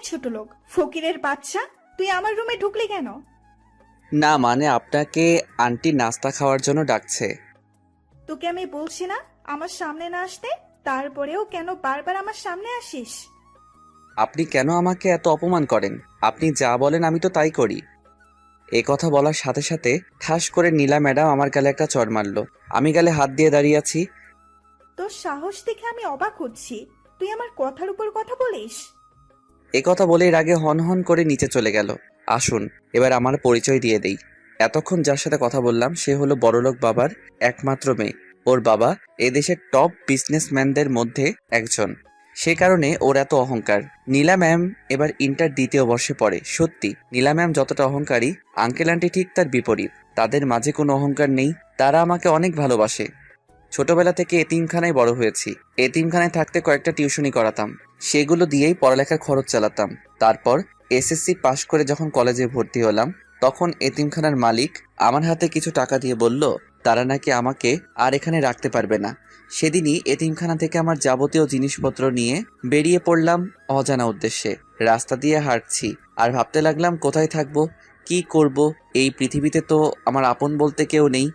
ছোট লোক, ফকিরের বাচ্চা, তুই আমার রুমে ঢুকলি কেন? না মানে আপনাকে আন্টি নাস্তা খাওয়ার জন্য ডাকছে। তোকে আমি বলছি না আমার সামনে না আসতে? তারপরেও কেন বারবার আমার সামনে আসিস? আপনি কেন আমাকে এত অপমান করেন? আপনি যা বলেন আমি তো তাই করি। এ কথা বলার সাথে সাথে ঠাস করে নীলা ম্যাডাম আমার গালে একটা চড় মারল। আমি গালে হাত দিয়ে দাঁড়িয়ে আছি। তোর সাহস দেখে আমি অবাক হচ্ছি, তুই আমার কথার উপর কথা বলিস? এ কথা বলেই রাগে হন হন করে নিচে চলে গেল। আসুন এবার আমার পরিচয় দিয়ে দেই। এতক্ষণ যার সাথে কথা বললাম সে হলো বড়লোক বাবার একমাত্র মেয়ে। ওর বাবা এদেশের টপ বিজনেসম্যানদের মধ্যে একজন। সে কারণে ওর এত অহংকার। নীলা ম্যাম এবার ইন্টার দ্বিতীয় বর্ষে পড়ে। সত্যি নীলা ম্যাম যতটা অহংকারী, আঙ্কেল আন্টি ঠিক তার বিপরীত। তাদের মাঝে কোনো অহংকার নেই। তারা আমাকে অনেক ভালোবাসে। ছোটবেলা থেকে এতিমখানায় বড় হয়েছি। এতিমখানায় থাকতে কয়েকটা টিউশনি করাতাম। সেগুলো দিয়েই পড়ালেখার খরচ চালাতাম। তারপর এসএসসি পাশ করে যখন কলেজে ভর্তি হলাম, তখন এতিমখানার মালিক আমার হাতে কিছু টাকা দিয়ে বলল তারা নাকি আমাকে আর এখানে রাখতে পারবে না। সেদিনই এতিমখানা থেকে আমার যাবতীয় জিনিসপত্র নিয়ে বেরিয়ে পড়লাম অজানা উদ্দেশ্যে। রাস্তা দিয়ে হাঁটছি আর ভাবতে লাগলাম কোথায় থাকবো, কি করব। এই পৃথিবীতে তো আমার আপন বলতে কেউ নেই।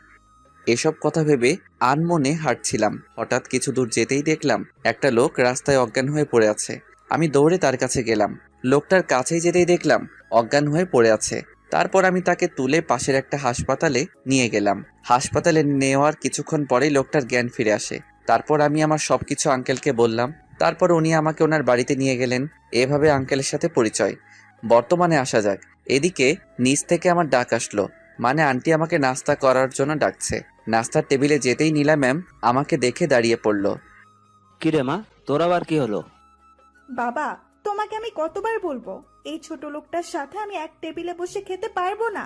এসব কথা ভেবে আনমনে হাঁটছিলাম। হঠাৎ কিছু দূর যেতেই দেখলাম একটা লোক রাস্তায় অজ্ঞান হয়ে পড়ে আছে। আমি দৌড়ে তার কাছে গেলাম। লোকটার কাছেই যেতেই দেখলাম অজ্ঞান হয়ে পড়ে আছে। তারপর আমি তাকে তুলে পাশের একটা হাসপাতালে নিয়ে গেলাম। হাসপাতালে নেওয়ার কিছুক্ষণ পরেই লোকটার জ্ঞান ফিরে আসে। তারপর আমি আমার সবকিছু আঙ্কেলকে বললাম। তারপর উনি আমাকে ওনার বাড়িতে নিয়ে গেলেন। এভাবে আঙ্কেলের সাথে পরিচয়। বর্তমানে আসা যাক। এদিকে নিচ থেকে আমার ডাক আসলো, মানে আন্টি আমাকে নাস্তা করার জন্য ডাকছে। নাস্তার টেবিলে যেতেই নীলা ম্যাম আমাকে দেখে দাঁড়িয়ে পড়ল। কিরে মা, তোর আবার কি হলো? বাবা, তোমাকে আমি কতবার বলবো এই ছোট লোকটার সাথে আমি এক টেবিলে বসে খেতে পারবো না?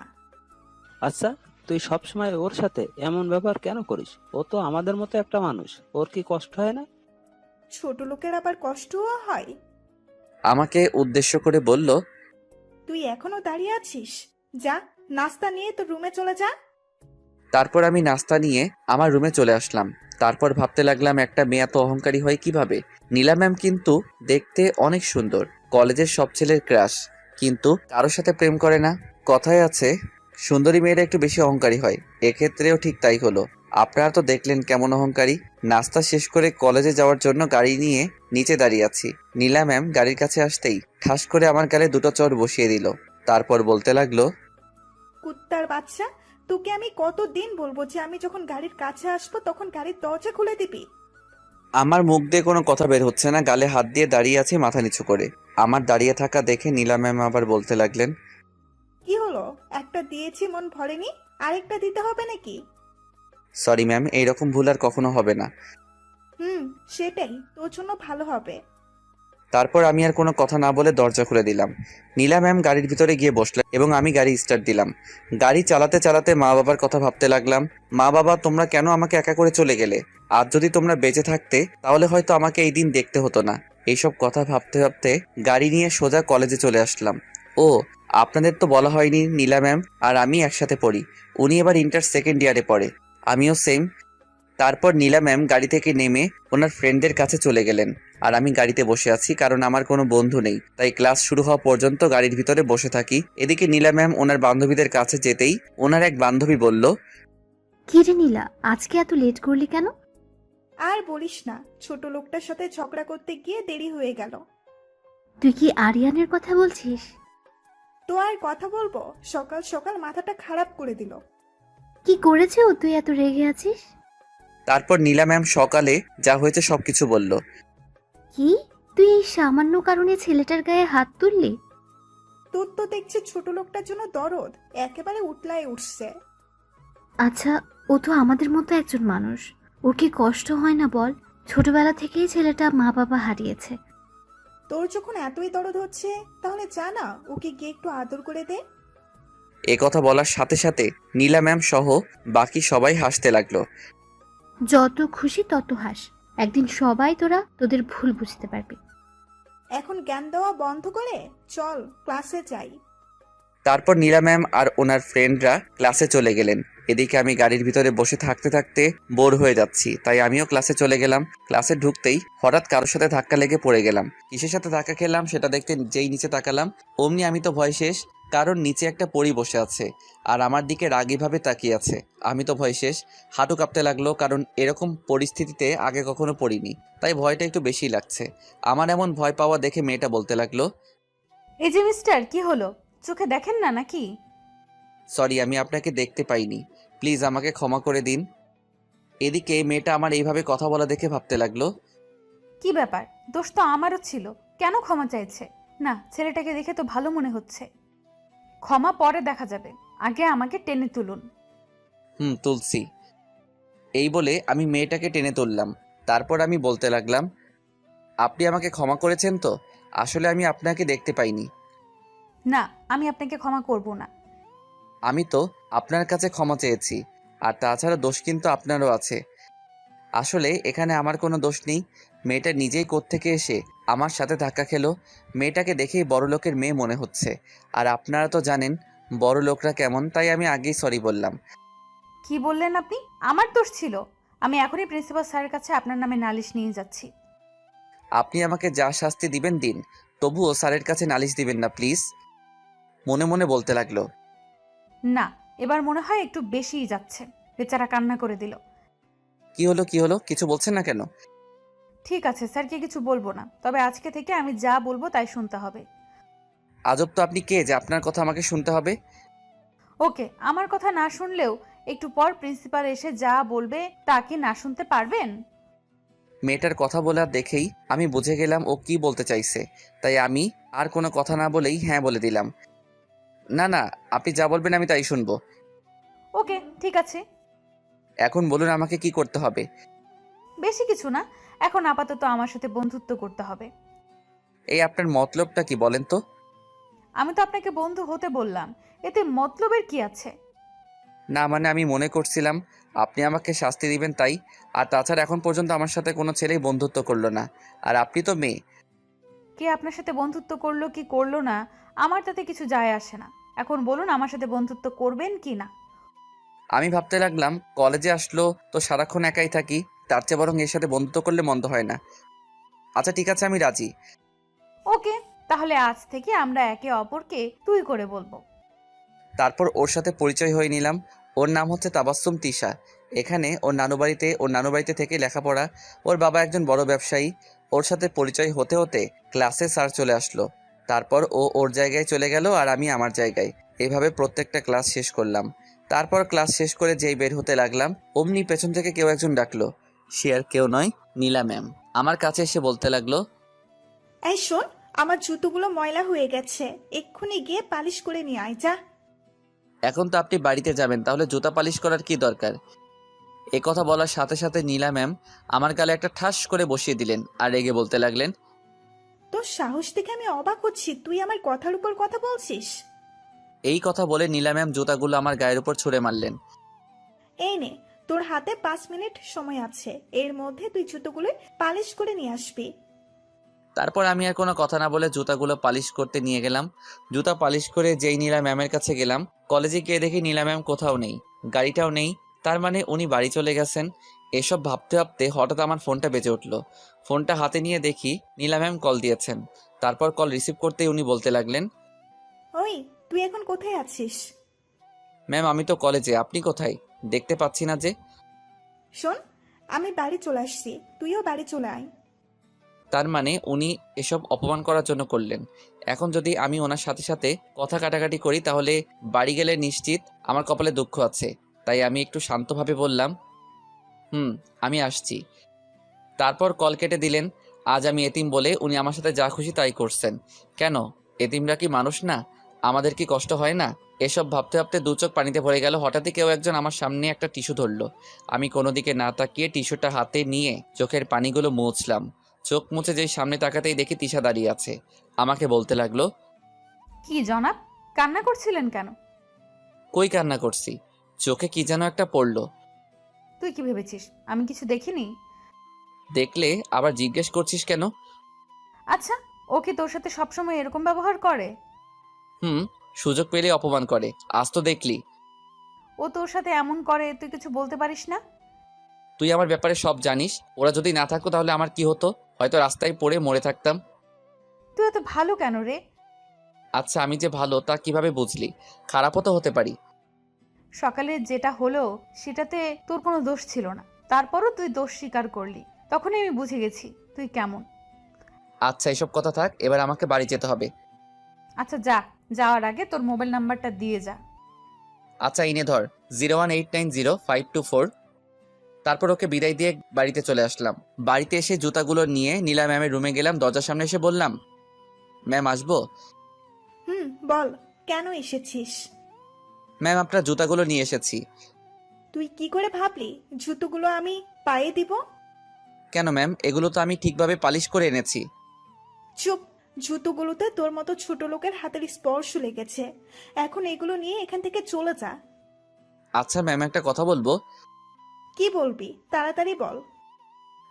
আচ্ছা, তুই সবসময় ওর সাথে এমন ব্যবহার কেন করিস? ও তো আমাদের মতো একটা মানুষ, ওর কি কষ্ট হয় না? ছোট লোকের আবার কষ্টও হয়? আমাকে উদ্দেশ্য করে বলল, তুই এখনো দাঁড়িয়ে আছিস? যা, নাস্তা নিয়ে তোর রুমে চলে যা। তারপর আমি নাস্তা নিয়ে আমার রুমে চলে আসলাম। তারপর ভাবতে লাগলাম একটা মেয়ে এত অহংকারী হয় কিভাবে। নীলা ম্যাম কিন্তু দেখতে অনেক সুন্দর, কলেজের সব ছেলের ক্রাশ, কিন্তু কারোর সাথে প্রেম করে না। কথায় আছে সুন্দরী মেয়েরা একটু বেশি অহংকারী হয়। এক্ষেত্রেও ঠিক তাই হলো। আপনারা তো দেখলেন কেমন অহংকারী। নাস্তা শেষ করে কলেজে যাওয়ার জন্য গাড়ি নিয়ে নিচে দাঁড়িয়ে আছি। নীলা ম্যাম গাড়ির কাছে আসতেই ঠাস করে আমার গালে দুটো চড় বসিয়ে দিল। তারপর বলতে লাগলো, কুত্তার বাচ্চা, তোকে আমি কতদিন বলবো যে আমি যখন গাড়ির কাছে আসবো তখন গাড়ির দরজা খুলে দিবি? আমার মুখ দিয়ে কোনো কথা বের হচ্ছে না, গালে হাত দিয়ে দাঁড়িয়ে আছি মাথা নিচু করে। আমার দাঁড়িয়ে থাকা দেখে নীলা ম্যাম আবার বলতে লাগলেন, কি হলো, একটা দিয়েছি মন ভরেনি, আরেকটা দিতে হবে নাকি? সরি ম্যাম, এইরকম ভুল আর কখনো হবে না। হুম, সেটাই তোর জন্য ভালো হবে। তারপর আমি আর কোনো কথা না বলে দরজা খুলে দিলাম। নীলা ম্যাম গাড়ির ভিতরে গিয়ে বসলেন এবং আমি গাড়ি স্টার্ট দিলাম। গাড়ি চালাতে চালাতে মা বাবার কথা ভাবতে লাগলাম। মা বাবা, তোমরা কেন আমাকে একা করে চলে গেলে? আজ যদি তোমরা বেঁচে থাকতে তাহলে হয়তো আমাকে এই দিন দেখতে হতো না। এইসব কথা ভাবতে ভাবতে গাড়ি নিয়ে সোজা কলেজে চলে আসলাম। ও, আপনাদের তো বলা হয়নি, নীলা ম্যাম আর আমি একসাথে পড়ি। উনি এবার ইন্টার সেকেন্ড ইয়ারে পড়ে, আমিও সেম। তারপর নীলা ম্যাম গাড়ি থেকে নেমে ওনার ফ্রেন্ডদের কাছে চলে গেলেন। আর আমি গাড়িতে বসে আছি, কারণ আমার কোনো বন্ধু নেই, তাই ক্লাস শুরু হওয়া পর্যন্ত গাড়ির ভিতরে বসে থাকি। এদিকে নীলা ম্যাম ওনার বান্ধবীদের কাছে যেতেই ওনার এক বান্ধবী বলল, কি রে নীলা, আজকে এত লেট করলি কেন? আর বলিস না, ছোট লোকটার সাথে ঝগড়া করতে গিয়ে দেরি হয়ে গেল। তুই কি আরিয়ানের কথা বলছিস? তো আর কথা বলবো, সকাল সকাল মাথাটা খারাপ করে দিল। কি করেছে ও, তুই এত রেগে আছিস? তারপর নীলা ম্যাম সকালে যা হয়েছে সবকিছু বলল। কি, তুই এই সামান্য কারণে ছেলেটার গায়ে হাত তুললি? তোর তো দেখছি ছোট লোকটার জন্য দরদ একেবারে উতলায় উঠছে। আচ্ছা, ও তো আমাদের মতো একজন মানুষ, ওর কি কষ্ট হয় না বল? ছোটবেলা থেকেই ছেলেটা মা বাবা হারিয়েছে। তোর যখন এতই দরদ হচ্ছে তাহলে যা না, ওকে গিয়ে একটু আদর করে দে। এ কথা বলার সাথে সাথে নীলা ম্যাম সহ বাকি সবাই হাসতে লাগলো। যত খুশি তত হাস, একদিন সবাই তোরা তোদের ভুল বুঝতে পারবি। এখন জ্ঞান দেওয়া বন্ধ করে চল ক্লাসে যাই। তারপর নীলা ম্যাম আর ওনার ফ্রেন্ডরা ক্লাসে চলে গেলেন। এদিকে আমি গাড়ির ভিতরে বসে থাকতে থাকতে বোর হয়ে যাচ্ছি, তাই আমিও ক্লাসে চলে গেলাম। ক্লাসে ঢুকতেই হঠাৎ কারোর সাথে ধাক্কা লেগে পড়ে গেলাম। কিসের সাথে ধাক্কা খেলাম সেটা দেখতে যেই নিচে তাকালাম, অমনি আমি তো ভয় শেষ, কারণ নিচে একটা পরী বসে আছে আর আমার দিকে রাগীভাবে তাকিয়ে আছে। আমি তো ভয় শেষ, হাঁটু কাঁপতে লাগলো, কারণ এরকম পরিস্থিতিতে আগে কখনো পড়িনি, তাই ভয়টা একটু বেশি লাগছে। আমার এমন ভয় পাওয়া দেখে মেয়েটা বলতে লাগলো, এই যে মিস্টার, কি হলো? চোখে দেখেন না নাকি? সরি, আমি আপনাকে দেখতে পাইনি, প্লিজ আমাকে ক্ষমা করে দিন। এদিকে মেয়েটা আমার এইভাবে কথা বলা দেখে ভাবতে লাগলো, কি ব্যাপার? দোষ তো আমারও ছিল, কেন ক্ষমা চাইছে? না, ছেলেটাকে দেখে তো ভালো মনে হচ্ছে। ক্ষমা পরে দেখা যাবে, আগে আমাকে টেনে তুলুন। তুলসী। এই বলে আমি মেয়েটাকে টেনে তুললাম। তারপর আমি বলতে লাগলাম, আপনি আমাকে ক্ষমা করেছেন তো? আসলে আমি আপনাকে দেখতে পাইনি। না, আমি আপনাকে ক্ষমা করব না। আমি তো আপনার কাছে ক্ষমা চেয়েছি, আর তাছাড়া দোষ কিন্তু আপনারও আছে। আসলে এখানে আমার কোনো দোষ নেই, মেয়েটা নিজেই কোত্থেকে এসে আমার সাথে ধাক্কা খেলো। মেয়েটাকে দেখেই বড়লোকের মেয়ে মনে হচ্ছে, আর আপনারা তো জানেন বড় লোকরা কেমন, তাই আমি আগেই সরি বললাম। কি বললেন আপনি? আমার দোষ ছিল? আমি এখনই প্রিন্সিপাল স্যারের কাছে আপনার নামে নালিশ নিয়ে যাচ্ছি। আপনি আমাকে যা শাস্তি দিবেন দিন, তবুও স্যারের কাছে নালিশ দিবেন না প্লিজ, মনে মনে বলতে লাগলো। না, এবার মনে হয় একটু বেশিই যাচ্ছে। বেচারা কান্না করে দিল। কি হলো কিছু বলছেন না কেন? ঠিক আছে, স্যারকে কিছু বলবো না, তবে আজকে থেকে আমি যা বলবো তাই শুনতে হবে। আজব তো, আপনি কে যে আপনার কথা আমাকে শুনতে হবে? ওকে, আমার কথা না শুনলেও একটু পর প্রিন্সিপাল এসে যা বলবে তা কি না শুনতে পারবেন? মেয়েটার কথা বলা দেখেই আমি বুঝে গেলাম ও কি বলতে চাইছে, তাই আমি আর কোনো কথা না বলেই হ্যাঁ বলে দিলাম। না না, আপনি যা বলবেন আমি তাই শুনবো। ওকে, ঠিক আছে। এখন বলুন আমাকে কি করতে হবে? বেশি কিছু না, এখন আপাতত আমার সাথে বন্ধুত্ব করতে হবে। এই আপনার মতলবটা কি বলেন তো? আমি তো আপনাকে বন্ধু হতে বললাম, এতে মতলবের কি আছে? না মানে আমি মনে করছিলাম আপনি আমাকে শাস্তি দিবেন তাই, আর তাছাড়া এখন পর্যন্ত আমার সাথে কোনো ছেলেই বন্ধুত্ব করলো না, আর আপনি তো মেয়ে। কে আপনার সাথে বন্ধুত্ব করলো কি করলো না আমার তাতে কিছু যায় আসে না। এখন বলুন আমার সাথে বন্ধুত্ব করবেন কি না। আমি ভাবতে লাগলাম কলেজে আসলো তো সারাক্ষণ একাই থাকি, তার চেয়ে বরং এর সাথে বন্ধুত্ব করলে মন্দ হয় না। আচ্ছা ঠিক আছে, আমি রাজি। ওকে, তাহলে আজ থেকে আমরা একে অপরকে তুই করে বলবো। তারপর ওর সাথে পরিচয় হয়ে নিলাম। ওর নাম হচ্ছে তাবাসসুম তিশা। এখানে ওর নানু বাড়িতে থেকে লেখাপড়া। ওর বাবা একজন বড় ব্যবসায়ী। ওর সাথে পরিচয় হতে হতে ক্লাসে স্যার চলে আসলো। তারপর ও ওর জায়গায় চলে গেল আর আমি আমার জায়গায়। এভাবে প্রত্যেকটা ক্লাস শেষ করলাম। তারপর ক্লাস শেষ করে যেই বের হতে লাগলাম, অমনি পেছন থেকে কেউ একজন ডাকলো। সে আর কেউ নয়, নীলা ম্যাম। আমার কাছে এসে বলতে লাগলো, এই শোন, আমার জুতোগুলো ময়লা হয়ে গেছে, এক্ষুনি গিয়ে পালিশ করে নিয়ে আয় যা। এখন তো আপনি বাড়িতে যাবেন, তাহলে জুতা পালিশ করার কি দরকার? এ কথা বলার সাথে সাথে নীলা ম্যাম আমার গালে একটা ঠাস করে বসিয়ে দিলেন আর রেগে বলতে লাগলেন, তোর সাহস দেখে আমি অবাক হচ্ছি, তুই আমার কথার উপর কথা বলছিস। এই কথা বলে নীলা ম্যাম জুতাগুলো আমার গায়ের উপর ছুঁড়ে মারলেন। এই নে, তোর হাতে 5 মিনিট সময় আছে, এর মধ্যে তুই জুতোগুলো পালিশ করে নিয়ে আসবি। তারপর আমি আর কোনো কথা না বলে জুতাগুলো পালিশ করতে নিয়ে গেলাম। জুতা পালিশ করে যেই নীলা ম্যামের কাছে গেলাম, কলেজে গিয়ে দেখি নীলা ম্যাম কোথাও নেই, গাড়িটাও নেই। তার মানে উনি বাড়ি চলে গেছেন। এসব ভাবতে ভাবতে হঠাৎ আমার ফোনটা বেজে উঠলো। ফোনটা হাতে নিয়ে দেখি নীলা ম্যাম কল দিয়েছেন। তারপর কল রিসিভ করতেই উনি বলতে লাগলেন, ওই, তুই এখন কোথায় আছিস? ম্যাম আমি তো কলেজে, আপনি কোথায়? দেখতে পাচ্ছি না যে। শোন, আমি বাড়ি চলে আসছি, তুইও বাড়ি চলে আয়। তার মানে উনি এসব অপমান করার জন্য করলেন। এখন যদি আমি ওনার সাথে সাথে কথা কাটাকাটি করি তাহলে বাড়ি গেলে নিশ্চিত আমার কপালে দুঃখ আছে। তাই আমি একটু শান্তভাবে বললাম, আমি আসছি। তারপর কল কেটে দিলেন। আজ আমি এতিম বলে উনি আমার সাথে যা খুশি তাই করছেন। কেন, এতিমরা কি মানুষ না? আমাদের কি কষ্ট হয় না? এসব ভাবতে ভাবতে দু চোখ পানিতে ভরে গেল। হঠাৎই কেউ একজন আমার সামনে একটা টিস্যু ধরলো। আমি কোনো দিকে না তাকিয়ে টিস্যুটা হাতে নিয়ে চোখের পানিগুলো মুছলাম। চোখ মুছে যেই সামনে তাকাতেই দেখি তিশা দাঁড়িয়ে আছে। আমাকে বলতে লাগলো, কি জনাব, কান্না করছিলেন কেন? কই কান্না করছি, চোখে কি যেন একটা পড়লো। তুই কি ভেবেছিস আমি কিছু দেখিনি? দেখলে আবার জিজ্ঞেস করছিস কেন? আচ্ছা, ও কি তোর সাথে সবসময় এরকম ব্যবহার করে? সুযোগ পেলে অপমান করে, আজ তো দেখলি। ও তোর সাথে এমন করে, তুই কিছু বলতে পারিস না? তুই আমার ব্যাপারে সব জানিস। ওরা যদি না থাকতো তাহলে আমার কি হতো? হয়তো রাস্তায় পড়ে মরে থাকতাম। তুই এত ভালো কেন রে? আচ্ছা, আমি যে ভালো তা কিভাবে বুঝলি? খারাপও তো হতে পারি। সকালে যেটা হলো সেটাতে তোর কোনো দোষ ছিল না, তারপরও তুই দোষ স্বীকার করলি। তখনই আমি বুঝে গেছি তুই কেমন। আচ্ছা, এসব কথা থাক, এবার আমাকে বাড়ি যেতে হবে। আচ্ছা যা, যাওয়ার আগে তোর মোবাইল নাম্বারটা দিয়ে যা। আচ্ছা, ইনে ধর 018905224। তারপর ওকে বিদায় দিয়ে বাড়িতে চলে আসলাম। বাড়িতে এসে জুতাগুলো নিয়ে নীলা ম্যামের রুমে গেলাম। দরজার সামনে এসে বললাম, ম্যাম আসবো? বল, কেন এসেছিস? ম্যাম, আপনার জুতাগুলো নিয়ে এসেছি। তুই কি করে ভাবলি জুতোগুলো আমি পায়ে দিব? কেন ম্যাম, এগুলো তো আমি ঠিকভাবে পালিশ করে এনেছি। চুপ! জুতোগুলোতে তোর মতো ছোট লোকের হাতের স্পর্শ লেগেছে। এখন এগুলো নিয়ে এখান থেকে চলে যা। আচ্ছা ম্যাম, একটা কথা বলবো। কি বলবি? তাড়াতাড়ি বল।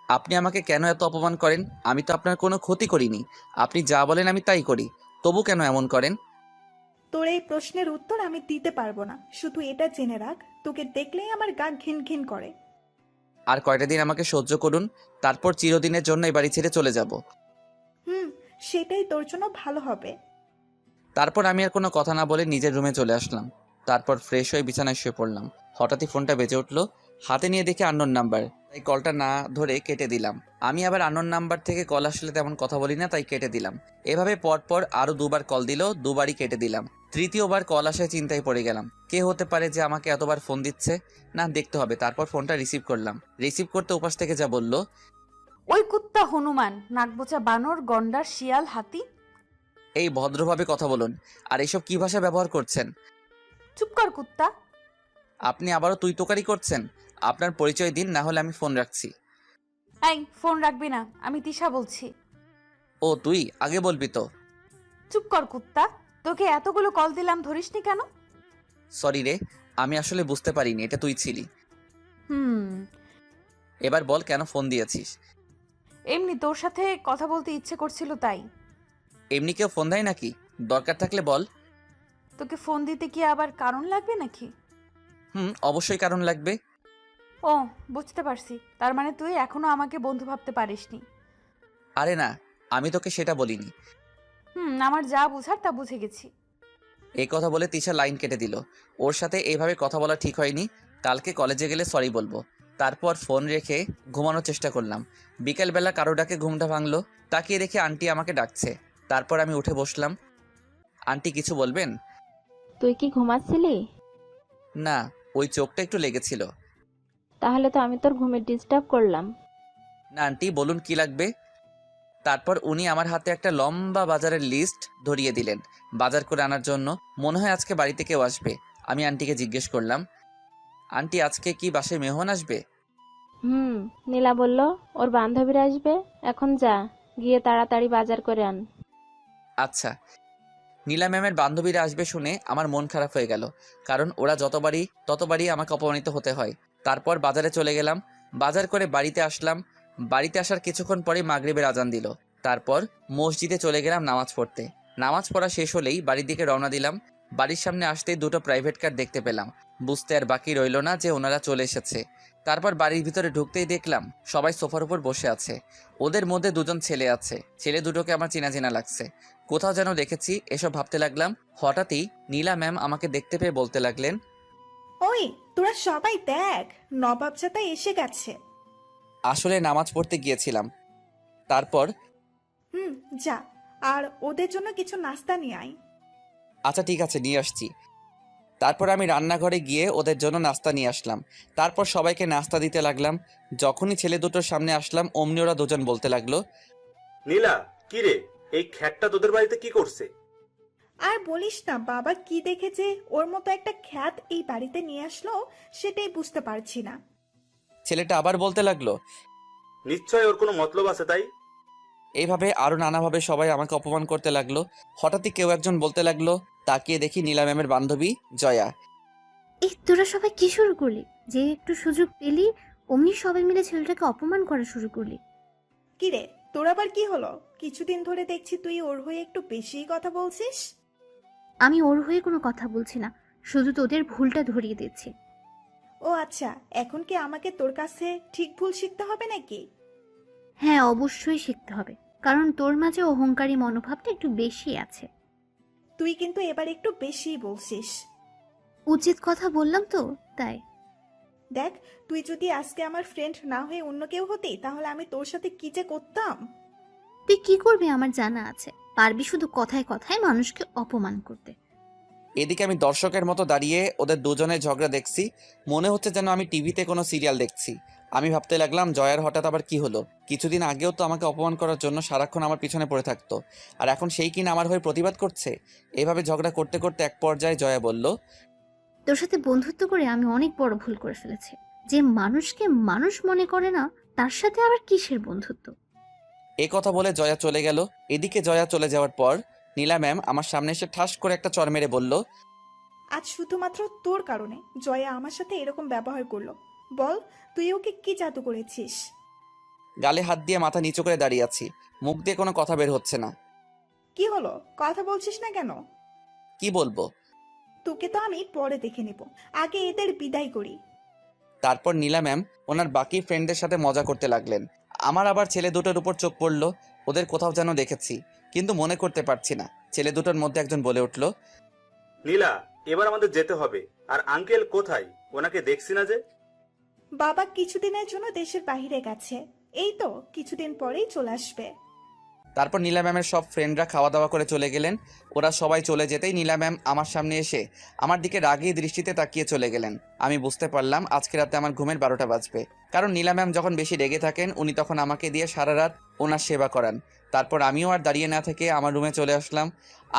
আপনি আমাকে কেন এত অপমান করেন? আমি তো আপনার কোনো ক্ষতি করিনি। আপনি যা বলেন আমি তাই করি, তবু কেন এমন করেন? তোর এই প্রশ্নের উত্তর আমি দিতে পারবো না। শুধু এটা জেনে রাখ, তোকে দেখলেই আমার গা ঘিন ঘিন করে। আর কয়টা দিন আমাকে সহ্য করুন, তারপর চিরদিনের জন্য এই বাড়ি ছেড়ে চলে যাব। সেটাই তোর জন্য ভালো হবে। তারপর আমি আর কোনো কথা না বলে নিজের রুমে চলে আসলাম। তারপর ফ্রেশ হয়ে বিছানায় শুয়ে পড়লাম। হঠাৎই ফোনটা বেজে উঠলো। হাতে নিয়ে দেখি আননোন নাম্বার, তাই কলটা না ধরে কেটে দিলাম। আমি আবার আননোন নাম্বার থেকে কল আসলে তেমন কথা বলি না, তাই কেটে দিলাম। এভাবে পরপর আরো দুবার কল দিল, দুবারই কেটে দিলাম। তৃতীয়বার কল আসায় চিন্তায় পড়ে গেলাম, কে হতে পারে যে আমাকে এতবার ফোন দিচ্ছে? না, দেখতে হবে। তারপর ফোনটা রিসিভ করলাম। রিসিভ করতে উপাস থেকে যা বলল, ওই কুত্তা হনুমান, নাকবোচা বানর, গন্ডার, শিয়াল, হাতি। এই ভদ্রভাবে কথা বলুন। আর এইসব কি ভাষা ব্যবহার করছেন? চুপ কর কুত্তা। আপনি আবারও তুই তোকারি করছেন। আপনার পরিচয় দিন, না হলে আমি ফোন রাখছি। এই ফোন রাখবি না, আমি তিশা বলছি। ও তুই? আগে বলবি তো। চুপ কর কুত্তা। তোকে এতগুলো কল দিলাম, ধরিসনি কেন? সরি রে, আমি আসলে বুঝতে পারিনি এটা তুই ছিলি। হুম এবার বল, কেন ফোন দিয়েছিস? এমনি তোর সাথে কথা বলতে ইচ্ছে করছিল তাই। এমনি কেউ ফোন দেয় নাকি? দরকার থাকলে বল। তোকে ফোন দিতে কি আবার কারণ লাগবে নাকি? অবশ্যই কারণ লাগবে। ও, বুঝতে পারছি। তার মানে তুই এখনো আমাকে বন্ধু ভাবতে পারিসনি। আরে না, আমি তোকে সেটা বলিনি। আমার যা বুঝার তা বুঝে গেছি। এই কথা বলে তিশা লাইন কেটে দিল। ওর সাথে এইভাবে কথা বলা ঠিক হয়নি। কালকে কলেজে গেলে সরি বলবো। তারপর ফোন রেখে ঘুমানোর চেষ্টা করলাম। বিকেলবেলা কারো ডাকে ঘুমটা ভাঙলো। তাকিয়ে দেখে আন্টি আমাকে ডাকছে। তারপর আমি উঠে বসলাম। আন্টি, কিছু বলবেন? তুই কি ঘুমাচ্ছিলি? না, ওই চোখটা একটু লেগেছিল। তাহলে তো আমি তোর ঘুমে ডিস্টার্ব করলাম। না আন্টি, বলুন কি লাগবে। তারপর উনি আমার হাতে একটা লম্বা বাজারের লিস্ট ধরিয়ে দিলেন বাজার করে আনার জন্য। মনে হয় আজকে বাড়িতে কেউ আসবে। আমি আন্টিকে জিজ্ঞেস করলাম, আন্টি আজকে কি বাসায় মেহমান আসবে? নীলা বলল ওর বান্ধবীরা আসবে। এখন যা, গিয়ে তাড়াতাড়ি বাজার করে আন। আচ্ছা। নীলা ম্যামের বান্ধবীরা আসবে শুনে আমার মন খারাপ হয়ে গেল, কারণ ওরা ততবারই আমাকে অপমানিত হতে হয়। তারপর বাজারে চলে গেলাম। বাজার করে বাড়িতে আসলাম। বাড়িতে আসার কিছুক্ষণ পরে মাগরিবের আজান দিল। তারপর মসজিদে চলে গেলাম নামাজ পড়তে। নামাজ পড়া শেষ হলেই বাড়ির দিকে রওনা দিলাম। বাড়ির সামনে আসতেই দুটো প্রাইভেট কার দেখতে পেলাম। বুঝতে আর বাকি রইল না যে ওনারা চলে এসেছে। তারপর বাড়ির ভিতরে ঢুকতেই দেখলাম সবাই সোফার উপর বসে আছে। ওদের মধ্যে দুজন ছেলে আছে। ছেলে দুটোকে আমার চেনা চেনা লাগছে, কোথাও যেন দেখেছি, এসব ভাবতে লাগলাম। হঠাৎই নীলা ম্যাম আমাকে দেখতে পেয়ে বলতে লাগলেন, ওই, তোরা সবাই দেখ, নবাব চাতা এসে গেছে। আসলে নামাজ পড়তে গিয়েছিলাম। তারপর যা, আর ওদের জন্য কিছু নাস্তা নিয়ে আয়। আচ্ছা ঠিক আছে, নিয়ে আসছি। তারপর আমি রান্নাঘরে গিয়ে ওদের জন্য নাস্তা নিয়ে আসলাম। তারপর সবাইকে নাস্তা দিতে লাগলাম। যখনই ছেলে দুটোর সামনে আসলাম অমনি ওরা দুজন বলতে লাগলো, নীলা, কি রে, এই খ্যাটটা তোদের বাড়িতে কি করছে? আর বলিস না, বাবা কি দেখেছে ওর মতো একটা খ্যাত এই বাড়িতে নিয়ে আসলো, সেটাই বুঝতে পারছি না। ছেলেটা আবার বলতে লাগলো, নিশ্চয় ওর কোনো মতলব আছে তাই। এইভাবে আরো নানাভাবে সবাই আমাকে অপমান করতে লাগলো। হঠাৎই কেউ একজন বলতে লাগলো, তাকিয়ে দেখি নীলা ম্যামের বান্ধবী জয়া। এই তোরা সবাই কি শুরু করলি? যে একটু সুযোগ পেলি অমনি সবাই মিলে ছেলেটাকে অপমান করা শুরু করলি। কি রে, তোর আবার কি হলো? কিছুদিন ধরে দেখছি তুই ওর হয়ে একটু বেশিই কথা বলছিস। আমি ওর হয়ে কোনো কথা বলছি না, শুধু তোদের ভুলটা ধরিয়ে দিচ্ছি। ও আচ্ছা, এখন কি আমাকে তোর কাছে ঠিক ভুল শিখতে হবে নাকি? হ্যাঁ, অবশ্যই শিখতে হবে, কারণ তোর মাঝে অহংকারী মনোভাবটা একটু বেশি আছে। তুই কিন্তু এবার একটু বেশিই বলছিস। উচিত কথা বললাম তো, তাই। দেখ, তুই যদি আজকে আমার ফ্রেন্ড না হয়ে অন্য কেউ হতি তাহলে আমি তোর সাথে কি যে করতাম। তুই কি করবি আমার জানা আছে, পারবি শুধু কথায় কথায় মানুষকে অপমান করতে। এদিকে আমি দর্শকের মতো দাঁড়িয়ে ওদের দুজনের ঝগড়া দেখছি। মনে হচ্ছে যেন আমি টিভিতে কোনো সিরিয়াল দেখছি। আমি ভাবতে লাগলাম জয়ার হঠাৎ আবার কি হলো। কিছুদিন আগেও তো আমাকে অপমান করার জন্য সারাক্ষণ আমার পিছনে পড়ে থাকতো, আর এখন সেই কিনা আমার হয়ে প্রতিবাদ করছে। এভাবে ঝগড়া করতে করতে এক পর্যায়ে জয়া বলল, তোর সাথে বন্ধুত্ব করে আমি অনেক বড় ভুল করে ফেলেছি। যে মানুষকে মানুষ মনে করে না, তার সাথে আবার কিসের বন্ধুত্ব। এ কথা বলে জয়া চলে গেল। এদিকে জয়া চলে যাওয়ার পর নীলা ম্যাম আমার সামনে এসে ঠাস করে একটা চড় মেরে বলল, আজ শুধুমাত্র তোর কারণে জয়া আমার সাথে এরকম ব্যবহার করলো। বল, তুই ওকে কি জাদু করেছিস? গালে হাত দিয়ে মাথা নিচু করে দাঁড়িয়ে আছি, মুখ দিয়ে কোনো কথা বের হচ্ছে না। কি হলো, কথা বলছিস না কেন? কি বলবো? তোকে তো আমি পরে দেখে নিব, আগে এদের বিদায় করি। তারপর নীলা ম্যাম ওনার বাকি ফ্রেন্ডদের সাথে মজা করতে লাগলেন। আমার আবার ছেলে দুটোর উপর চোখ পড়লো। ওদের কোথাও যেন দেখেছি, কিন্তু মনে করতে পারছি না। ছেলে দুটোর মধ্যে একজন বলে উঠল, নীলা, এবার আমাদের যেতে হবে। আর আঙ্কেল কোথায়? ওনাকে দেখছি না যে। বাবা কিছুদিনের জন্য দেশের বাইরে গেছে, এই তো কিছুদিন পরেই চলে আসবে। তারপর নীলা ম্যামের সব ফ্রেন্ডরা খাওয়া দাওয়া করে চলে গেলেন। ওরা সবাই চলে যেতেই নীলা ম্যাম আমার সামনে এসে আমার দিকে রাগী দৃষ্টিতে তাকিয়ে চলে গেলেন। আমি বুঝতে পারলাম আজকে রাতে আমার ঘুমের 12টা বাজবে, কারণ নীলা ম্যাম যখন বেশি রেগে থাকেন উনি তখন আমাকে দিয়ে সারা রাত ওনার সেবা করান। তারপর আমিও আর দাঁড়িয়ে না থেকে আমার রুমে চলে আসলাম।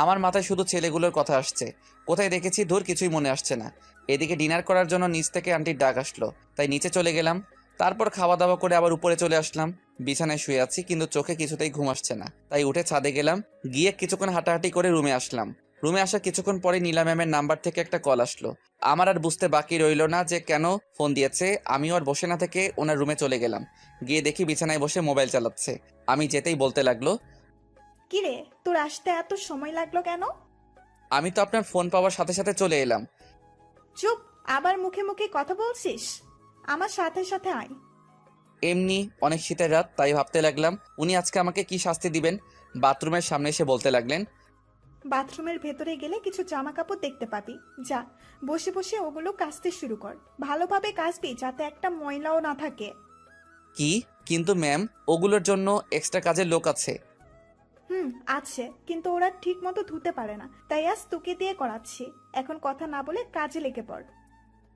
আমার মাথায় শুধু ছেলেগুলোর কথা আসছে। কোথায় দেখেছি ধুর কিছুই মনে আসছে না। এদিকে ডিনার করার জন্য নিচ থেকে আন্টির ডাক আসলো, তাই নিচে চলে গেলাম। তারপর খাওয়া দাওয়া করে আবার উপরে চলে আসলাম। বিছানায় শুয়ে আছি, কিন্তু চোখে কিছুতেই ঘুম আসছে না, তাই উঠে ছাদে গেলাম। গিয়ে কিছুক্ষণ হাঁটাহাঁটি করে রুমে আসলাম। রুমে আসার কিছুক্ষণ পরে নীলা ম্যামের নাম্বার থেকে একটা কল আসলো। আমার আর বুঝতে বাকি রইলো না যে কেন ফোন দিয়েছে। আমিও আর বসে না থেকে ওনার রুমে চলে গেলাম। গিয়ে দেখি বিছানায় বসে মোবাইল চালাচ্ছে। আমি যেতেই বলতে লাগলো, কিরে, তোর আসতে এত সময় লাগলো কেন? আমি তো আপনার ফোন পাওয়ার সাথে সাথে চলে এলাম। চুপ, আবার মুখে মুখে কথা বলছিস। আমার সাথে সাথে আয়। এমনি অনেক শীতের রাত, তাই ভাবতে লাগলাম উনি আজকে আমাকে কি শাস্তি দিবেন। বাথরুমের সামনে এসে বলতে লাগলেন, বাথরুমের ভেতরে গেলে কিছু জামা কাপড় দেখতে পাবি, যা বসে বসে ওগুলো কাচতে শুরু কর। ভালোভাবে কাচবি যাতে একটা ময়লাও না থাকে। কি? কিন্তু ম্যাম, ওগুলোর জন্য এক্সট্রা কাজের লোক আছে। আছে, কিন্তু ওরা ঠিক মতো ধুতে পারে না, তাই আজ তোকে দিয়ে করাচ্ছি। এখন কথা না বলে কাজে লেগে পড়।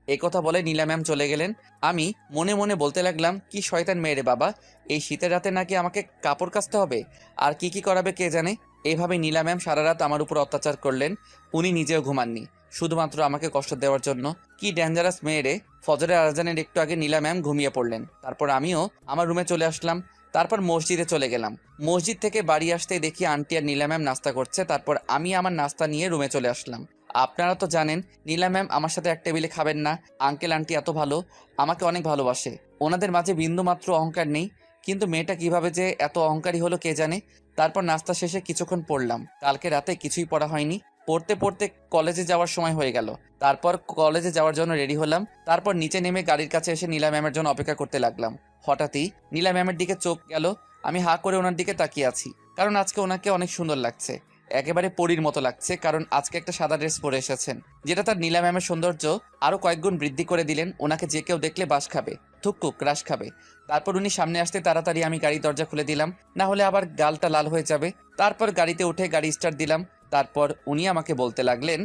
এই কথা বলে নীলা ম্যাম চলে গেলেন। আমি মনে মনে বলতে লাগলাম, কি শয়তান মেয়ে রে বাবা, এই শীতের রাতে নাকি আমাকে কাপড় কাচতে হবে, আর কি কি করাবে কে জানে। এইভাবে নীলা ম্যাম সারা রাত আমার উপর অত্যাচার করলেন। উনি নিজেও ঘুমাননি, শুধুমাত্র আমাকে কষ্ট দেওয়ার জন্য। কি ডেঞ্জারাস মেয়ে রে। ফজরের আজানের একটু আগে নীলা ম্যাম ঘুমিয়ে পড়লেন। তারপর আমিও আমার রুমে চলে আসলাম। তারপর মসজিদে চলে গেলাম। মসজিদ থেকে বাড়ি আসতে দেখি আন্টি আর নীলা ম্যাম নাস্তা করছে। তারপর আমি আমার নাস্তা নিয়ে রুমে চলে আসলাম। আপনারা তো জানেন নীলা ম্যাম আমার সাথে এক টেবিলে খাবেন না। আঙ্কেল আন্টি এত ভালো, আমাকে অনেক ভালোবাসে। ওনাদের মাঝে বিন্দুমাত্র অহংকার নেই, কিন্তু মেয়েটা কিভাবে যে এত অহংকারী হলো কে জানে। তারপর নাস্তা শেষে কিছুক্ষণ পড়লাম। কালকে রাতে কিছুই পড়া হয়নি। পড়তে পড়তে কলেজে যাওয়ার সময় হয়ে গেল। তারপর কলেজে যাওয়ার জন্য রেডি হলাম। তারপর নিচে নেমে গাড়ির কাছে এসে নীলা ম্যামের জন্য অপেক্ষা করতে লাগলাম। হঠাৎই নীলা ম্যামের দিকে চোখ গেল। আমি হাঁ করে ওনার দিকে তাকিয়ে আছি, কারণ আজকে ওনাকে অনেক সুন্দর লাগছে। একেবারে পরীর মতো লাগছে, কারণ আজকে একটা সাদা ড্রেস পরে এসেছেন, যেটা তার নীলা ম্যামের সৌন্দর্য আরো কয়েকগুণ বৃদ্ধি করে দিলেন। ওনাকে যে কেউ দেখলে বাস খাবে, থুকু ক্রাশ খাবে। তারপর উনি সামনে আসতে তাড়াতাড়ি আমি গাড়ির দরজা খুলে দিলাম, না হলে আবার গালটা লাল হয়ে যাবে। তারপর গাড়িতে উঠে গাড়ি স্টার্ট দিলাম। তারপর উনি আমাকে বলতে লাগলেন,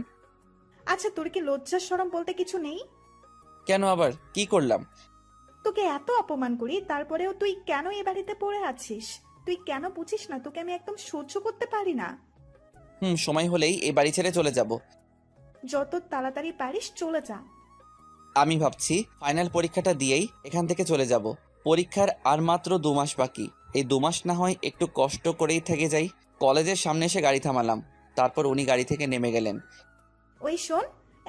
আচ্ছা, তোর কি লজ্জা শরম বলতে কিছু নেই? কেন আবার কি করলাম? তোকে এত অপমান করি, তারপরেও তুই কেন এ বাড়িতে পড়ে আছিস? তুই কেন বুঝিস না তোকে আমি একদম সহ্য করতে পারি না? সময় হলেই এই বাড়ি ছেড়ে চলে যাব। যত তাড়াতাড়ি পারিস চলে যা। আমি ভাবছি ফাইনাল পরীক্ষাটা দিয়েই এখান থেকে চলে যাব। পরীক্ষার আর মাত্র 2 মাস বাকি। এই 2 মাস না হয় একটু কষ্ট করেই থেকে যাই। কলেজের সামনে এসে গাড়ি থামালাম। তারপর উনি গাড়ি থেকে নেমে গেলেন। ওই শোন,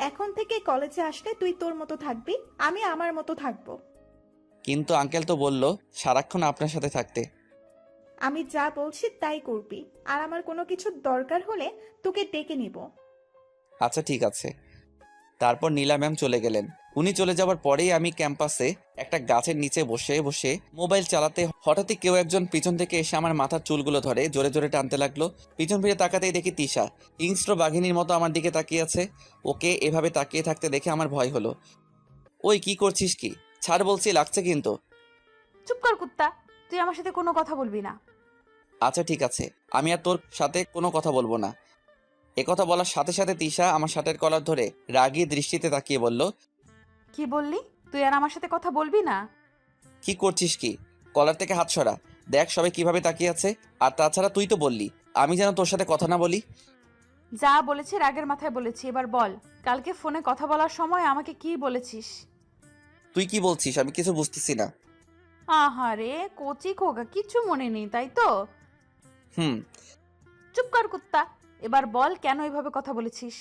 এখন থেকে কলেজে আসলে তুই তোর মতো থাকবি, আমি আমার মতো থাকবো। কিন্তু আঙ্কেল তো বলল সারাক্ষণ আপনার সাথে থাকতে। আমি যা বলছি তাই করবি, আর আমার কোনো কিছু দরকার হলে তোকে ডেকে নিব। আচ্ছা ঠিক আছে। তারপর নীলা ম্যাম চলে গেলেন। উনি চলে যাওয়ার পরেই আমি ক্যাম্পাসে একটা গাছের নিচে বসে বসে মোবাইল চালাতে হঠাৎই কেউ একজন পিছন থেকে এসে আমার মাথার চুলগুলো ধরে জোরে জোরে টানতে লাগলো। পিছন ফিরে তাকাতেই দেখি তিশা হিংস্র বাঘিনীর মতো আমার দিকে তাকিয়ে আছে। ওকে এভাবে তাকিয়ে থাকতে দেখে আমার ভয় হলো। ওই কি করছিস কি? ছাড় বলছি, লাগছে কিন্তু। চুপ কর কুত্তা, তুই আমার সাথে কোনো কথা বলবি না। আচ্ছা ঠিক আছে, আমি আর তোর সাথে কোনো কথা বলবো না। একথা বলার সাথে সাথে তিশা আমার শার্টের কলার ধরে রাগী দৃষ্টিতে তাকিয়ে বলল, কি বললি? তুই আর আমার সাথে কথা বলবি না? কি করছিস কি? কলার থেকে হাত সরা। দেখ সবাই কিভাবে তাকিয়ে আছে। আর তাছাড়া তুই তো বললি আমি যেন তোর সাথে কথা না বলি। যা বলেছি রাগের মাথায় বলেছি, এবার বল কালকে ফোনে কথা বলার সময় আমাকে কি বলেছিস? তুই কি বলছিস আমি কিছু বুঝতেছি না। আহারে কচি খোকা, কিচ্ছু মনে নেই তাই তো? হুম। চুপ কর কুত্তা, এবার বল কেন এভাবে কথা বলেছিস?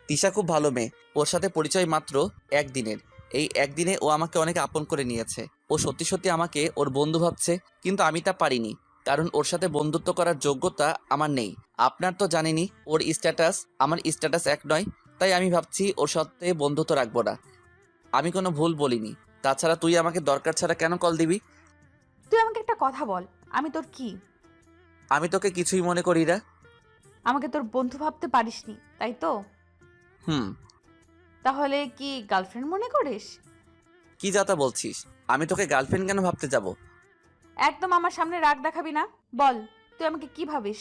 তিশা খুব ভালো মেয়ে, ওর সাথে পরিচয় মাত্র একদিনের। এই একদিনে ও আমাকে অনেক আপন করে নিয়েছে। ও সত্যি সত্যি আমাকে ওর বন্ধু ভাবছে, কিন্তু আমি তা পারিনি, কারণ ওর সাথে বন্ধুত্ব করার যোগ্যতা আমার নেই। আপনার তো জানেনই ওর স্ট্যাটাস আমার স্ট্যাটাস এক নয়, তাই আমি ভাবছি ওর সাথে বন্ধুত্ব রাখবো না। আমি কোনো ভুল বলিনি। তাছাড়া তুই আমাকে দরকার ছাড়া কেন কল দিবি? তুই আমাকে একটা কথা বল, আমি তোর কি? আমি তোকে কিছুই মনে করি না। আমাকে তোর বন্ধু ভাবতে পারিসনি তাই তো? হুম। তাহলে কি গার্লফ্রেন্ড মনে করিস? কি যাতা বলছিস? আমি তোকে গার্লফ্রেন্ড কেন ভাবতে যাব? একদম আমার সামনে রাগ দেখাবি না। বল তুই আমাকে কি ভাবিস?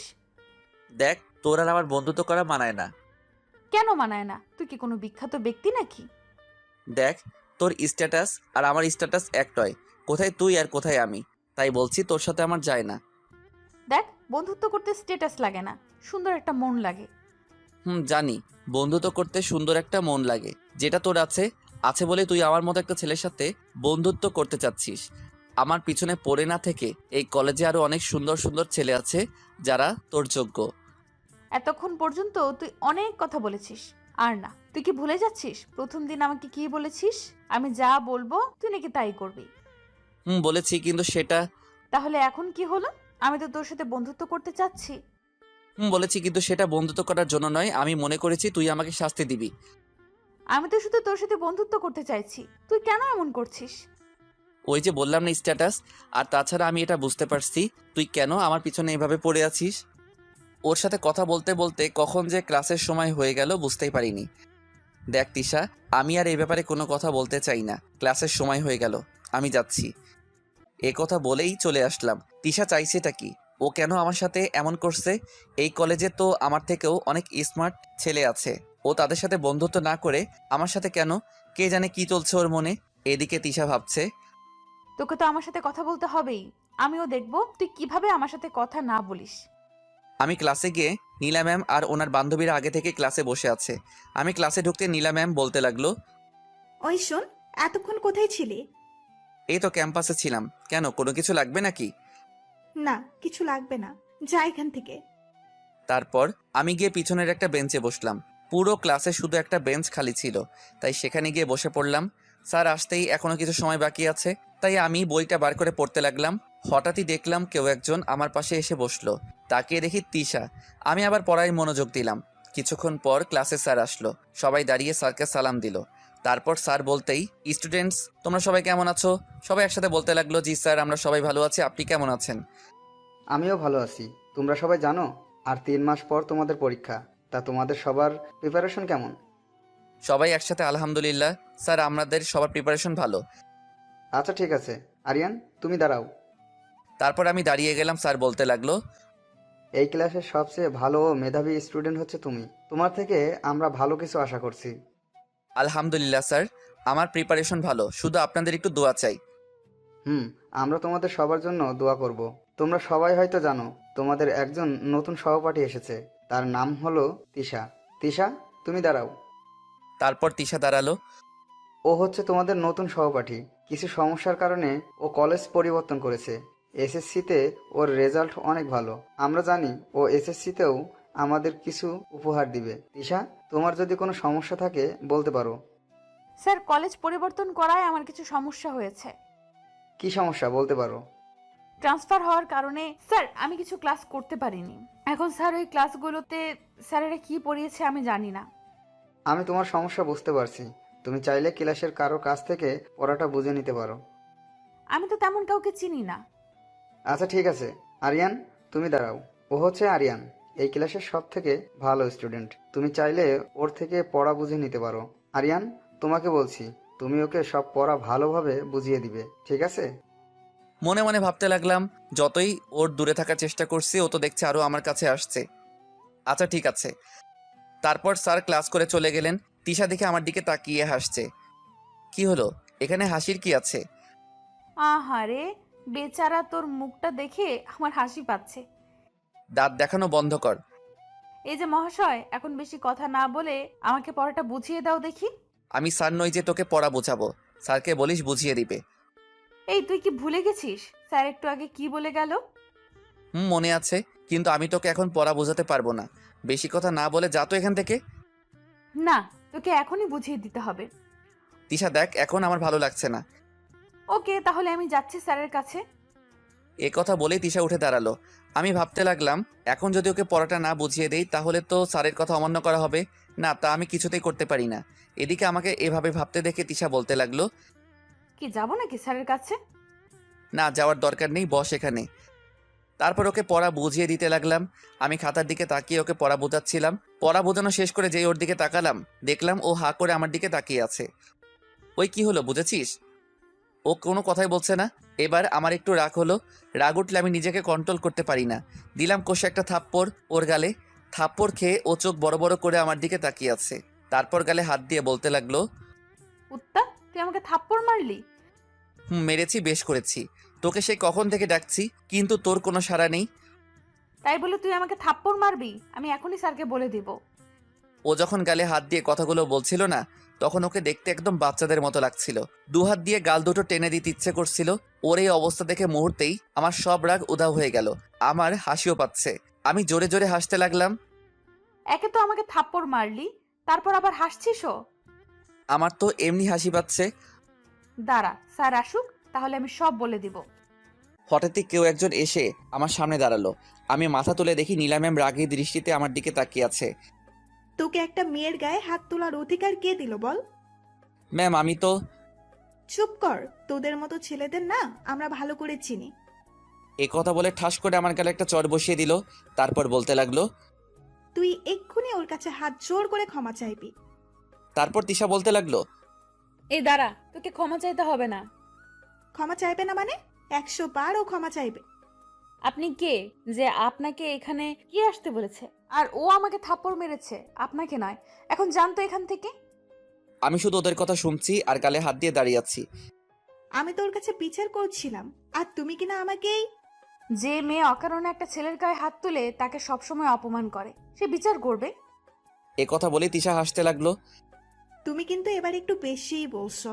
দেখ তোর আর আমার বন্ধুত্ব করা মানায় না। কেন মানায় না? তুই কি কোনো বিখ্যাত ব্যক্তি নাকি? দেখ তোর স্ট্যাটাস আর আমার স্ট্যাটাস এক নয়। কোথায় তুই আর কোথায় আমি, তাই বলছি তোর সাথে আমার যায় না। দেখ বন্ধুত্ব করতে স্ট্যাটাস লাগে না, সুন্দর একটা মন লাগে। জানি বন্ধুত্ব করতে সুন্দর একটা মন লাগে, যেটা তোর আছে। আছে বলে তুই আমার মতো একটা ছেলের সাথে বন্ধুত্ব করতে চাচ্ছিস। আমার পিছনে পড়ে না থেকে এই কলেজে আরো অনেক সুন্দর সুন্দর ছেলে আছে যারা তোর যোগ্য। এতক্ষণ পর্যন্ত তুই অনেক কথা বলেছিস, আর না তুই কি ভুলে যাচ্ছিস প্রথম দিন আমাকে কি বলেছিস? আমি যা বলবো তুই নাকি তাই করবি। বলেছি, কিন্তু সেটা তাহলে এখন কি হলো? আমি তো তোর সাথে বন্ধুত্ব করতে চাচ্ছি। বলেছি কিন্তু সেটা বন্ধুত্ব করার জন্য নয়। আমি মনে করেছি তুই আমাকে শাস্তি দিবি। আমি তো শুধু তোর সাথে বন্ধুত্ব করতে চাইছি, তুই কেন এমন করছিস? ওই যে বললাম না স্ট্যাটাস। আর তাছাড়া আমি এটা বুঝতে পারছি তুই কেন আমার পিছনে এভাবে পড়ে আছিস। ওর সাথে কথা বলতে বলতে কখন যে ক্লাসের সময় হয়ে গেল বুঝতেই পারিনি। দেখ তিশা, আমি আর এই ব্যাপারে কোনো কথা বলতে চাই না। ক্লাসের সময় হয়ে গেল, আমি যাচ্ছি। এ কথা বলেই চলে আসলাম। তিশা চাইছেটা কি? ও কেন আমার সাথে এমন করছে? এই কলেজে তো আমার থেকেও অনেক স্মার্ট ছেলে আছে। ও তাদের সাথে বন্ধুত্ব না করে আমার সাথে কেন? কে জানে কি চলছে ওর মনে। এদিকে তিশা ভাবছে, তোকে তো আমার সাথে কথা বলতে হবেই, আমিও দেখবো তুই কিভাবে আমার সাথে কথা না বলিস। আমি ক্লাসে গিয়ে নীলা ম্যাম আর ওনার বান্ধবীরা আগে থেকে ক্লাসে বসে আছে। আমি ক্লাসে ঢুকতে নীলা ম্যাম বলতে লাগলো, ওই শোন, এতক্ষণ কোথায় ছিলি? এই তো ক্যাম্পাসে ছিলাম। কেন, কোনো কিছু লাগবে নাকি? না, কিছু লাগবে না, যা এখান থেকে। তারপর আমি গিয়ে পিছনের একটা বেঞ্চে বসলাম। পুরো ক্লাসে শুধু একটা বেঞ্চ খালি ছিল, তাই সেখানে গিয়ে বসে পড়লাম। স্যার আসতেই এখনো কিছু সময় বাকি আছে, তাই আমি বইটা বার করে পড়তে লাগলাম। হঠাৎই দেখলাম কেউ একজন আমার পাশে এসে বসলো। তাকিয়ে দেখি তিশা। আমি আবার পড়ায় মনোযোগ দিলাম। কিছুক্ষণ পর ক্লাসে স্যার আসলো। সবাই দাঁড়িয়ে স্যারকে সালাম দিল। তারপর স্যার বলতেই, স্টুডেন্টস তোমরা সবাই কেমন আছো? সবাই একসাথে বলতে লাগলো, জি স্যার আমরা সবাই ভালো আছি, আপনি কেমন আছেন? আমিও ভালো আছি। তোমরা সবাই জানো আর 3 মাস পর তোমাদের পরীক্ষা, তা তোমাদের সবার প্রিপারেশন কেমন? সবাই একসাথে আলহামদুলিল্লাহ স্যার, আমাদের সবার প্রিপারেশন ভালো। আচ্ছা ঠিক আছে, আরিয়ান তুমি দাঁড়াও। তারপর আমি দাঁড়িয়ে গেলাম। স্যার বলতে লাগলো, এই ক্লাসের সবচেয়ে ভালো ও মেধাবী স্টুডেন্ট হচ্ছে তুমি। তোমার থেকে আমরা ভালো কিছু আশা করছি। আলহামদুলিল্লাহ স্যার, আমার প্রিপারেশন ভালো, শুধু আপনাদের একটু দোয়া চাই। আমরা তোমাদের সবার জন্য দোয়া করব। তোমরা সবাই হয়তো জানো তোমাদের একজন নতুন সহপাঠী এসেছে, তার নাম হলো তিশা। তিশা তুমি দাঁড়াও। তারপর তিশা দাঁড়ালো। ও হচ্ছে তোমাদের নতুন সহপাঠী। কিছু সমস্যার কারণে ও কলেজ পরিবর্তন করেছে। এসএসসিতে ওর রেজাল্ট অনেক ভালো। আমরা জানি ও এসএসসিতেও আমাদের কিছু উপহার দিবে। তিশা, তোমার যদি কোনো সমস্যা থাকে বলতে পারো। স্যার কলেজ পরিবর্তন করায় আমার কিছু সমস্যা হয়েছে। কি সমস্যা বলতে পারো? ট্রান্সফার হওয়ার কারণে স্যার আমি কিছু ক্লাস করতে পারিনি। এখন স্যার ওই ক্লাসগুলোতে স্যারেরা কি পড়িয়েছে আমি জানি না। আমি তোমার সমস্যা বুঝতে পারছি। তুমি চাইলে ক্লাসের কারো কাছ থেকে পড়াটা বুঝে নিতে পারো। আমি তো তেমন কাউকে চিনি না। আচ্ছা ঠিক আছে, আরিয়ান তুমি দাঁড়াও। ও হচ্ছে আরিয়ান, এই ক্লাসের সব থেকে ভালো স্টুডেন্ট। তুমি চাইলে ওর থেকে পড়া বুঝে নিতে পারো। আরিয়ান, তোমাকে বলছি, তুমি ওকে সব পড়া ভালোভাবে বুঝিয়ে দিবে, ঠিক আছে? মনে মনে ভাবতে লাগলাম, যতই ওর দূরে থাকার চেষ্টা করছি ও তো দেখছে আরো আমার কাছে আসছে। আচ্ছা ঠিক আছে। তারপর স্যার ক্লাস করে চলে গেলেন। তিশা দেখে আমার দিকে তাকিয়ে হাসছে। কি হলো, এখানে হাসির কি আছে? আহারে, বেচারা তোর মুখটা দেখে আমার হাসি পাচ্ছে। দাঁত দেখানো বন্ধ কর। এই যে মহাশয়, এখন বেশি কথা না বলে আমাকে পড়াটা বুঝিয়ে দাও দেখি। আমি স্যার নই যে তোকে পড়া বোঝাবো। স্যারকে বলিস বুঝিয়ে দিবে। এই তুই কি ভুলে গেছিস স্যার একটু আগে কি বলে গেল? মনে আছে, কিন্তু আমি তোকে এখন পড়া বোঝাতে পারবো না। বেশি কথা না বলে যা তো এখান থেকে। না, তোকে এখনই বুঝিয়ে দিতে হবে। তিশা দেখ, এখন আমার ভালো লাগছে না। ওকে, তাহলে আমি যাচ্ছি স্যারের কাছে। এ কথা বলেই তিশা উঠে দাঁড়ালো। আমি ভাবতে লাগলাম, এখন যদি ওকে পড়াটা না বুঝিয়ে দেই তাহলে তো স্যারের কথা অমান্য করা হবে। না, তা আমি কিছুতেই করতে পারি না। এদিকে আমাকে এভাবে ভাবতে দেখে তিশা বলতে লাগলো, কি যাবো নাকি স্যারের কাছে? না যাওয়ার দরকার নেই, বস এখানে। তারপর ওকে পড়া বুঝিয়ে দিতে লাগলাম। আমি খাতার দিকে তাকিয়ে ওকে পড়া বোঝাচ্ছিলাম। পড়া বোঝানো শেষ করে যেই ওর দিকে তাকালাম, দেখলাম ও হা করে আমার দিকে তাকিয়ে আছে। ওই কি হলো, বুঝেছিস? ও কোনো কথাই বলছে না। এবার আমার একটু রাগ হলো। রাগ উঠলে আমি নিজেকে কন্ট্রোল করতে পারি না। দিলাম কষে একটা থাপ্পড় ওর গালে। থাপ্পড় খেয়ে ও চোখ বড় বড় করে আমার দিকে তাকিয়ে আছে। তারপর গালে হাত দিয়ে বলতে লাগলো, উত্তা, তুই আমাকে থাপ্পড় মারলি? মেরেছি, বেশ করেছি। তোকে সে কখন থেকে ডাকছি, কিন্তু তোর কোনো সাড়া নেই। তাই বলে তুই আমাকে থাপ্পড় মারবি? আমি এখনই স্যারকে বলে দিব। ও যখন গালে হাত দিয়ে কথাগুলো বলছিল না, তখন ওকে দেখতে একদম বাচ্চাদের মতো লাগছিল। দুহাত দিয়ে গাল দুটো টেনে দিতে ইচ্ছে করছিল। ওর এই অবস্থা দেখে মুহূর্তেই আমার সব রাগ উধাও হয়ে গেল। আমার হাসিও পাচ্ছে। আমি জোরে জোরে হাসতে লাগলাম। একে তো আমাকে থাপ্পড় মারলি, তারপর আবার হাসছিসও। আমার তো এমনি হাসি পাচ্ছে। দাঁড়া, স্যার আসুক, তাহলে আমি সব বলে দিব। হঠাৎই কেউ একজন এসে আমার সামনে দাঁড়ালো। আমি মাথা তুলে দেখি নীলা ম্যাম রাগী দৃষ্টিতে আমার দিকে তাকিয়ে আছে। তোকে একটা মেয়ের গায়ে হাত তোলার অধিকার কে দিল বল? ম্যাম আমি তো। চুপ কর, তোদের মতো ছেলেদের না আমরা ভালো করে চিনি। এ কথা বলে ঠাস করে আমার গালে একটা চড় বসিয়ে দিল। তারপর বলতে লাগলো, তুই এক্ষুনি ওর কাছে হাত জোর করে ক্ষমা চাইবি। তারপর তিশা বলতে লাগলো, এই দাঁড়া, তোকে ক্ষমা চাইতে হবে না। ক্ষমা চাইবে না মানে? 100 বার ও ক্ষমা চাইবে। আপনি কে যে আপনাকে এখানে কি আসতে বলেছে? আর ও আমাকে থাপ্পড় মেরেছে, আপনাকে নয়। এখন জানতো এখান থেকে। আমি শুধু ওদের কথা শুনছি আর গালে হাত দিয়ে দাঁড়িয়ে আছি। আমি তোর কাছে বিচার করছিলাম, আর তুমি কিনা আমাকেই। যে মেয়ে অকারণে একটা ছেলের গায়ে হাত তুলে তাকে সবসময় অপমান করে, সে বিচার করবে। এ কথা বলে তিশা হাসতে লাগলো। তুমি কিন্তু এবার একটু বেশিই বলছো।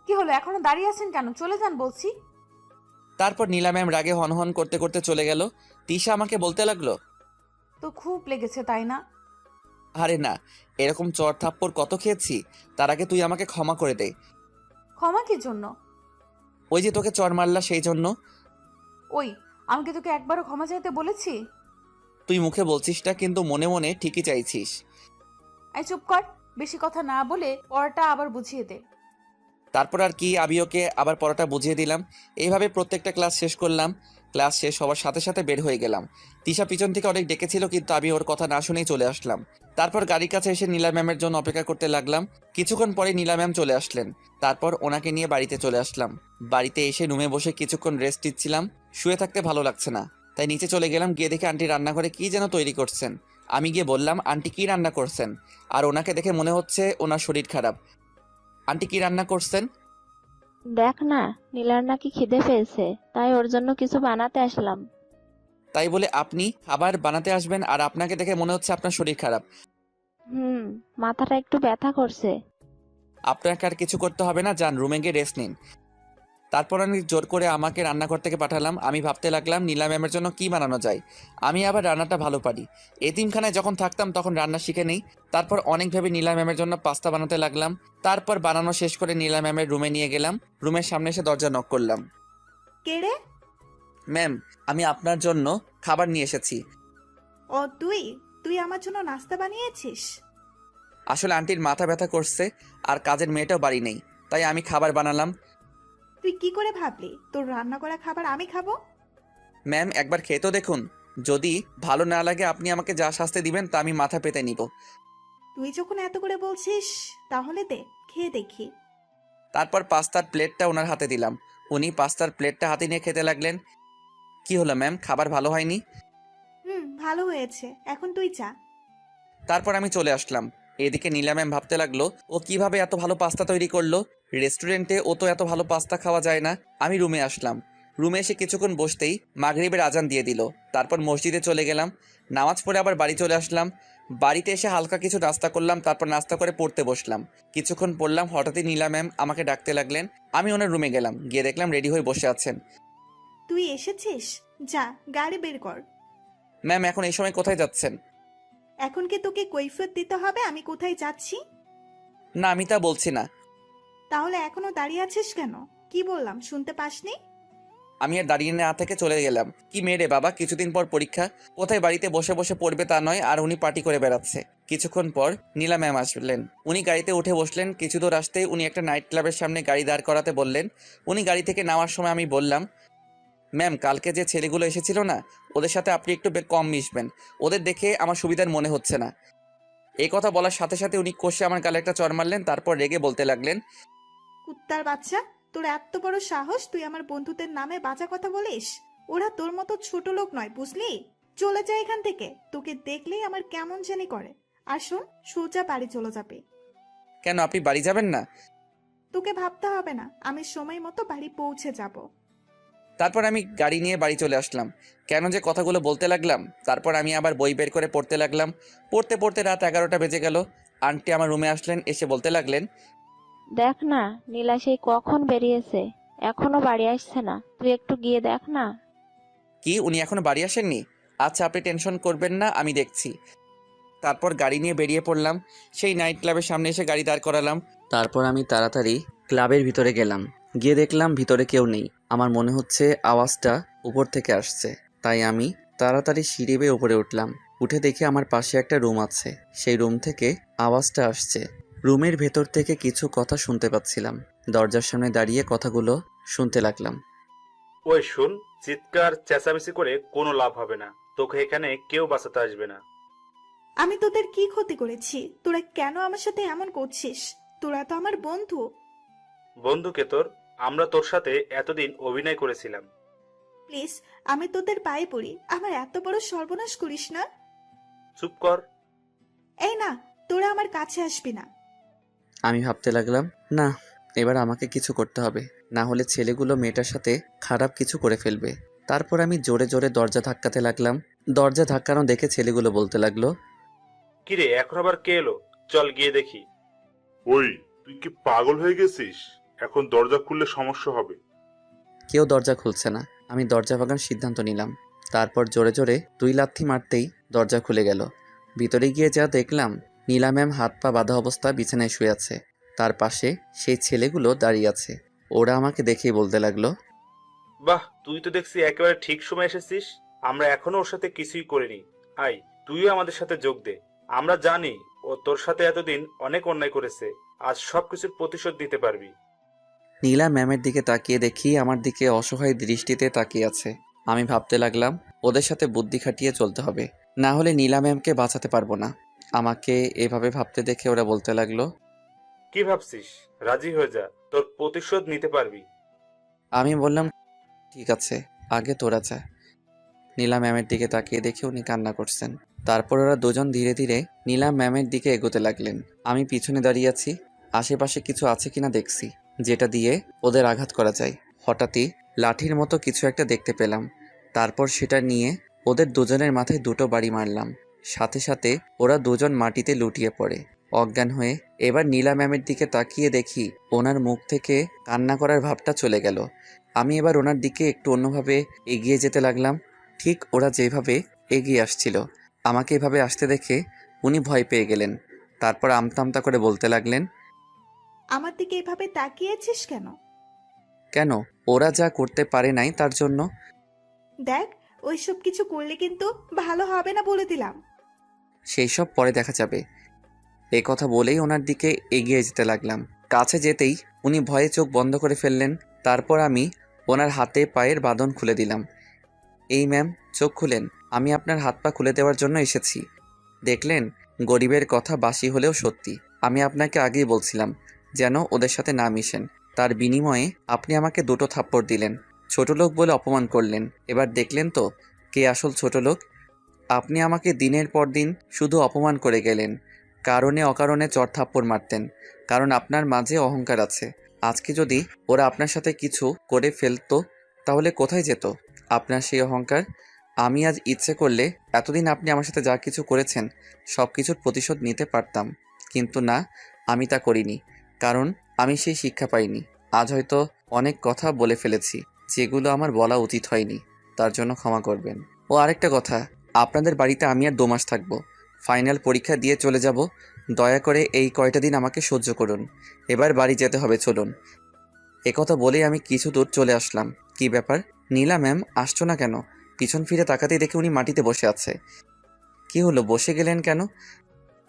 কি হলো, এখনো দাঁড়িয়ে আছেন কেন? চলে যান বলছি। তারপর নীলা ম্যাম রাগে হনহন করতে করতে চলে গেল। তিশা আমাকে বলতে লাগলো, তো খুব লেগেছে তাই না? আরে না, এরকম চড় থাপ্পড় কত খেয়েছি। তার আগে তুই আমাকে ক্ষমা করে দে। ক্ষমা কি জন্য? ওই যে তোকে চড় মারলা সেই জন্য। ওই, আমি কি তোকে একবারও ক্ষমা চাইতে বলেছি? তুই মুখে বলছিস না, কিন্তু মনে মনে ঠিকই চাইছিস। এই চুপ কর, বেশি কথা না বলে পড়াটা আবার বুঝিয়ে দে। তারপর আর কি, আমি ওকে আবার পড়াটা বুঝিয়ে দিলাম। এইভাবে প্রত্যেকটা ক্লাস শেষ করলাম। ক্লাস শেষ হওয়ার সাথে সাথে বের হয়ে গেলাম। তিশা পিছন থেকে অনেক ডেকেছিল, কিন্তু আমি ওর কথা না শুনেই চলে আসলাম। তারপর গাড়ির কাছে এসে নীলা ম্যামের জন্য অপেক্ষা করতে লাগলাম। কিছুক্ষণ পরে নীলা ম্যাম চলে আসলেন। তারপর ওনাকে নিয়ে বাড়িতে চলে আসলাম। বাড়িতে এসে রুমে বসে কিছুক্ষণ রেস্ট নিচ্ছিলাম। শুয়ে থাকতে ভালো লাগছে না, তাই নিচে চলে গেলাম। গিয়ে দেখে আন্টি রান্নাঘরে কি যেন তৈরি করছেন। আমি গিয়ে বললাম, আন্টি কি রান্না করছেন? আর ওনাকে দেখে মনে হচ্ছে ওনার শরীর খারাপ। আন্টি কি রান্না করছেন? দেখ না, নীলার নাকি খিদে পেয়েছে, তাই ওর জন্য কিছু বানাতে আসলাম। তাই বলে আপনি আবার বানাতে আসবেন? আর আপনাকে দেখে মনে হচ্ছে আপনার শরীর খারাপ। মাথাটা একটু ব্যথা করছে। আপনাকে আর কিছু করতে হবে না, যান রুমে গিয়ে রেস্ট নিন। তারপর আমি জোর করে আমাকে রান্নাঘর থেকে পাঠালাম। আমি ভাবতে লাগলাম নীলা ম্যামের জন্য কি বানানো যায়। আমি আবার রান্নাটা ভালো পারি। এতিমখানায় যখন থাকতাম তখন রান্না শিখে নেই। তারপর অনেক ভেবে নীলা ম্যামের জন্য পাস্তা বানাতে লাগলাম। তারপর বানানো শেষ করে নীলা ম্যামের রুমে নিয়ে গেলাম। রুমের সামনে এসে দরজা নক করলাম। কে রে? ম্যাম, আমি আপনার জন্য খাবার নিয়ে এসেছি। ও তুই তুই আমার জন্য নাস্তা বানিয়েছিস? আসলে আন্টির মাথা ব্যথা করছে আর কাজের মেয়েটাও বাড়ি নেই, তাই আমি খাবার বানালাম। তুই কি করে ভাবলি তোর রান্না করা খাবার আমি খাবো? ম্যাম একবার খেয়ে তো দেখুন, যদি ভালো না লাগে আপনি আমাকে যা শাস্তি দিবেন তা আমি মাথা পেতে নিব। তুই যখন এত করে বলছিস তাহলে দে, খেয়ে দেখি। তারপর পাস্তার প্লেটটা ওনার হাতে দিলাম। উনি পাস্তার প্লেটটা হাতে নিয়ে খেতে লাগলেন। কি হলো ম্যাম, খাবার ভালো হয়নি? ভালো হয়েছে, এখন তুই যা। তারপর আমি চলে আসলাম। এদিকে নীলা ম্যাম ভাবতে লাগলো ও কিভাবে এত ভালো পাস্তা তৈরি করলো। রেস্টুরেন্টে ও তো এত ভালো পাস্তা খাওয়া যায় না। আমি রুমে আসলাম। রুমে এসে কিছুক্ষণ বসতেই মাগরিবের আজান দিয়ে দিল। তারপর মসজিদে চলে গেলাম। নামাজ পড়ে আবার বাড়ি চলে আসলাম। বাড়িতে এসে হালকা কিছু নাস্তা করলাম, তারপর নাস্তা করে পড়তে বসলাম। কিছুক্ষণ পড়লাম, হঠাৎই নীলা ম্যাম আমাকে ডাকতে লাগলেন। আমি ওনার রুমে গেলাম, গিয়ে দেখলাম রেডি হয়ে বসে আছেন। তুই এসেছিস, যা গাড়ি বের কর। ম্যাম এখন এই সময় কোথায় যাচ্ছেন? এখন কি তোকে কৈফিয়ত দিতে হবে আমি কোথায় যাচ্ছি? না আমি তা বলছি না। তাহলে এখনো দাঁড়িয়ে আছিস কেন? কি বললাম শুনতে পাসনি? আমি আর দাঁড়িয়ে না থেকে চলে গেলাম। কি মেয়ে রে বাবা, কিছুদিন পর পরীক্ষা, কোথায় বাড়িতে বসে বসে পড়বে তা নয়, আর উনি পার্টি করে বেড়াচ্ছে। কিছুক্ষণ পর নীলা ম্যাম আসলেন। উনি গাড়িতে উঠে বসলেন। কিছু দূর আসতেই উনি একটা নাইট ক্লাবের সামনে গাড়ি দাঁড় করাতে বললেন। উনি গাড়ি থেকে নামার সময় আমি বললাম, ম্যাম কালকে যে ছেলেগুলো এসেছিল না, ওদের সাথে আপনি একটু কম মিশবেন, ওদের দেখে আমার সুবিধার মনে হচ্ছে না। এই কথা বলার সাথে সাথে উনি কষে আমার গালে একটা চড় মারলেন। তারপর রেগে বলতে লাগলেন, কুত্তার বাচ্চা, তোর এত বড় সাহস তুই আমার বন্ধুদের নামে বাজে কথা বলিস? ওরা তোর মতো ছোট লোক নয়, বুঝলি? চলে যা এখান থেকে, তোকে দেখলেই আমার কেমন জানি করে। আর শোন, সোজা বাড়ি চলে যাবে। কেন আপনি বাড়ি যাবেন না? তোকে ভাবতে হবে না, আমি সময় মতো বাড়ি পৌঁছে যাব। তারপর আমি গাড়ি নিয়ে বাড়ি চলে আসলাম। কেন যে কথাগুলো বলতে লাগলাম। তারপর আমি আবার বই বের করে পড়তে লাগলাম। পড়তে পড়তে রাত 11টা বেজে গেল। আন্টি আমার রুমে আসলেন, এসে বলতে লাগলেন, দেখ না, নীলা সেই কখন বেরিয়েছে, এখনো বাড়ি আসছে না, তুই একটু গিয়ে দেখ না। কি উনি এখনো বাড়ি আসেননি? আচ্ছা আপনি টেনশন করবেন না, আমি দেখছি। তারপর গাড়ি নিয়ে বেরিয়ে পড়লাম। সেই নাইট ক্লাবের সামনে এসে গাড়ি দাঁড় করালাম। তারপর আমি তাড়াতাড়ি ক্লাবের ভিতরে গেলাম। গিয়ে দেখলাম ভিতরে কেউ নেই। আমার মনে হচ্ছে আওয়াজটা উপর থেকে আসছে, তাই আমি তাড়াতাড়ি সিঁড়ি বেয়ে উপরে উঠলাম। উঠে দেখি আমার পাশে একটা রুম আছে। সেই রুম থেকে আওয়াজটা আসছে। রুমের ভেতর থেকে কিছু কথা শুনতে পাচ্ছিলাম। দরজার সামনে দাঁড়িয়ে কথাগুলো শুনতে লাগলাম। ওই শুন, চিৎকার চেঁচামেচি করে কোনো লাভ হবে না, তোকে এখানে কেউ বাঁচাতে আসবে না। আমি তোদের কি ক্ষতি করেছি? তোরা কেন আমার সাথে এমন করছিস? তোরা তো আমার বন্ধু। বন্ধুকে তোর, আমরা তোর সাথে এতদিন অভিনয় করেছিলাম। প্লিজ, আমি তোদের পায়ে পড়ি, আমার এত বড় সর্বনাশ করিস না। চুপ কর। এই না, তোরা আমার কাছে আসবি না। আমি ভাবতে লাগলাম, না এবার আমাকে কিছু করতে হবে, না হলে ছেলেগুলো মেয়েটার সাথে খারাপ কিছু করে ফেলবে। তারপর আমি জোরে জোরে দরজা ধাক্কাতে লাগলাম। দরজা ধাক্কানো দেখে ছেলেগুলো বলতে লাগলো, কিরে এখন আবার কে এলো? চল গিয়ে দেখি। ওই, তুই কি পাগল হয়ে গেছিস? এখন দরজা খুললে সমস্যা হবে। কেউ দরজা খুলছে না। আমি দরজা ভাঙার সিদ্ধান্ত নিলাম। তারপর জোরে জোরে 2 লাথি মারতেই দরজা খুলে গেল। ভিতরে গিয়ে যা দেখলাম, নীলা ম্যাম হাত পা বাঁধা অবস্থায় বিছানায় শুয়ে আছে। তার পাশে সেই ছেলেগুলো দাঁড়িয়ে আছে। ওরা আমাকে দেখেই বলতে লাগলো, বাহ, তুই তো দেখছি একেবারে ঠিক সময় এসেছিস। আমরা এখনো ওর সাথে কিছুই করিনি। আয়, তুইও আমাদের সাথে যোগ দে। আমরা জানি ও তোর সাথে এতদিন অনেক অন্যায় করেছে, আজ সবকিছুর প্রতিশোধ দিতে পারবি। নীলা ম্যামের দিকে তাকিয়ে দেখি আমার দিকে অসহায় দৃষ্টিতে তাকিয়ে আছে। আমি ভাবতে লাগলাম ওদের সাথে বুদ্ধি খাটিয়ে চলতে হবে, না হলে নীলা ম্যামকে বাঁচাতে পারবো না। আমাকে এভাবে ভাবতে দেখে ওরা বলতে লাগলো, কি ভাবছিস? রাজি হয়ে যা, তোর প্রতিশোধ নিতে পারবি। আমি বললাম ঠিক আছে, আগে তোরা যা। নীলা ম্যামের দিকে তাকিয়ে দেখে উনি কান্না করছেন। তারপর ওরা দুজন ধীরে ধীরে নীলা ম্যামের দিকে এগোতে লাগলেন। আমি পিছনে দাঁড়িয়ে আছি, আশেপাশে কিছু আছে কিনা দেখছি, যেটা দিয়ে ওদের আঘাত করা যায়। হঠাৎই লাঠির মতো কিছু একটা দেখতে পেলাম। তারপর সেটা নিয়ে ওদের দুজনের মাথায় 2টো বাড়ি মারলাম। সাথে সাথে ওরা দুজন মাটিতে লুটিয়ে পড়ে অজ্ঞান হয়ে। এবার নীলা ম্যামের দিকে তাকিয়ে দেখি ওনার মুখ থেকে কান্না করার ভাবটা চলে গেল। আমি এবার ওনার দিকে একটু অন্যভাবে এগিয়ে যেতে লাগলাম। ঠিক ওরা যেভাবে এগিয়ে আসছিল, আমাকে এভাবে আসতে দেখে উনি ভয় পেয়ে গেলেন। তারপর আমতা আমতা করে বলতে লাগলেন, আমার দিকে এভাবে তাকিয়েছিস কেন? কেন? ওরা যা করতে পারে নাই তার জন্য। দেখ, ওইসব কিছু করলে কিন্তু ভালো হবে না বলে দিলাম। সেই সব পরে দেখা যাবে। এ কথা বলেই ওনার দিকে এগিয়ে যেতে লাগলাম। কাছে যেতেই উনি ভয়ে চোখ বন্ধ করে ফেললেন। তারপর আমি ওনার হাতে পায়ের বাঁধন খুলে দিলাম। এই ম্যাম, চোখ খুলেন, আমি আপনার হাত পা খুলে দেওয়ার জন্য এসেছি। দেখলেন, গরিবের কথা বাসি হলেও সত্যি। আমি আপনাকে আগেই বলছিলাম যেন ওদের সাথে না মিশেন। তার বিনিময়ে আপনি আমাকে 2টো থাপ্পড় দিলেন, ছোট লোক বলে অপমান করলেন। এবার দেখলেন তো কে আসল ছোট লোক। আপনি আমাকে দিনের পর দিন শুধু অপমান করে গেলেন, কারণে অকারণে চড় থাপ্পড় মারতেন, কারণ আপনার মাঝে অহংকার আছে। আজকে যদি ওরা আপনার সাথে কিছু করে ফেলতো তাহলে কোথায় যেত আপনার সেই অহংকার? আমি আজ ইচ্ছে করলে এতদিন আপনি আমার সাথে যা কিছু করেছেন সব কিছুর প্রতিশোধ নিতে পারতাম, কিন্তু না, আমি তা করিনি, কারণ আমি সেই শিক্ষা পাইনি। আজ হয়তো অনেক কথা বলে ফেলেছি যেগুলো আমার বলা উচিত হয়নি, তার জন্য ক্ষমা করবেন। ও আরেকটা কথা, আপনাদের বাড়িতে আমি আর 2 মাস থাকবো, ফাইনাল পরীক্ষা দিয়ে চলে যাব। দয়া করে এই কয়টা দিন আমাকে সহ্য করুন, এবার বাড়ি যেতে হবে, চলুন। একথা বলেই আমি কিছু দূর চলে আসলাম। কি ব্যাপার নীলা ম্যাম, আসছো না কেন? পিছন ফিরে তাকাতেই দেখে উনি মাটিতে বসে আছে। কি হলো, বসে গেলেন কেন?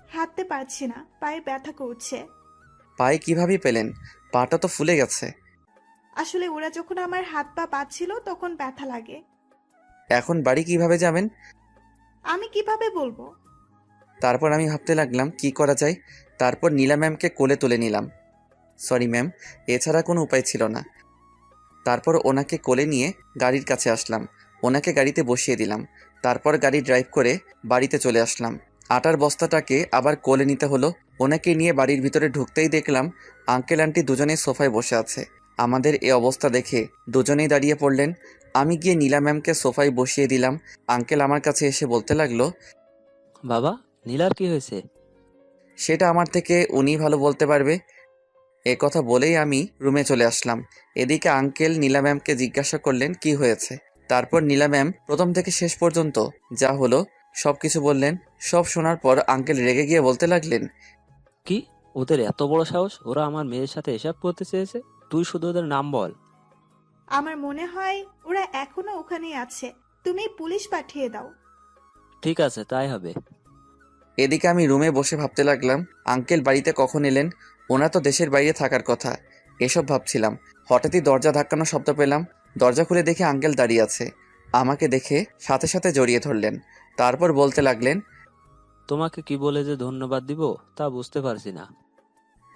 হাঁটতে পারছি না, পায়ে ব্যথা করছে। পায়ে কিভাবে পেলেন? পাটা তো ফুলে গেছে। আসলে ওরা যখন আমার হাত পা বাঁধছিল তখন ব্যথা লাগে। এখন বাড়ি কিভাবে যাবেন? আমি কিভাবে বলবো? তারপর আমি ভাবতে লাগলাম কি করা যায়। তারপর নীলা ম্যামকে কোলে তুলে নিলাম। সরি ম্যাম, এছাড়া কোনো উপায় ছিল না। তারপর ওনাকে কোলে নিয়ে গাড়ির কাছে আসলাম, ওনাকে গাড়িতে বসিয়ে দিলাম। তারপর গাড়ি ড্রাইভ করে বাড়িতে চলে আসলাম। আটার বস্তাটাকে আবার কোলে নিতে হলো। ওনাকে নিয়ে বাড়ির ভিতরে ঢুকতেই দেখলাম আঙ্কেল আন্টি দুজনেই সোফায় বসে আছে। আমাদের এই অবস্থা দেখে দুজনেই দাঁড়িয়ে পড়লেন। আমি গিয়ে নীলা ম্যামকে সোফায় বসিয়ে দিলাম। আঙ্কেল আমার কাছে এসে বলতে লাগলো, বাবা, নীলার কি হয়েছে? সেটা আমার থেকে উনিই ভালো বলতে পারবে। এ কথা বলেই আমি রুমে চলে আসলাম। এদিকে আঙ্কেল নীলা ম্যামকে জিজ্ঞাসা করলেন কি হয়েছে। তারপর নীলা ম্যাম প্রথম থেকে শেষ পর্যন্ত যা হলো সব কিছু বললেন। সব শোনার পর আঙ্কেল রেগে গিয়ে বলতে লাগলেন, কি, ওদের এত বড় সাহস? ওরা আমার মেয়ের সাথে এসব করতে চেয়েছে? তুই শুধু ওদের নাম বল। আমার মনে হয় ওরা এখনো ওখানেই আছে, তুমি পুলিশ পাঠিয়ে দাও। ঠিক আছে, তাই হবে। এদিকে আমি রুমে বসে ভাবতে লাগলাম আঙ্কেল বাড়িতে কখন এলেন, ওনার তো দেশের বাইরে থাকার কথা। এসব ভাবছিলাম, হঠাৎই দরজা ধাক্কানোর শব্দ পেলাম। দরজা খুলে দেখে আঙ্কেল দাঁড়িয়ে আছে। আমাকে দেখে সাথে সাথে জড়িয়ে ধরলেন। তারপর বলতে লাগলেন, তোমাকে কি বলে যে ধন্যবাদ দিব তা বুঝতে পারছি না।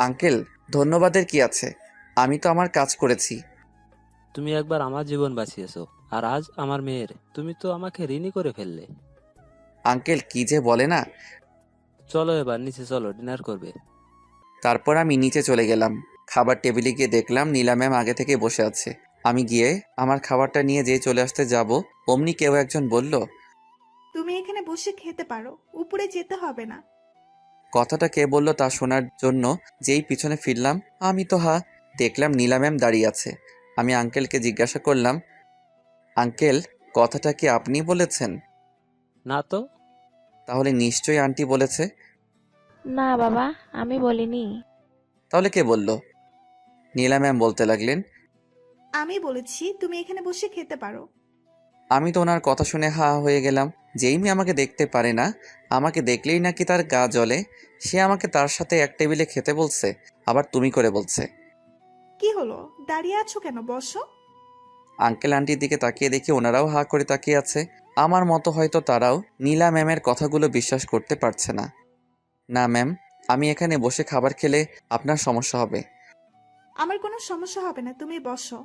আঙ্কেল, ধন্যবাদের কি আছে, আমি তো আমার কাজ করেছি। তুমি একবার আমার জীবন বাঁচিয়েছো, আর আজ আমার মেয়ের। তুমি তো আমাকে ঋণী করে ফেললে। আঙ্কেল কি যে বলে না। চলো এবার নিচে চলো, ডিনার করবে। তারপর আমি নিচে চলে গেলাম। খাবার টেবিলে গিয়ে দেখলাম নীলা ম্যাম আগে থেকে বসে আছে। আমি গিয়ে আমার খাবারটা নিয়ে যেয়ে চলে আসতে যাব, অমনি কেউ একজন বলল, তুমি এখানে বসে খেতে পারো, উপরে যেতে হবে না। কথাটা কে বলল তা শোনার জন্য যেই পিছনে ফিরলাম, আমি তো দেখলাম নীলা ম্যাম দাঁড়িয়ে আছে। আমি আঙ্কেলকে জিজ্ঞাসা করলাম, আঙ্কেল, কথাটা কি আপনি বলেছেন? না তো। তাহলে নিশ্চয়ই আন্টি বলেছে। না বাবা, আমি বলিনি। তাহলে কে বলল? নীলা ম্যাম বলতে লাগলেন, আমি বলেছি তুমি এখানে বসে খেতে পারো। আমি তো ওনার কথা শুনে হা হয়ে গেলাম। যেই মেয়ে আমাকে দেখতে পারে না, আমাকে দেখলেই নাকি তার গা জ্বলে, সে আমাকে তার সাথে এক টেবিলে খেতে বলছে, আবার তুমি করে বলছে। কি হলো, দাঁড়িয়ে আছো কেন, বসো। আঙ্কেল আন্টির দিকে তাকিয়ে দেখি ওনারাও হা করে তাকিয়ে আছে। আমার মতো হয়তো তারাও নীলা ম্যামের কথাগুলো বিশ্বাস করতে পারছে না। না ম্যাম, আমি এখানে বসে খাবার খেলে আপনার সমস্যা হবে। আমার কোনো সমস্যা হবে না, তুমি বসো।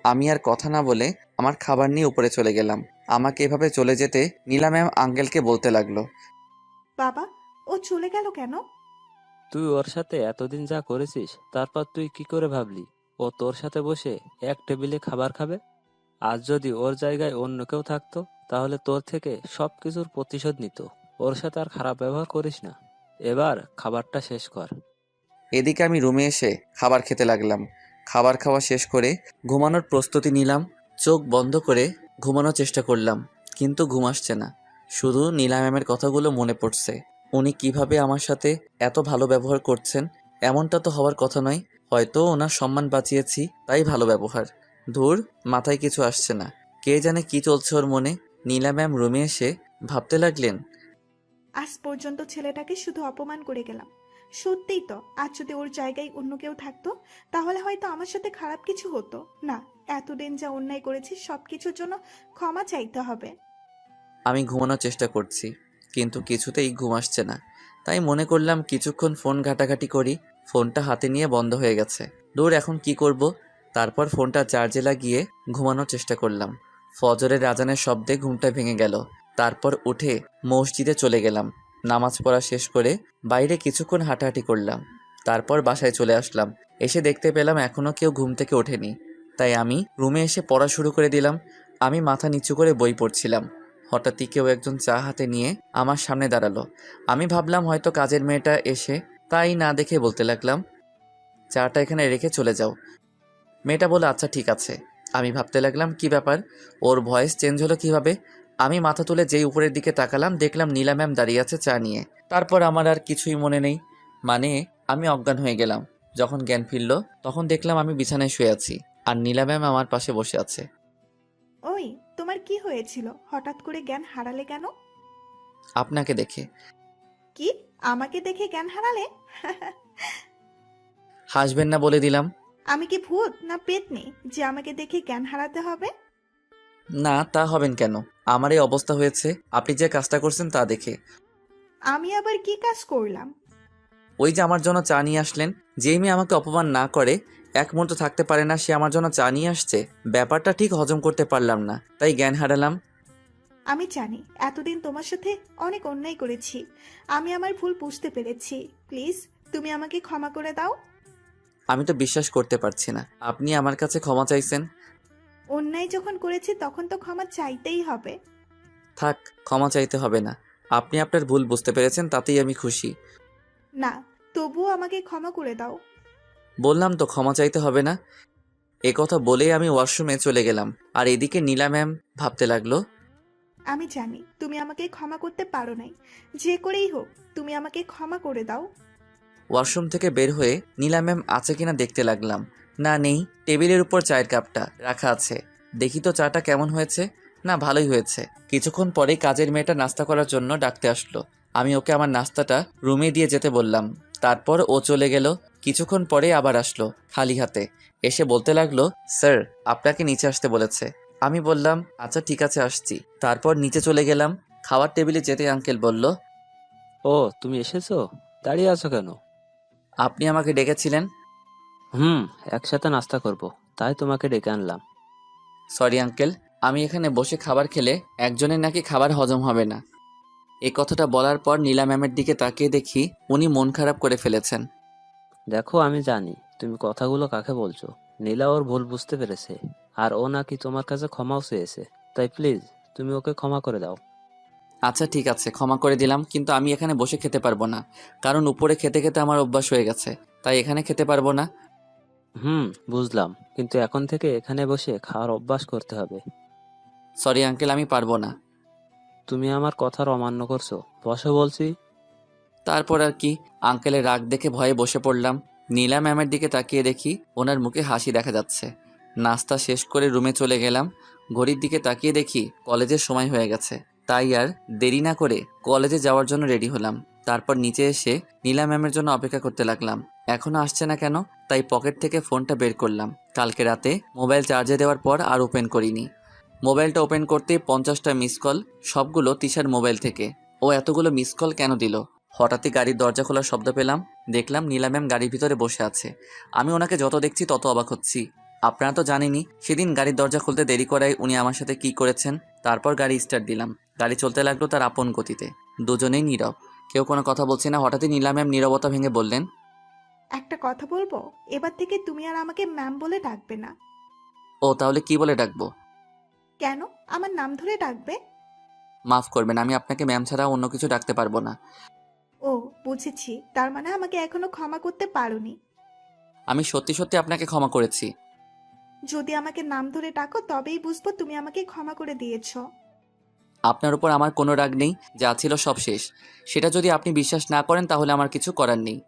আমি আর কথা না বলে আমার খাবার নিয়ে উপরে চলে গেলাম। আমাকে এভাবে চলে যেতে নীলা ম্যাম আঙ্কেলকে বলতে লাগলো, বাবা, ও চলে গেল কেন? তুই ওর সাথে এতদিন যা করেছিস, তারপর তুই কি করে ভাবলি ও তোর সাথে বসে এক টেবিলে খাবার খাবে? আজ যদি ওর জায়গায় অন্য কেউ থাকতো তাহলে তোর থেকে সবকিছুর প্রতিশোধ নিত। ওর সাথে আর খারাপ ব্যবহার করিস না। এবার খাবারটা শেষ কর। এদিকে আমি রুমে এসে খাবার খেতে লাগলাম। খাবার খাওয়া শেষ করে ঘুমানোর প্রস্তুতি নিলাম। চোখ বন্ধ করে ঘুমানোর চেষ্টা করলাম, কিন্তু ঘুম আসছে না। শুধু নীলা ম্যামের কথাগুলো মনে পড়ছে। উনি কিভাবে আমার সাথে এত ভালো ব্যবহার করছেন, এমনটা তো হওয়ার কথা নয়। হয়তো ওনার সম্মান বাঁচিয়েছি, তাই ভালো ব্যবহার। ধুর, মাথায় কিছু আসছে না। কে জানে কি চলছে ওর মনে। নীলা ম্যাম রুমে এসে ভাবতে লাগলেন, আজ পর্যন্ত ছেলেটাকে শুধু অপমান করে গেলাম। সত্যিই তো, আজ যদি ওর জায়গায় অন্য কেউ থাকতো তাহলে হয়তো আমার সাথে খারাপ কিছু হতো না। এতদিন যা অন্যায় করেছি সবকিছুর জন্য ক্ষমা চাইতে হবে। আমি ঘুমানোর চেষ্টা করছি, কিন্তু কিছুতেই ঘুম আসছে না। তাই মনে করলাম কিছুক্ষণ ফোন ঘাটাঘাটি করি। ফোনটা হাতে নিয়ে বন্ধ হয়ে গেছে। দূর, এখন কি করব? তারপর ফোনটা চার্জে লাগিয়ে ঘুমানোর চেষ্টা করলাম। ফজরের আজানের শব্দে ঘুমটা ভেঙে গেল। তারপর উঠে মসজিদে চলে গেলাম। নামাজ পড়া শেষ করে বাইরে কিছুক্ষণ হাঁটাহাঁটি করলাম। তারপর বাসায় চলে আসলাম। এসে দেখতে পেলাম এখনও কেউ ঘুম থেকে ওঠেনি। তাই আমি রুমে এসে পড়া শুরু করে দিলাম। আমি মাথা নিচু করে বই পড়ছিলাম। হঠাৎই কেউ একজন চা হাতে নিয়ে আমার সামনে দাঁড়ালো। আমি ভাবলাম হয়তো কাজের মেয়েটা এসে, তাই না দেখে বলতে লাগলাম, চাটা এখানে রেখে চলে যাও। মেয়েটা বলে আচ্ছা ঠিক আছে। আমি ভাবতে লাগলাম কি ব্যাপার, ওর ভয়েস চেঞ্জ হলো কিভাবে। আমি মাথা তুলে যেই উপরের দিকে তাকালাম দেখলাম নীলা ম্যাম দাঁড়িয়ে আছে চা নিয়ে। তারপর আমার আর কিছুই মনে নেই, মানে আমি অজ্ঞান হয়ে গেলাম। যখন জ্ঞান ফিরল তখন দেখলাম আমি বিছানায় শুয়ে আছি আর নীলা ম্যাম আমার পাশে বসে আছে। ওই, তোমার কি হয়েছিল? হঠাৎ করে জ্ঞান হারালে কেন? আপনাকে দেখে। কি, আমাকে দেখে জ্ঞান হারালে? হাসবেন না বলে দিলাম। আমি কি ভূত না পেতনি যে আমাকে দেখে জ্ঞান হারাতে হবে? না, তা হবেন কেন? আমার এই অবস্থা হয়েছে আপনি যে কাজটা করছেন তা দেখে। আমি আবার কি কাজ করলাম? ওই যে আমার জন্য চা নিয়ে আসলেন। যেই মেয়ে আমাকে অপমান না করে, এক মুহূর্ত থাকতে পারে না, সে আমার জন্য চা নিয়ে আসছে। ব্যাপারটা ঠিক হজম করতে পারলাম না, তাই জ্ঞান হারালাম। আমি জানি এতদিন তোমার সাথে অনেক অন্যায় করেছি। আমি আমার ভুল বুঝতে পেরেছি। প্লিজ তুমি আমাকে ক্ষমা করে দাও। আমি তো বিশ্বাস করতে পারছি না আপনি আমার কাছে ক্ষমা চাইছেন। অন্যায় যখন করেছি তখন তো ক্ষমা চাইতেই হবে। থাক, ক্ষমা চাইতে হবে না। আপনি আপনার ভুল বুঝতে পেরেছেন, তাতেই আমি খুশি। না, তবুও আমাকে ক্ষমা করে দাও। বললাম তো ক্ষমা চাইতে হবে না। এ কথা বলেই আমি ওয়াশরুমে চলে গেলাম। আর এদিকে নীলা ম্যাম ভাবতে লাগলো, আমি জানি তুমি আমাকে ক্ষমা করতে পারো নাই। যে করেই হোক তুমি আমাকে ক্ষমা করে দাও। ওয়াশরুম থেকে বের হয়ে নীলা ম্যাম আছে কিনা দেখতে লাগলাম। না, নেই। টেবিলের উপর চায়ের কাপটা রাখা আছে। দেখি তো চাটা কেমন হয়েছে। না, ভালোই হয়েছে। কিছুক্ষণ পরেই কাজের মেয়েটা নাস্তা করার জন্য ডাকতে আসলো। আমি ওকে আমার নাস্তাটা রুমে দিয়ে যেতে বললাম। তারপর ও চলে গেল। কিছুক্ষণ পরে আবার আসলো খালি হাতে। এসে বলতে লাগলো, স্যার আপনাকে নিচে আসতে বলেছে। আমি বললাম আচ্ছা ঠিক আছে আসছি। তারপর নিচে চলে গেলাম। খাওয়ার টেবিলে যেতে আঙ্কেল বলল, ও তুমি এসেছো? দাঁড়িয়ে আছো কেন? আপনি আমাকে ডেকেছিলেন। একসাথে নাস্তা করব, তাই তোমাকে ডেকে আনলাম। সরি আঙ্কেল, আমি এখানে বসে খাবার খেলে একজনের নাকি খাবার হজম হবে না। এই কথাটা বলার পর নীলা ম্যামের দিকে তাকিয়ে দেখি উনি মন খারাপ করে ফেলেছেন। দেখো, আমি জানি তুমি কথাগুলো কাকে বলছো। নীলা ওর ভুল বুঝতে পেরেছে, আর ও নাকি তোমার কাছে ক্ষমাও চেয়েছে। তাই প্লিজ তুমি ওকে ক্ষমা করে দাও। আচ্ছা ঠিক আছে, ক্ষমা করে দিলাম, কিন্তু আমি এখানে বসে খেতে পারবো না। কারণ উপরে খেতে খেতে আমার অভ্যাস হয়ে গেছে, তাই এখানে খেতে পারবো না। বুঝলাম, কিন্তু এখন থেকে এখানে বসে খাওয়ার অভ্যাস করতে হবে। সরি আঙ্কেল, আমি পারবো না। তুমি আমার কথার অমান্য করছো, বসো বলছি। তারপর আর কি, আঙ্কেলের রাগ দেখে ভয়ে বসে পড়লাম। নীলা ম্যামের দিকে তাকিয়ে দেখি ওনার মুখে হাসি দেখা যাচ্ছে। নাস্তা শেষ করে রুমে চলে গেলাম। ঘড়ির দিকে তাকিয়ে দেখি কলেজের সময় হয়ে গেছে। তাই আর দেরি না করে কলেজে যাওয়ার জন্য রেডি হলাম। তারপর নিচে এসে নীলা ম্যামের জন্য অপেক্ষা করতে লাগলাম। এখনো আসছে না কেন, তাই পকেট থেকে ফোনটা বের করলাম। কালকে রাতে মোবাইল চার্জে দেওয়ার পর আর ওপেন করিনি। মোবাইলটা ওপেন করতেই 50টা মিস কল, সবগুলো তিশার মোবাইল থেকে। ও এতগুলো মিস কল কেন দিল? হঠাৎই গাড়ির দরজা খোলার শব্দ পেলাম। দেখলাম নীলা ম্যাম গাড়ির ভিতরে বসে আছে। আমি ওনাকে যত দেখছি তত অবাক হচ্ছি। আপনারা তো জানেনই সেদিন গাড়ির দরজা খুলতে দেরি করায় উনি আমার সাথে কি করেছেন। তারপর গাড়ি স্টার্ট দিলাম। গাড়ি চলতে লাগলো তার আপন গতিতে। দুজনেই নীরব, কেউ কোনো কথা বলছে না। হঠাৎই নীলা ম্যাম নীরবতা ভেঙে বললেন, একটা কথা বলবো, এবার থেকে তুমি আর আমাকে ম্যাম বলে ডাকবে না। ও তাহলে কি বলে ডাকবো? কেন আমার নাম ধরে ডাকবে? মাফ করবেন, আমি আপনাকে ম্যাম ছাড়া অন্য কিছু ডাকতে পারবো না। ও বুঝেছি, তার মানে আমাকে এখনো ক্ষমা করতে পারোনি। আমি সত্যি সত্যি আপনাকে ক্ষমা করেছি। যদি আমাকে নাম ধরে ডাকো তবেই বুঝবো তুমি আমাকে ক্ষমা করে দিয়েছো। আপনার উপর আমার কোনো রাগ নেই, যা ছিল সব শেষ। সেটা যদি আপনি বিশ্বাস না করেন তাহলে আমার কিছু করার নেই।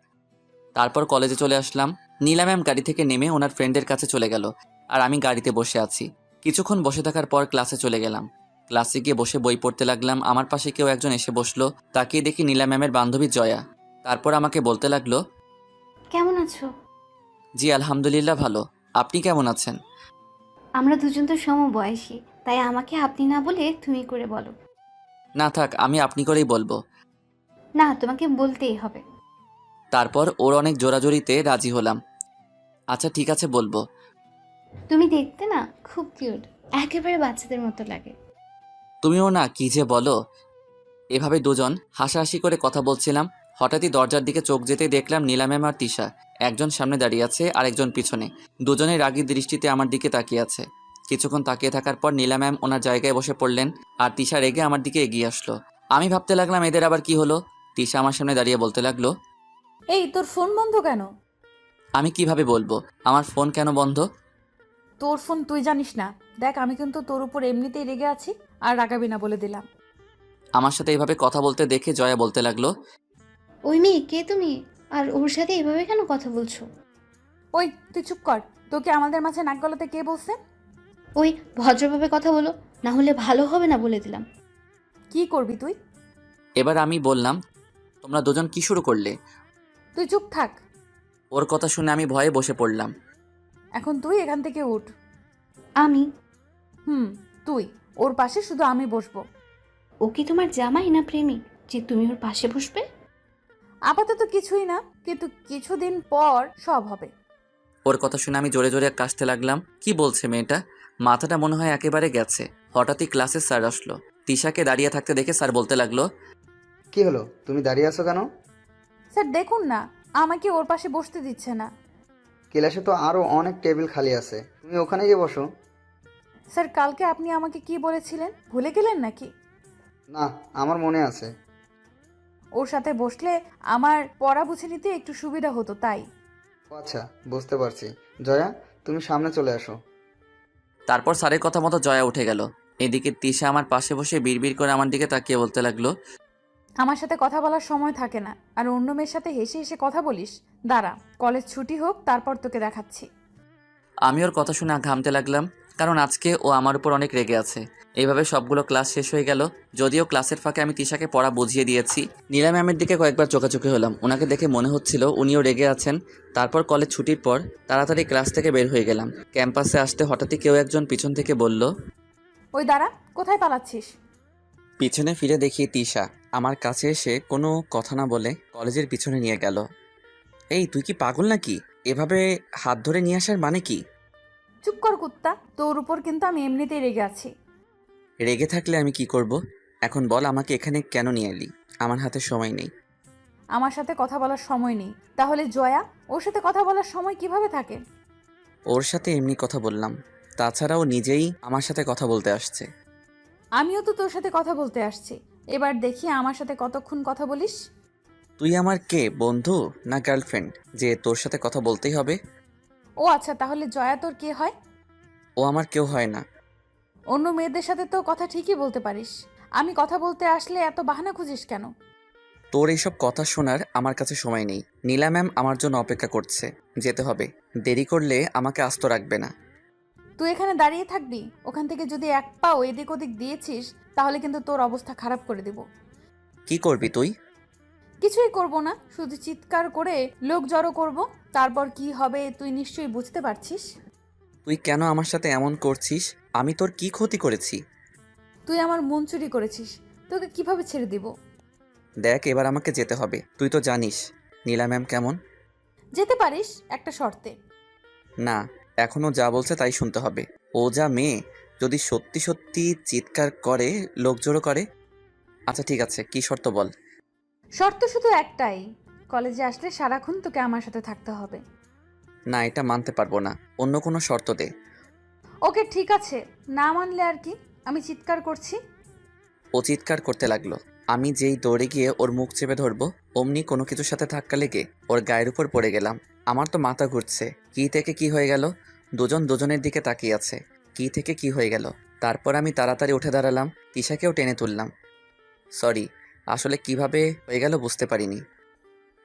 তারপর কলেজে চলে আসলাম। নীলা ম্যাম গাড়ি থেকে নেমে ওনার ফ্রেন্ডের কাছে চলে গেল, আর আমি গাড়িতে বসে আছি। কিছুক্ষণ বসে থাকার পর ক্লাসে চলে গেলাম। ক্লাসে গিয়ে বসে বই পড়তে লাগলাম। আমার পাশে কেউ একজন এসে বসলো। তাকিয়ে দেখি নীলা ম্যামের বান্ধবী জয়া। তারপর আমাকে বলতে লাগলো, কেমন আছো? জি আলহামদুলিল্লাহ ভালো। আপনি কেমন আছেন? আমরা দুজন তো সমবয়সী, তাই আমাকে আপনি না বলে তুমি করে বলো। না থাক, আমি আপনি করেই বলবো। না, তোমাকে বলতেই হবে। তারপর ওর অনেক জোরাজোরিতে রাজি হলাম। আচ্ছা ঠিক আছে বলবো। তুমি দেখতে না খুব কিউট, একেবারে বাচ্চাদের মতো লাগে। তুমিও না, কি যে বলো। এভাবে দুজন হাসাহাসি করে কথা বলছিলাম। হঠাৎই দরজার দিকে চোখ যেতেই দেখলাম নীলা ম্যাম আর তিশা, একজন সামনে দাঁড়িয়ে আছে আর একজন পিছনে। দুজনেই রাগী দৃষ্টিতে আমার দিকে তাকিয়ে আছে। কিছুক্ষণ তাকিয়ে থাকার পর নীলা ম্যাম ওনার জায়গায় বসে পড়লেন আর তিশা রেগে আমার দিকে এগিয়ে আসলো। আমি ভাবতে লাগলাম এদের আবার কি হলো। তিশা আমার সামনে দাঁড়িয়ে বলতে লাগলো, এই তোর ফোন বন্ধ কেন? আমি কিভাবে বলবো আমার ফোন কেন বন্ধ? তোর ফোন তুই জানিস না। দেখ, আমি কিন্তু তোর উপর এমনিতেই রেগে আছি, আর রাগাবি না বলে দিলাম। আমার সাথে এভাবে কথা বলতে দেখে জয়া বলতে লাগলো, ওই মেয়ে কে তুমি? আর ওর সাথে এভাবে কেন কথা বলছো? ওই তুই চুপ কর। তোকে আমাদের মাঝে নাক গলাতে কে বলছে? ওই ভদ্রভাবে কথা বলো, না হলে ভালো হবে না বলে দিলাম। কি করবি তুই? এবার আমি বললাম, তোমরা দুজন কি শুরু করলে? তুই চুপ থাক। ওর কথা শুনে আমি ভয়ে বসে পড়লাম। এখন তুই এখান থেকে উঠ। আমি? তুই। ওর পাশে শুধু আমি বসবো। ও কি তোমার জামাই না প্রেমিক যে তুমি ওর পাশে বসবে? আপাতত কিছুই না, কিন্তু কিছুদিন পর সব হবে। ওর কথা শুনে আমি জোরে জোরে কাশতে লাগলাম। কি বলছে মেয়েটা? মাথাটা মনে হয় একেবারে গেছে। হঠাৎই ক্লাসে স্যার আসলো। তিশাকে দাঁড়িয়ে থাকতে দেখে স্যার বলতে লাগলো, কি হলো, তুমি দাঁড়িয়ে আছো কেন? স্যার দেখুন না, আমাকে ওর পাশে বসতে দিচ্ছে না। ক্লাসে তো আরো অনেক টেবিল খালি আছে, তুমি ওখানে গিয়ে বসো। স্যার, কালকে আপনি আমাকে কি বলেছিলেন, ভুলে গেলেন নাকি? না, আমার মনে আছে। ওর সাথে বসলে আমার পড়া বুঝে নিতে একটু সুবিধা হতো, তাই। ও আচ্ছা, বুঝতে পারছি। জয়া, তুমি সামনে চলে আসো। তারপর স্যারের কথা মতো জয়া উঠে গেল। এদিকে তিশা আমার পাশে বসে বিড়বিড় করে আমার দিকে তাকিয়ে বলতে লাগলো, আমার সাথে কথা বলার সময় থাকে না, আর অন্য মেয়ের সাথে হেসে হেসে কথা বলিস। দাঁড়া, কলেজ ছুটি হোক, তারপর তোকে দেখাচ্ছি। আমি ওর কথা শুনে ঘামতে লাগলাম, কারণ আজকে ও আমার উপর অনেক রেগে আছে। এইভাবে সবগুলো ক্লাস শেষ হয়ে গেল। যদিও ক্লাসের ফাঁকে আমি তিশাকে পড়া বুঝিয়ে দিয়েছি। নীলা ম্যামের দিকে কয়েকবার চোখাচোখি হলাম। ওনাকে দেখে মনে হচ্ছিল উনিও রেগে আছেন। তারপর কলেজ ছুটির পর তাড়াতাড়ি ক্লাস থেকে বের হয়ে গেলাম। ক্যাম্পাসে আসতে হঠাৎই কেউ একজন পিছন থেকে বলল, ওই দাঁড়া, কোথায় পালাচ্ছিস? পিছনে ফিরে দেখি তিশা আমার কাছে এসে কোনো কথা না বলে কলেজের পিছনে নিয়ে গেল। এই তুই কি পাগল নাকি? এভাবে হাত ধরে নিয়ে আসার মানে কি? চুপ কর কুত্তা, তোর উপর কিন্তু আমি এমনিতেই রেগে আছি। রেগে থাকলে আমি কি করব? এখন বল আমাকে এখানে কেন নিয়ে এলি? আমার হাতে সময় নেই। আমার সাথে কথা বলার সময় নেই? তাহলে জয়া, ওর সাথে কথা বলার সময় কিভাবে থাকে? ওর সাথে এমনি কথা বললাম। তাছাড়াও নিজেই আমার সাথে কথা বলতে আসছে। আমিও তো তোর সাথে কথা বলতে আসছি। এবার দেখি আমার সাথে কতক্ষণ কথা বলিস। তুই আমার কে, বন্ধু না গার্লফ্রেন্ড যে তোর সাথে কথা বলতেই হবে? ও আচ্ছা, তাহলে জয়া তোর কে হয়? ও আমার কেউ হয় না। অন্য মেয়েদের সাথে তো কথা ঠিকই বলতে পারিস। আমি কথা বলতে আসলে এত বাহানা খুঁজিস কেন? তোর এইসব কথা শোনার আমার কাছে সময় নেই। নীলা ম্যাম আমার জন্য অপেক্ষা করছে, যেতে হবে। দেরি করলে আমাকে আস্ত রাখবে না। তুই এখানে দাঁড়িয়ে থাকবি? ওখান থেকে যদি এক পাও এদিক ওদিক দিয়েছিস, তাহলে কিন্তু তোর অবস্থা খারাপ করে দেব। কি করবি তুই? কিছুই করব না, শুধু চিৎকার করে লোক জড়ো করব। তারপর কি হবে তুই নিশ্চয়ই বুঝতে পারছিস। তুই কেন আমার সাথে এমন করছিস? আমি তোর কি ক্ষতি করেছি? তুই আমার মন চুরি করেছিস, তোকে কিভাবে ছেড়ে দিব? দেখ, এবার আমাকে যেতে হবে। তুই তো জানিস নীলা ম্যাম কেমন। যেতে পারিস, একটা শর্তে। না, এখনও যা বলছে তাই শুনতে হবে। ও যা মেয়ে, যদি সত্যি সত্যি চিৎকার করে, লোক জড়ো করে। আচ্ছা ঠিক আছে, কি শর্ত বল। শর্ত শুধু একটাই, কলেজে আসলে সারাক্ষণ তোকে আমার সাথে থাকতে হবে। না, এটা মানতে পারবো না, অন্য কোনো শর্ত দে। ওকে ঠিক আছে, না মানলে আর কি, আমি চিৎকার করছি। ও চিৎকার করতে লাগলো। আমি যেই দৌড়ে গিয়ে ওর মুখ চেপে ধরবো, অমনি কোনো কিছুর সাথে ধাক্কা লেগে ওর গায়ের উপর পড়ে গেলাম। আমার তো মাথা ঘুরছে। কি থেকে কি হয়ে গেল? দুজন দুজনের দিকে তাকিয়ে আছে। কি থেকে কি হয়ে গেল? তারপর আমি তাড়াতাড়ি উঠে দাঁড়ালাম, তিশাকেও টেনে তুললাম। সরি, আসলে কিভাবে হয়ে গেল বুঝতে পারিনি।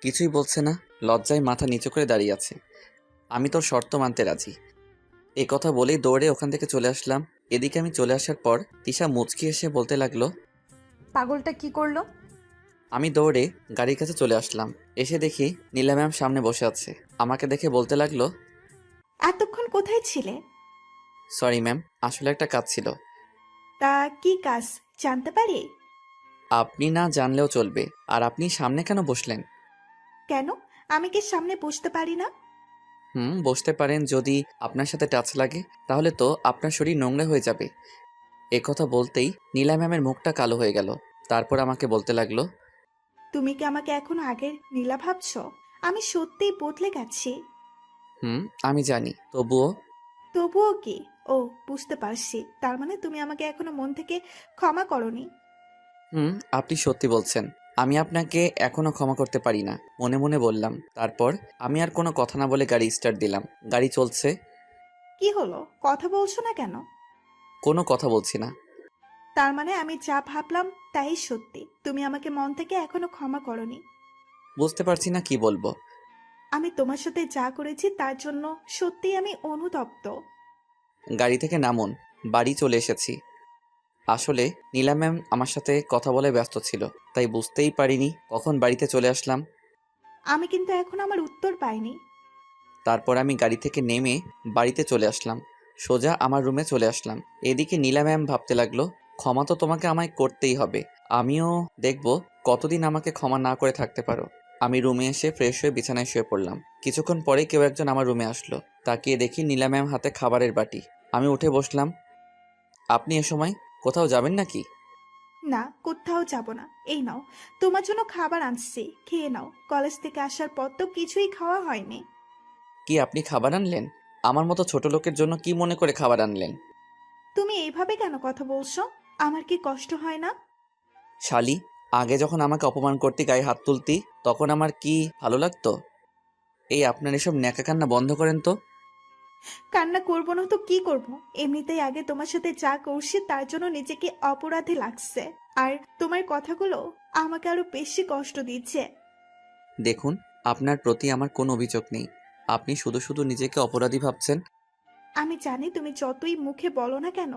কিছুই বলছে না, লজ্জায় মাথা নিচু করে দাঁড়িয়ে আছে। আমি তোর শর্ত মানতে রাজি। এই কথা বলেই দৌড়ে ওখান থেকে চলে আসলাম। এদিকে আমি চলে আসার পর তিশা মুচকি এসে বলতে লাগলো। পাগলটা কি করলো? আমি দৌড়ে গাড়ির কাছে চলে আসলাম। এসে দেখি নীলা ম্যাম সামনে বসে আছে। আমাকে দেখে বলতে লাগলো, এতক্ষণ কোথায় ছিলে? সরি ম্যাম, আসলে একটা কাজ ছিল। তা কি কাজ জানতে পারি? আপনি না জানলেও চলবে। আর আপনি সামনে কেন বসলেন? কেন, আমি কি সামনে বসতে পারি না? বসতে পারেন, যদি আপনার সাথে টাচ লাগে তাহলে তো আপনার শরীর নোংরা হয়ে যাবে। এ কথা বলতেই নীলা ম্যামের মুখটা কালো হয়ে গেল। তারপর আমাকে বলতে লাগলো, তুমি কি আমাকে এখন আগের নীলা ভাবছো? আমি সত্যিই বদলে গেছি। আমি জানি, তবুও। তবুও কি? ও, বুঝতে পারছি, তার মানে তুমি আমাকে এখনো মন থেকে ক্ষমা করনি। আপনি সত্যি বলছেন। আমি আপনাকে এখনো ক্ষমা করতে পারি না, মনে মনে বললাম। তারপর আমি আর কোনো কথা না বলে গাড়ি স্টার্ট দিলাম। গাড়ি চলছে। কি হলো, কথা বলছো না কেন? কোনো কথা বলছি না। তার মানে আমি যা ভাবলাম তাই সত্যি, তুমি আমাকে মন থেকে এখনো ক্ষমা করনি। বুঝতে পারছি না কি বলবো। আমি তোমার সাথে যা করেছি তার জন্য সত্যি আমি অনুতপ্ত। গাড়ি থেকে নামুন, বাড়ি চলে এসেছি। আসলে নীলা ম্যাম আমার সাথে কথা বলে ব্যস্ত ছিল, তাই বুঝতেই পারিনি কখন বাড়িতে চলে আসলাম। আমি কিন্তু এখন আমার উত্তর পাইনি। তারপর আমি গাড়ি থেকে নেমে বাড়িতে চলে আসলাম। সোজা আমার রুমে চলে আসলাম। এদিকে নীলা ম্যাম ভাবতে লাগলো, ক্ষমা তো তোমাকে আমায় করতেই হবে। আমিও দেখব কতদিন আমাকে ক্ষমা না করে থাকতে পারো। আমি রুমে এসে ফ্রেশ হয়ে বিছানায় শুয়ে পড়লাম। কিছুক্ষণ পরে কেউ একজন আমার রুমে আসলো। তাকিয়ে দেখি নীলা ম্যাম হাতে খাবারের বাটি। আমি উঠে বসলাম। আপনি এ সময় কোথাও যাবেন নাকি? না, কোথাও যাব না। এই নাও, তোমার জন্য খাবার আনছি, খেয়ে নাও। কলেজ থেকে আসার পর তো কিছুই খাওয়া হয়নি। কি আপনি খাবার আনলেন? আমার মতো ছোট লোকের জন্য কি মনে করে খাবার আনলেন? তুমি এইভাবে কেন কথা বলছো? আমার কি কষ্ট হয় না? শালি, আগে যখন আমাকে অপমান করতে গায়ে হাত তুলতি তখন আমার কি ভালো লাগতো? এই আপনার এসব ন্যাকা কান্না বন্ধ করেন তো। কান্না করবো না তো কি করব? এমনিতেই আগে তোমার সাথে যা করছি তার জন্য নিজেকে অপরাধী লাগছে। আর তোমার কথাগুলো আমাকে আরো বেশি কষ্ট দিচ্ছে। দেখুন, আপনার প্রতি আমার কোনো অভিযোগ নেই। আপনি শুধু শুধু নিজেকে অপরাধী ভাবছেন। আমি জানি তুমি যতই মুখে বলো না কেন,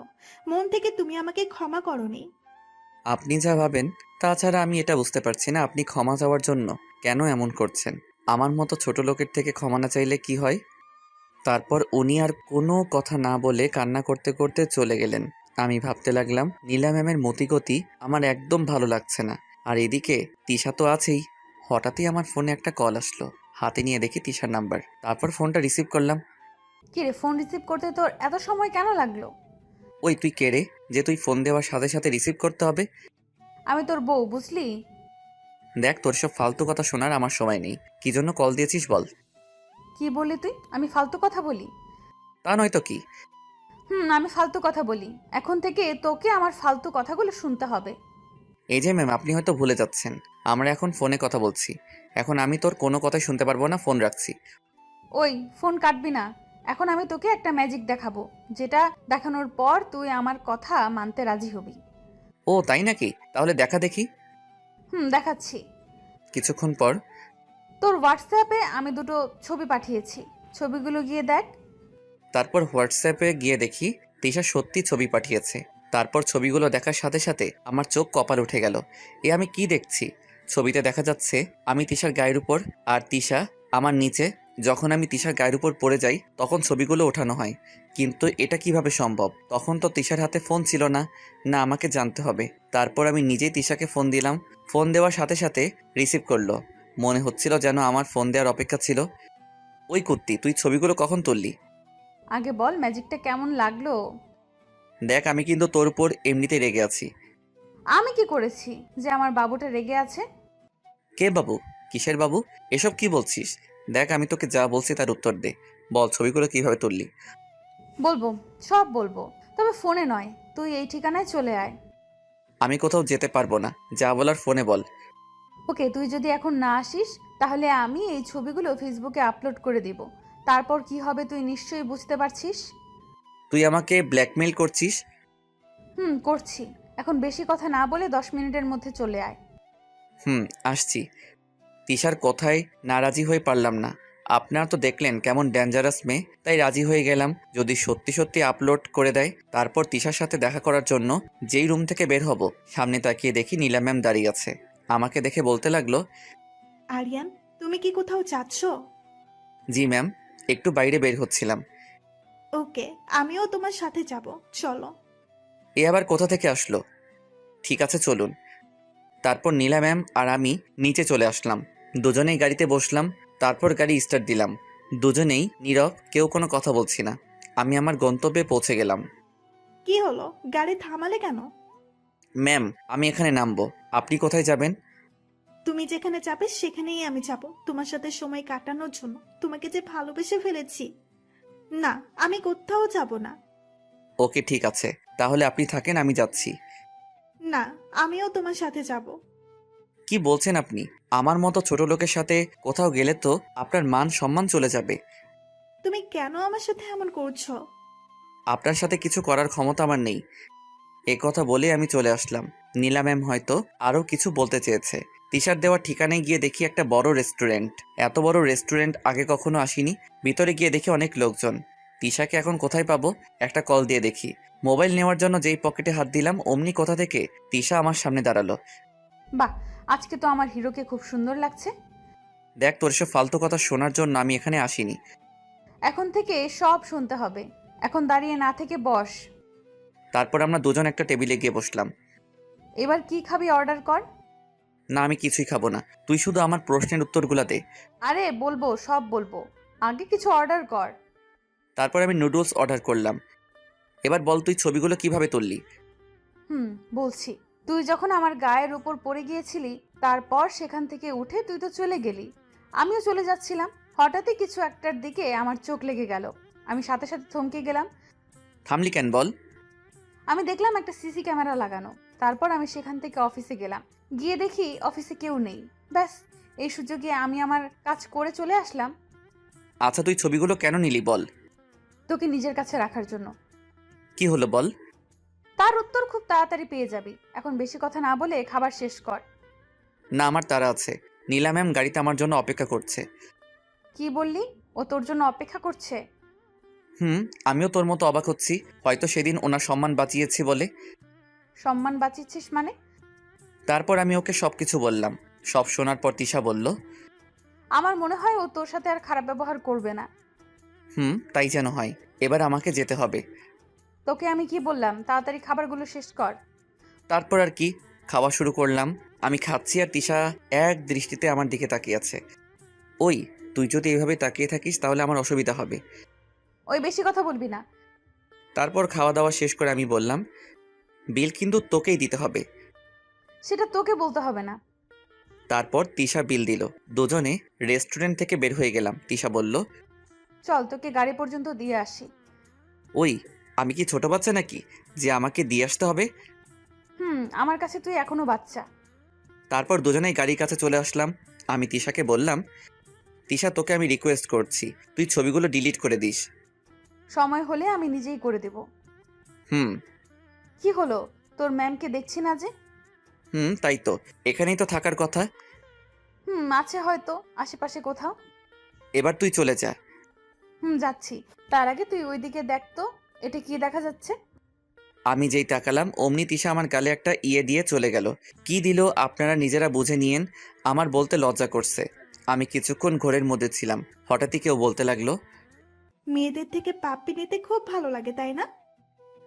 মন থেকে তুমি আমাকে ক্ষমা করনি। আপনি যা ভাবেন, তাছাড়া আমি এটা বুঝতে পারছি না আপনি ক্ষমা চাওয়ার জন্য কেন এমন করছেন। আমার মতো ছোট লোকের থেকে ক্ষমা না চাইলে কি হয়? তারপর উনি আর কোনো কথা না বলে কান্না করতে করতে চলে গেলেন। আমি ভাবতে লাগলাম, নীলা ম্যামের মতিগতি আমার একদম ভালো লাগছে না। আর এদিকে তিশা তো আছেই। হঠাৎই আমার ফোনে একটা কল আসলো। হাতে নিয়ে দেখি তিশার নাম্বার। তারপর ফোনটা রিসিভ করলাম। কি রে, ফোন রিসিভ করতে তোর এত সময় কেন লাগলো? ওই তুই কে রে, যে তুই ফোন দেওয়ার সাথে সাথে রিসিভ করতে হবে? আমি তোর বউ, বুঝলি? দেখ, তোর সব ফালতু কথা শোনার আমার সময় নেই। কি জন্য কল দিয়েছিস বল। কি বললি তুই? আমি ফালতু কথা বলি? তা নয়তো কি। আমি ফালতু কথা বলি। এখন থেকে তোকে আমার ফালতু কথাগুলো শুনতে হবে। এই যে ম্যাম, আপনি হয়তো ভুলে যাচ্ছেন, আমরা এখন ফোনে কথা বলছি। এখন আমি তোর কোনো কথাই শুনতে পারবো না, ফোন রাখছি। ওই, ফোন কাটবি না। এখন আমি তোকে একটা ম্যাজিক দেখাবো, যেটা দেখানোর পর তুই আমার কথা মানতে রাজি হবি। ও তাই নাকি? তাহলে দেখা দেখি। দেখাচ্ছি। কিছুক্ষণ পর তোর হোয়াটসঅ্যাপে আমি দুটো ছবি পাঠিয়েছি, ছবিগুলো গিয়ে দেখ। তারপর হোয়াটসঅ্যাপে গিয়ে দেখি তিশা সত্যি ছবি পাঠিয়েছে। তারপর ছবিগুলো দেখার সাথে সাথে আমার চোখ কপাল উঠে গেল। এ আমি কি দেখছি? ছবিতে দেখা যাচ্ছে আমি তিশার গায়ের উপর, আর তিশা আমার নিচে। যখন আমি তিশার গায়ের উপর পড়ে যাই তখন ছবিগুলো ওঠানো হয়। কিন্তু এটা কিভাবে সম্ভব? তখন তো তিশার হাতে ফোন ছিল না। না, আমাকে জানতে হবে। তারপর আমি নিজেই তিশাকে ফোন দিলাম। ফোন দেওয়ার সাথে সাথে রিসিভ করলো। মনে হচ্ছিল যেন আমার ফোন দেওয়ার অপেক্ষা ছিল। ওই কুত্তি, তুই ছবিগুলো কখন তুললি? আগে বল ম্যাজিকটা কেমন লাগলো? দেখ, আমি কিন্তু তোর উপর এমনিতেই রেগে আছি। আমি কি করেছি যে আমার বাবুটা রেগে আছে? কে বাবু? কিসের বাবু? এসব কি বলছিস? দেখ, আমি তোকে যা বলছি তার উত্তর দে। বল, ছবিগুলো কিভাবে তুললি? বলবো, সব বলবো, তবে ফোনে নয়। তুই এই ঠিকানায় চলে আয়। আমি কোথাও যেতে পারবো না, যা বলার ফোনে বল। ওকে, তুই যদি এখন না আসিস তাহলে আমি এই ছবিগুলো ফেসবুকে আপলোড করে দিব। তারপর কি হবে তুই নিশ্চয়ই বুঝতে পারছিস। তুই আমাকে ব্ল্যাকমেইল করছিস? করছি। এখন বেশি কথা না বলে 10 মিনিটের মধ্যে চলে আয়। আসছি। তিশার কথায় নারাজি হয়ে পারলাম না। আপনারা তো দেখলেন কেমন ডেঞ্জারাস মেয়ে, তাই রাজি হয়ে গেলাম যদি সত্যি সত্যি আপলোড করে দেয়। তারপর তিশার সাথে দেখা করার জন্য যেই রুম থেকে বের হব, সামনে তাকিয়ে দেখি নীলা ম্যাম দাঁড়িয়ে আছে। আমাকে দেখে বলতে লাগলো, আরিয়ান, তুমি কি কোথাও যাচ্ছ? জি ম্যাম, একটু বাইরে বের হচ্ছিলাম। ওকে, আমিও তোমার সাথে যাব, চলো। এ আবার কোথা থেকে আসলো? ঠিক আছে চলুন। তারপর নীলা ম্যাম আর আমি নিচে চলে আসলাম। দুজনেই গাড়িতে বসলাম। তারপর গাড়ি স্টার্ট দিলাম। দুজনেই নীরব, কেউ কোনো কথা বলছি না। আমি আমার গন্তব্যে পৌঁছে গেলাম। কি হলো, গাড়ি থামালে কেন? ম্যাম, আমি এখানে নামবো। আপনি কোথায় যাবেন? তুমি যেখানে যাবে সেখানেই আমি যাব, তোমার সাথে সময় কাটানোর জন্য। তোমাকে যে ভালোবেসে ফেলেছি। না, আমি কোথাও যাব না। ওকে ঠিক আছে, তাহলে আপনি থাকেন, আমি যাচ্ছি। না, আমিও তোমার সাথে যাব। কি বলছেন আপনি? আমার মতো ছোট লোকের সাথে কোথাও গেলে তো আপনার মান সম্মান চলে যাবে। তুমি কেন আমার সাথে এমন করছো? আপনার সাথে কিছু করার ক্ষমতা আমার নেই। এ কথা বলে আমি চলে আসলাম। নীলা ম্যাম হয়তো আরও কিছু বলতে চেয়েছে। তিশার দেওয়া ঠিকানায় গিয়ে দেখি একটা বড় রেস্টুরেন্ট। এত বড় রেস্টুরেন্ট আগে কখনো আসিনি। ভিতরে গিয়ে দেখি অনেক লোকজন। তিশাকে এখন কোথায় পাবো? একটা কল দিয়ে দেখি। মোবাইল নেওয়ার জন্য যেই পকেটে হাত দিলাম, অমনি কোথা থেকে তিশা আমার সামনে দাঁড়ালো। বাহ, আজকে তো আমার হিরোকে খুব সুন্দর লাগছে। দেখ, তোর এসব ফালতু কথা শোনার জন্য আমি এখানে আসিনি। এখন থেকে সব শুনতে হবে। এখন দাঁড়িয়ে না থেকে বস। তারপর আমরা দুজন একটা টেবিলে গিয়ে বসলাম। এবার কি খাবি অর্ডার কর। না, আমি কিছুই খাবো না। তুই শুধু আমার প্রশ্নের উত্তরগুলা দে। আরে বলবো, সব বলবো, আগে কিছু অর্ডার কর। তারপর আমি নুডলস অর্ডার করলাম। এবার বল, তুই ছবিগুলো কিভাবে তুললি? বলছি। তুই যখন আমার গায়ের উপর পড়ে গিয়েছিলি, তারপর সেখান থেকে উঠে তুই তো চলে গেলি। আমিও চলে যাচ্ছিলাম, হঠাৎই কিছু একটার দিকে আমার চোখ লেগে গেল। আমি সাথে সাথে থমকে গেলাম। থামলি কেন বল? আমি দেখলাম একটা সিসি ক্যামেরা লাগানো। তারপর আমি সেখান থেকে অফিসে গেলাম। গিয়ে দেখি অফিসে কেউ নেই। ব্যাস, এই সুযোগে আমি আমার কাজ করে চলে আসলাম। আচ্ছা, তুই ছবিগুলো কেন নিলি বল? তোকে নিজের কাছে রাখার জন্য। কি হলো বল? তার উত্তর খুব তাড়াতাড়ি পেয়ে যাবি। এখন বেশি কথা না বলে খাবার শেষ কর। না, আমার তাড়া আছে। নীলা ম্যাম গাড়িতে আমার জন্য অপেক্ষা করছে। কি বললি? ও তোর জন্য অপেক্ষা করছে? আমিও তোর মতো অবাক হচ্ছি। হয়তো সেদিন ওনার সম্মান বাঁচিয়েছি বলে। সম্মান বাঁচিয়েছিস মানে? তারপর আমি ওকে সবকিছু বললাম। সব শোনার পর তিশা বলল, আমার মনে হয় ও তোর সাথে আর খারাপ ব্যবহার করবে না। তাই যেন হয়। এবার আমাকে যেতে হবে। তোকে আমি কি বললাম, তাড়াতাড়ি খাবারগুলো শেষ কর। তারপর আর কি, খাওয়া শুরু করলাম। আমি খাচ্ছি আর তিশা এক দৃষ্টিতে আমার দিকে তাকিয়ে আছে। ওই, তুই যদি এইভাবে তাকিয়ে থাকিস তাহলে আমার অসুবিধা হবে। ওই বেশি কথা বলবি না। তারপর খাওয়া দাওয়া শেষ করে আমি বললাম, বিল কিন্তু তোকেই দিতে হবে। সেটা তোকে বলতে হবে না। তারপর তিশা বিল দিল। দুজনে রেস্টুরেন্ট থেকে বের হয়ে গেলাম। তিশা বলল, চল তোকে গাড়ি পর্যন্ত দিয়ে আসি। ওই, আমি কি ছোট বাচ্চা নাকি যে আমাকে দিয়ে আসতে হবে? আমার কাছে তুই এখনো বাচ্চা। তারপর দুজনেই গাড়ির কাছে চলে আসলাম। আমি তিশাকে বললাম, তিশা, তোকে আমি রিকোয়েস্ট করছি, তুই ছবিগুলো ডিলিট করে দিস। সময় হলে আমি নিজেই করে দেব। হুম কি হলো, তোর ম্যামকে দেখছি না যে? তাই তো, এখানেই তো থাকার কথা। আছে হয়তো আশেপাশে কোথাও। এবার তুই চলে যা। যাচ্ছি। তার আগে তুই ওইদিকে দেখ তো, এটা কি দেখা যাচ্ছে? আমি যেই তাকালাম অমনি তিশা আমার গালে একটা ইয়ে দিয়ে চলে গেল। কি দিল আপনারা নিজেরা বুঝে নিয়েন, আমার বলতে লজ্জা করছে। আমি কিছুক্ষণ ঘোরের মধ্যে ছিলাম। হঠাৎই কেউ বলতে লাগলো, মেয়েদের থেকে পাপ্পি নিতে খুব ভালো লাগে, তাই না?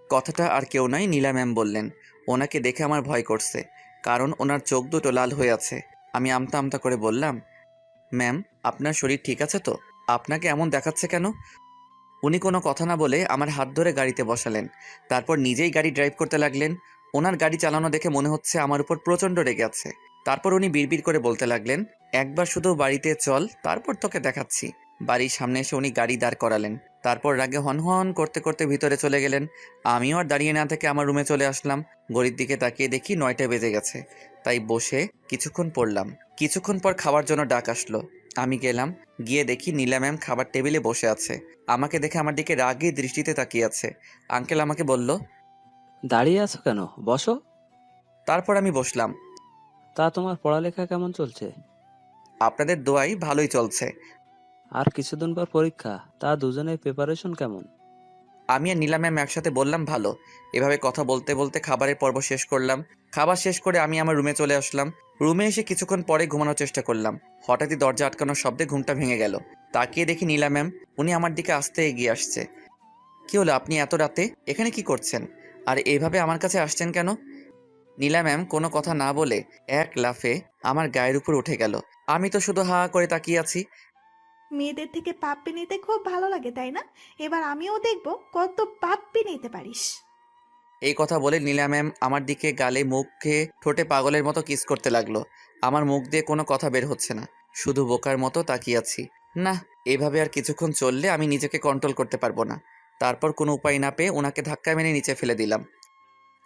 কথাটা আর কেউ নয়, নীলা ম্যাম বললেন। ওনাকে দেখে আমার ভয় করছে, কারণ ওনার চোখ দুটো লাল হয়ে আছে। আমি আমতা আমতা করে বললাম, ম্যাম, আপনার শরীর ঠিক আছে তো? আপনাকে এমন দেখাচ্ছে কেন? উনি কোনো কথা না বলে আমার হাত ধরে গাড়িতে বসালেন। তারপর নিজেই গাড়ি ড্রাইভ করতে লাগলেন। ওনার গাড়ি চালানো দেখে মনে হচ্ছে আমার উপর প্রচণ্ড রেগে আছে। তারপর উনি বিড়বিড় করে বলতে লাগলেন, একবার শুধু বাড়িতে চল, তারপর তোকে দেখাচ্ছি। বাড়ির সামনে এসে উনি গাড়ি দাঁড় করালেন। তারপর রাগে হনহন করতে করতে ভিতরে চলে গেলেন। আমিও আর দাঁড়িয়ে না থেকে আমার রুমে চলে আসলাম। ঘড়ির দিকে তাকিয়ে দেখি 9টা বেজে গেছে। তাই বসে কিছুক্ষণ পড়লাম। কিছুক্ষণ পর খাওয়ার জন্য ডাক আসলো। আমি গেলাম। গিয়ে দেখি নীলা ম্যাম খাবার টেবিলে বসে আছে। আমাকে দেখে আমার দিকে রাগী দৃষ্টিতে তাকিয়ে আছে। আঙ্কেল আমাকে বলল, দাঁড়িয়ে আছো কেন, বসো। তারপর আমি বসলাম। তা তোমার পড়ালেখা কেমন চলছে? আপনাদের দোয়াই ভালোই চলছে। আর কিছুদিন পর পরীক্ষা, তা দুজনের প্রিপারেশন কেমন? আমি আর নীলা ম্যাম একসাথে বললাম ভালো। এভাবে কথা বলতে বলতে খাবারের পর্ব শেষ করলাম। খাবার শেষ করে আমি আমার রুমে চলে আসলাম। রুমে এসে কিছুক্ষণ পরে ঘুমানোর চেষ্টা করলাম। হঠাৎই দরজা আটকানোর শব্দে ঘুমটা ভেঙে গেল। তাকিয়ে দেখি নীলা ম্যাম, উনি আমার দিকে আস্তে এগিয়ে আসছে। কি হলো, আপনি এত রাতে এখানে কি করছেন? আর এইভাবে আমার কাছে আসছেন কেন? নীলা ম্যাম কোনো কথা না বলে এক লাফে আমার গায়ের উপর উঠে গেল। আমি তো শুধু হা করে তাকিয়ে আছি। মেয়েদের থেকে পাপ্পি নিতে খুব ভালো লাগে তাই না? এবার আমিও দেখব কত পাপ্পি নিতে পারিস। এই কথা বলে নীলা ম্যাম আমার দিকে গালে মুখে ঠোঁটে পাগলের মতো কিস করতে লাগলো। আমার মুখ দিয়ে কোনো কথা বের হচ্ছে না, শুধু বোকার মতো তাকিয়ে আছি। না, এইভাবে আর কিছুক্ষণ চললে আমি নিজেকে কন্ট্রোল করতে পারবো না। তারপর কোনো উপায় না পেয়ে ওনাকে ধাক্কা মেরে নিচে ফেলে দিলাম।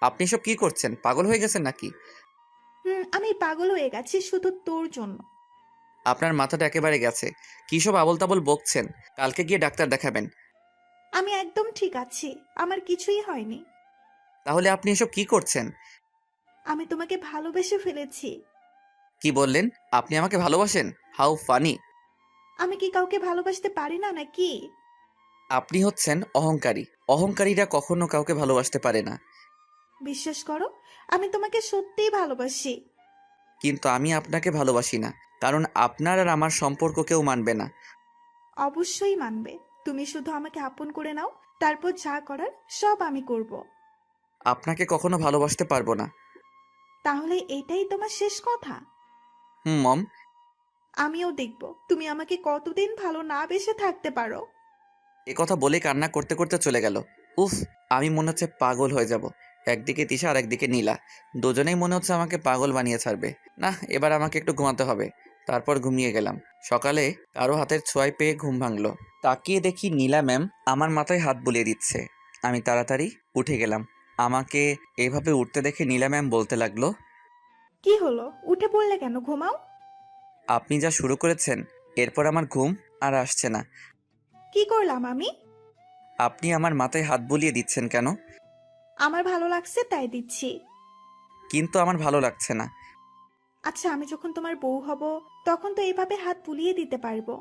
আপনি সব কি করছেন? পাগল হয়ে গেছেন নাকি? আমি পাগল হয়ে গেছি শুধু তোর জন্য। আপনার মাথাটা একেবারে গেছে। কী সব আবল তাবল বকছেন? কালকে গিয়ে ডাক্তার দেখাবেন। আমি একদম ঠিক আছি, আমার কিছুই হয়নি। তাহলে আপনি এসব কি করছেন? আমি তোমাকে ভালোবেসে ফেলেছি। কি বললেন? আপনি আমাকে ভালোবাসেন? How funny! আমি কি কাউকে ভালোবাসতে পারি না নাকি? আপনি হচ্ছেন অহংকারী। অহংকারীরা কখনো কাউকে ভালোবাসতে পারে না। বিশ্বাস করো, আমি তোমাকে সত্যিই ভালোবাসি। কিন্তু আমি আপনাকে ভালোবাসি না, কারণ আপনার আর আমার সম্পর্ক কেউ মানবে না। অবশ্যই মানবে। তুমি শুধু আমাকে আপন করে নাও, তারপর যা করার সব আমি করব। আপনাকে কখনো ভালোবাসতে পারবো না। তাহলে এটাই তোমার শেষ কথা? মম। আমিও দেখব তুমি আমাকে কতদিন ভালো না বেসে থাকতে পারো। এ কথা বলে কান্না করতে করতে চলে গেল। উফ, আমি মনে হচ্ছে পাগল হয়ে যাব। একদিকে তিশা আর একদিকে নীলা, দুজনেই মনে হচ্ছে আমাকে পাগল বানিয়ে ছাড়বে। না, এবার আমাকে একটু ঘুমাতে হবে। তারপর ঘুমিয়ে গেলাম। সকালে কারো হাতের ছোঁয়ায় পেয়ে ঘুম ভাঙলো। তাকিয়ে দেখি নীলা ম্যাম আমার মাথায় হাত বুলিয়ে দিচ্ছে। আমি তাড়াতাড়ি উঠে গেলাম। আমাকে এভাবে উঠতে দেখে নীলা ম্যাম বলতে লাগলো, কি হলো, উঠে পড়লে কেন? ঘুমাও। আপনি যা শুরু করেছেন, এরপর আমার ঘুম আর আসছে না। কি করলাম আমি? আপনি আমার মাথায় হাত বুলিয়ে দিচ্ছেন কেন? আমার ভালো লাগছে তাই দিচ্ছি। কিন্তু আমার ভালো লাগছে না। আচ্ছা, আমি যখন তোমার বউ হব তখন তো এভাবে হাত বুলিয়ে দিতে পারবো।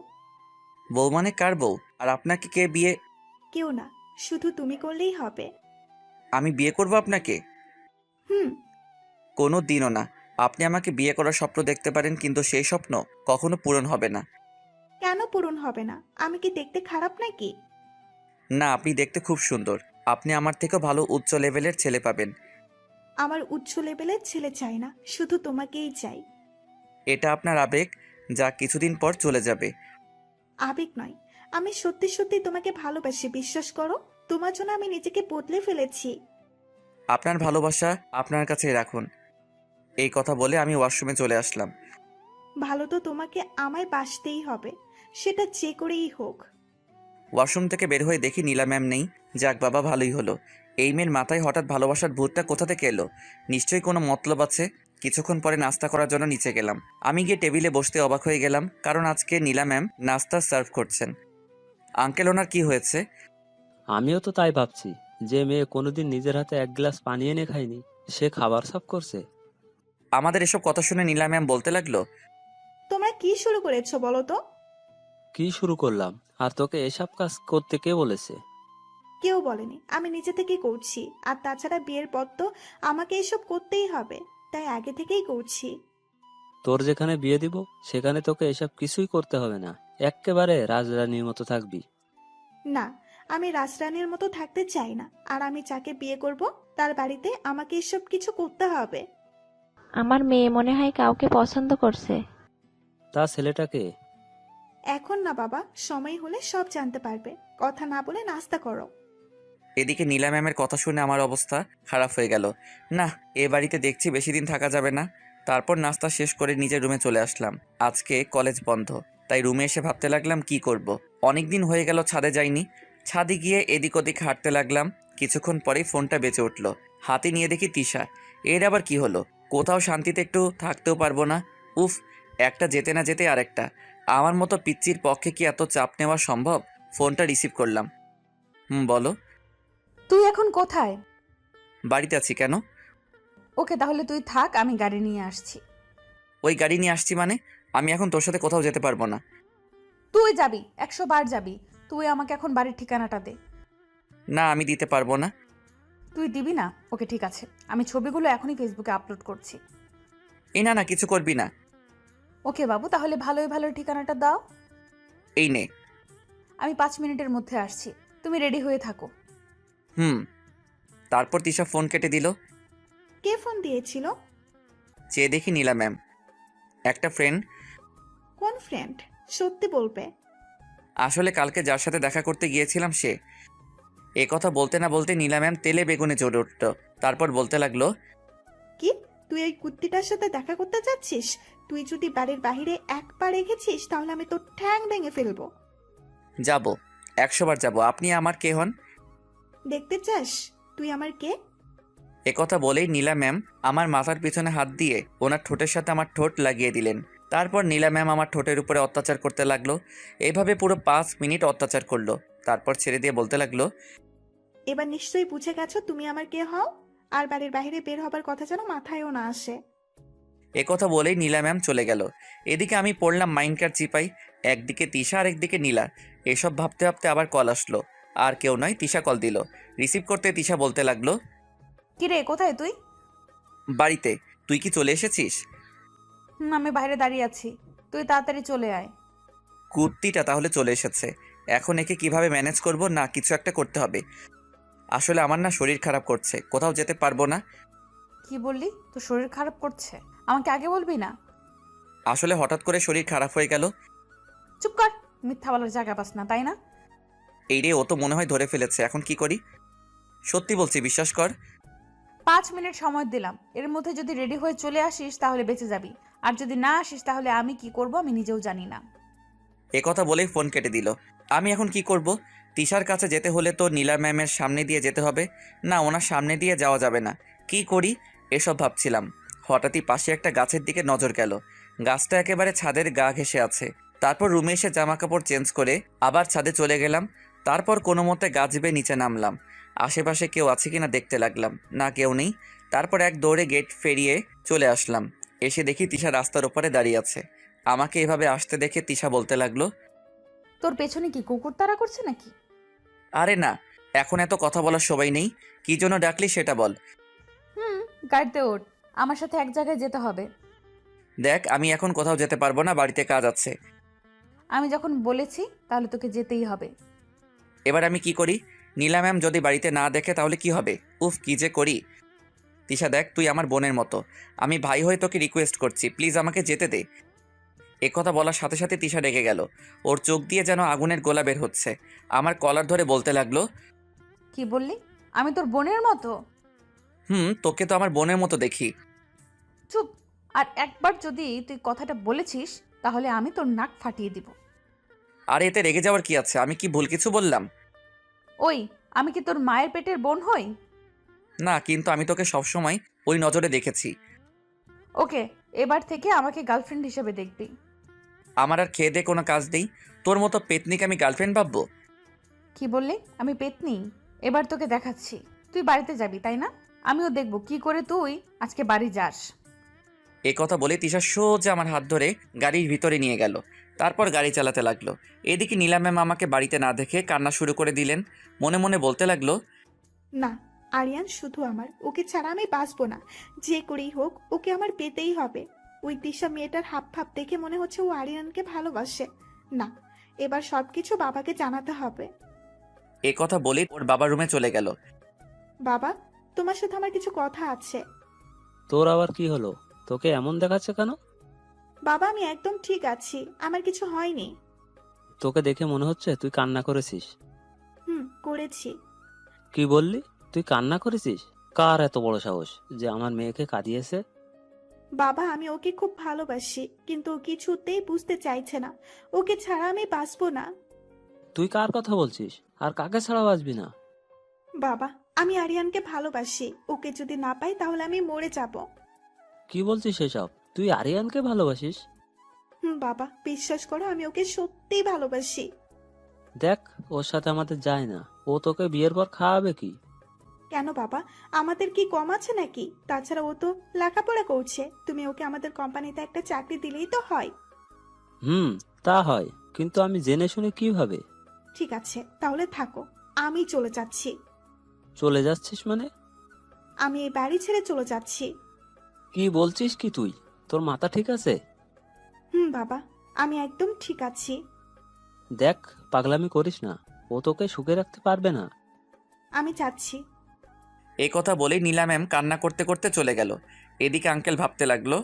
বউ মানে কার বউ? আর আপনাকে কে বিয়ে? কেউ না, শুধু তুমি করলেই হবে। আমি বিয়ে করব আপনাকে? হুম। কোনো দিনও না। আপনি আমাকে বিয়ে করার স্বপ্ন দেখতে পারেন, কিন্তু সেই স্বপ্ন কখনো পূরণ হবে না। কেন পূরণ হবে না? আমি কি দেখতে খারাপ নাকি? না, আপনি দেখতে খুব সুন্দর। আপনি আমার থেকেও ভালো উচ্চ লেভেলের ছেলে পাবেন। আমার উচ্চ লেভেলের ছেলে চাই না, শুধু তোমাকেই চাই। এটা আপনার আবেগ, যা কিছুদিন পর চলে যাবে। আবেগ নয়, আমি সত্যি সত্যি তোমাকে ভালোবাসি, বিশ্বাস করো। তোমার জন্য আমি নিজেকে বদলে ফেলেছি। আপনার ভালোবাসা আপনার কাছে রাখুন। এই কথা বলে আমি ওয়াশরুমে চলে আসলাম। ভালো তো তোমাকে আমায় বাসতেই হবে, সেটা যে করেই হোক। ওয়াশরুম থেকে বের হয়ে দেখি নীলা ম্যাম নেই। যাক বাবা, ভালোই হলো। এই মেয়ের মাথায় হঠাৎ ভালোবাসার ভূতটা কোথা থেকে এলো? নিশ্চয়ই কোনো মতলব আছে। কিছুক্ষণ পরে নাস্তা করার জন্য নিচে গেলাম। আমি গিয়ে টেবিলে বসতে অবাক হয়ে গেলাম, কারণ আজকে নীলা ম্যাম নাস্তা সার্ভ করছেন। আঙ্কেল, ওনার কি হয়েছে? আমিও তো তাই ভাবছি, যে মেয়ে কোনোদিন নিজের হাতে এক গ্লাস পানি এনে খায়নি, সে খাবার সাফ করছে। আমাদের এসব কথা শুনে নীলা ম্যাম বলতে লাগলো, তোমরা কি শুরু করেছো বলো তো? কি শুরু করলাম? আর তোকে এসব কাজ করতে কে বলেছে? কেউ বলেনি, আমি নিজে থেকেই করছি। আর তাছাড়া বিয়ের পর তো আমাকে এসব করতেই হবে, তাই আগে থেকেই করছি। তোর যেখানে বিয়ে দিব, সেখানে তোকে এসব কিছুই করতে হবে না। এক্কেবারে রাজরানীর মতো থাকবি। না, আমি রাজরানীর মতো থাকতে চাই না। আর আমি যাকে বিয়ে করব তার বাড়িতে আমাকে এসব কিছু করতে হবে। আমার মেয়ে মনে হয় কাউকে পছন্দ করছে। তা ছেলেটাকে? এখন না বাবা, সময় হলে সব জানতে পারবে। কথা না বলে নাস্তা করো। এদিকে নীলা ম্যামের কথা শুনে আমার অবস্থা খারাপ হয়ে গেল। না, এ বাড়িতে দেখছি বেশি দিন থাকা যাবে না। তারপর নাস্তা শেষ করে নিজের রুমে চলে আসলাম। আজকে কলেজ বন্ধ, তাই রুমে এসে ভাবতে লাগলাম কি করব। অনেক দিন হয়ে গেল ছাদে যাইনি। ছাদে গিয়ে এদিক ওদিক হাঁটতে লাগলাম। কিছুক্ষণ পরেই ফোনটা বেজে উঠলো। হাতে নিয়ে দেখি তিশা। এর আবার কি হলো? কোথাও শান্তিতে একটু থাকতেও পারবো না। উফ, একটা যেতে না যেতে আরেকটা। আমার মতো পিচ্চির পক্ষে কি এত চাপ নেওয়া সম্ভব? ফোনটা রিসিভ করলাম। বলো। তুই এখন কোথায়? বাড়িতে আছি। কেন? ওকে, তাহলে তুই থাক, আমি গাড়ি নিয়ে আসছি। ওই গাড়ি নিয়ে আসছি মানে? আমি এখন তোর সাথে কোথাও যেতে পারবো না। তুই যাবি, 100 বার যাবি। তুই আমাকে এখন বাড়ির ঠিকানাটা দে। না, আমি দিতে পারবো না। তুই দিবি না? ওকে ঠিক আছে, আমি ছবিগুলো এখনই ফেসবুকে আপলোড করছি। এই না না, কিছু করবি না। ওকে বাবু, তাহলে ভালোই ভালো ঠিকানাটা দাও। এই নে। আমি 5 মিনিটের মধ্যে আসছি, তুমি রেডি হয়ে থাকো। হুম। তারপর তিশা ফোন কেটে দিল। কে ফোন দিয়েছিল? চেয়ে দেখি নীলা ম্যাম। একটা ফ্রেন্ড। কোন ফ্রেন্ড? সত্যি বলবে? আসলে কালকে যার সাথে দেখা করতে গিয়েছিলাম সে। এ কথা বলতে না বলতে নীলা ম্যাম তেলে বেগুনে জ্বলে উঠল। তারপর বলতে লাগলো, কি, তুই ওই কুত্তিটার সাথে দেখা করতে যাচ্ছিস? তুই যদি বাড়ির বাইরে একবার রেখেছিস তাহলে আমি তোর ঠ্যাং ভেঙে ফেলবো। যাব, 100 বার যাব। আপনি আমার কে হন? দেখতে চাস তুই আমার কে? এ কথা বলেই নীলা ম্যাম আমার মাথার পিছনে হাত দিয়ে ওনার ঠোঁটের সাথে আমার ঠোঁট লাগিয়ে দিলেন। তারপর নীলা ম্যাম আমার ঠোঁটের উপরে অত্যাচার করতে লাগলো। এইভাবে পুরো 5 মিনিট অত্যাচার করলো। তারপর ছেড়ে দিয়ে বলতে লাগলো, এবার নিশ্চয়ই বুঝে গেছো তুমি আমার কে হও। আর বাড়ির বাইরে বের হবার কথা যেন মাথায়ও না আসে। এ কথা বলেই নীলা ম্যাম চলে গেল। এদিকে আমি পড়লাম মাইন্ডকার চিপাই। একদিকে তিশা আর একদিকে নীলা। এসব ভাবতে ভাবতে আবার কল আসলো। আর কেউ নয়, তিশা কল দিল। রিসিভ করতে তিশা বলতে লাগলো, কিরে, কোথায় তুই? বাড়িতে। তুই কি চলে এসেছিস? আমি বাইরে দাঁড়িয়ে আছি, তুই তাড়াতাড়ি চলে আয়। কুর্তিটা তাহলে চলে এসেছে। এখন একে কিভাবে ম্যানেজ করব? না কিছু একটা করতে হবে। আসলে আমার না শরীর খারাপ করছে, কোথাও যেতে পারবো না। কি বললি? তোর শরীর খারাপ করছে? আমাকে আগে বলবি না? আসলে হঠাৎ করে শরীর খারাপ হয়ে গেল। চুপ কর, মিথ্যা বলার জায়গা পাস না, তাই না? এই রে, ও তো মনে হয় ধরে ফেলেছে। এখন কি করি? সত্যি বলছি, বিশ্বাস কর। 5 মিনিট সময় দিলাম, এর মধ্যে যদি রেডি হয়ে চলে আসিস তাহলে বেঁচে যাবি, আর যদি না আসিস তাহলে আমি কি করব আমি নিজেও জানি না। এ কথা বলেই ফোন কেটে দিল। আমি এখন কি করব? তিশার কাছে যেতে হলে তো নীলা ম্যামের সামনে দিয়ে যেতে হবে। না, ওনার সামনে দিয়ে যাওয়া যাবে না। কি করি এসব ভাবছিলাম। হঠাৎই পাশে একটা গাছের দিকে নজর গেল। গাছটা একেবারে ছাদের গা ঘেঁষে আছে। তারপর রুমে এসে জামা কাপড় চেঞ্জ করে আবার ছাদে চলে গেলাম। তারপর কোনো মতে গাছ বেয়ে নিচে নামলাম। আশেপাশে কেউ আছে কিনা দেখতে লাগলাম। না, কেউ নেই। তারপর এক দৌড়ে গেট ফেরিয়ে চলে আসলাম। এসে দেখি তিশা রাস্তার ওপরে দাঁড়িয়ে আছে। আমাকে এভাবে আসতে দেখে তিশা বলতে লাগলো, তোর পেছনে কি কুকুর তাড়া করছে নাকি? আরে না, এখন এত কথা বলার সময় নেই। কি জন্য ডাকলি সেটা বল। গাড়িতে ওঠ, আমার সাথে এক জায়গায় যেতে হবে। দেখ, আমি এখন কোথাও যেতে পারবো না, বাড়িতে কাজ আছে। আমি যখন বলেছি তাহলে তোকে যেতেই হবে। এবার আমি কি করি? নীলা ম্যাম যদি বাড়িতে না দেখে তাহলে কি হবে? উফ, কি যে করি। তিশা দেখ, তুই আমার বোনের মতো। আমি ভাই হয়ে তোকে রিকোয়েস্ট করছি, প্লিজ আমাকে যেতে দে। এ কথা বলার সাথে সাথে তিশা রেগে গেল। ওর চোখ দিয়ে যেন আগুনের গোলা বের হচ্ছে। আমার কলার ধরে বলতে লাগলো, কি বললি? আমি তোর বোনের মতো? তোকে তো আমার বোনের মতো দেখি। চুপ! আর একবার যদি তুই কথাটা বলেছিস তাহলে আমি তোর নাক ফাটিয়ে দিব। আর এতে রেগে যাওয়ার কি আছে? আমি কি ভুল কিছু বললাম? ওই, আমি কি তোর মায়ের পেটের বোন হই? না, কিন্তু আমি তোকে সবসময় ওই নজরে দেখেছি। ওকে, এবার থেকে আমাকে গার্লফ্রেন্ড হিসেবে দেখবি। আমার আর খেয়ে দিয়ে কোনো কাজ নেই। তোর মতো পেতনিকে আমি গার্লফ্রেন্ড ভাববো? কি বললি? আমি পেতনি? এবার তোকে দেখাচ্ছি। তুই বাড়িতে যাবি তাই না? আমিও দেখব কি করে তুই আজকে বাড়ি যাস। এ কথা বলে তিশা সোজা আমার হাত ধরে গাড়ির ভিতরে নিয়ে গেল। তারপর গাড়ি চালাতে লাগলো। এদিকে নীলা ম্যাম আমাকে বাড়িতে না দেখে কান্না শুরু করে দিলেন। মনে মনে বলতে লাগলো, না, আরিয়ান শুধু আমার, ওকে ছাড়া আমি বাঁচবো না। যে করেই হোক ওকে আমার পেতেই হবে। ওই দিশা মেয়েটার হাব ভাব দেখে মনে হচ্ছে ও আরিয়ানকে ভালোবাসে। না, এবার সবকিছু বাবাকে জানাতে হবে। এ কথা বলে ওর বাবার রুমে চলে গেল। বাবা, তোমার সাথে আমার কিছু কথা আছে। তোর আবার কি হলো? তোকে এমন দেখাচ্ছে কেন? বাবা, আমি একদম ঠিক আছি, আমার কিছু হয়নি। তোকে দেখে মনে হচ্ছে তুই কান্না করেছিস। করেছি। কি বললি? তুই কান্না করেছিস? কার এত বড় সাহস যে আমার মেয়েকে কাঁদিয়েছে? বাবা, আমি ওকে খুব ভালোবাসি, কিন্তু ও কিছুতেই বুঝতে চাইছে না। ওকে ছাড়া আমি বাঁচবো না। তুই কার কথা বলছিস? আর কাকে ছাড়া বাঁচবি না? বাবা, আমি আরিয়ানকে ভালোবাসি। ওকে যদি না পাই তাহলে আমি মরে যাব। কি বলছিস এসব? তুই আরিয়ানকে ভালোবাসিস? বাবা, বিশ্বাস করো, আমি ওকে সত্যিই ভালোবাসি। দেখ, ওর সাথে আমাদের যায় না। ও তোকে বিয়ের পর খাওয়াবে কি? কেন বাবা, আমাদের কি কম আছে নাকি? তাছাড়া ও তো লেখাপড়া করছে। তুমি ওকে আমাদের কোম্পানিতে একটা চাকরি দিলেই তো হয়। তা হয়, কিন্তু আমি জেনে শুনে কিভাবে? ঠিক আছে তাহলে থাকো, আমি চলে যাচ্ছি। চলে যাচ্ছিস মানে? আমি এই বাড়ি ছেড়ে চলে যাচ্ছি। কি বলছিস কি তুই? তোর মাথা ঠিক আছে? বাবা, আমি একদম ঠিক আছি। দেখ, পাগলামি করিস না। ও তোকে সুখে রাখতে পারবে না। আমি যাচ্ছি। এই কথা বলেই নীলা ম্যাম কান্না করতে করতে চলে গেল। এদিকে আঙ্কেল ভাবতে লাগলো,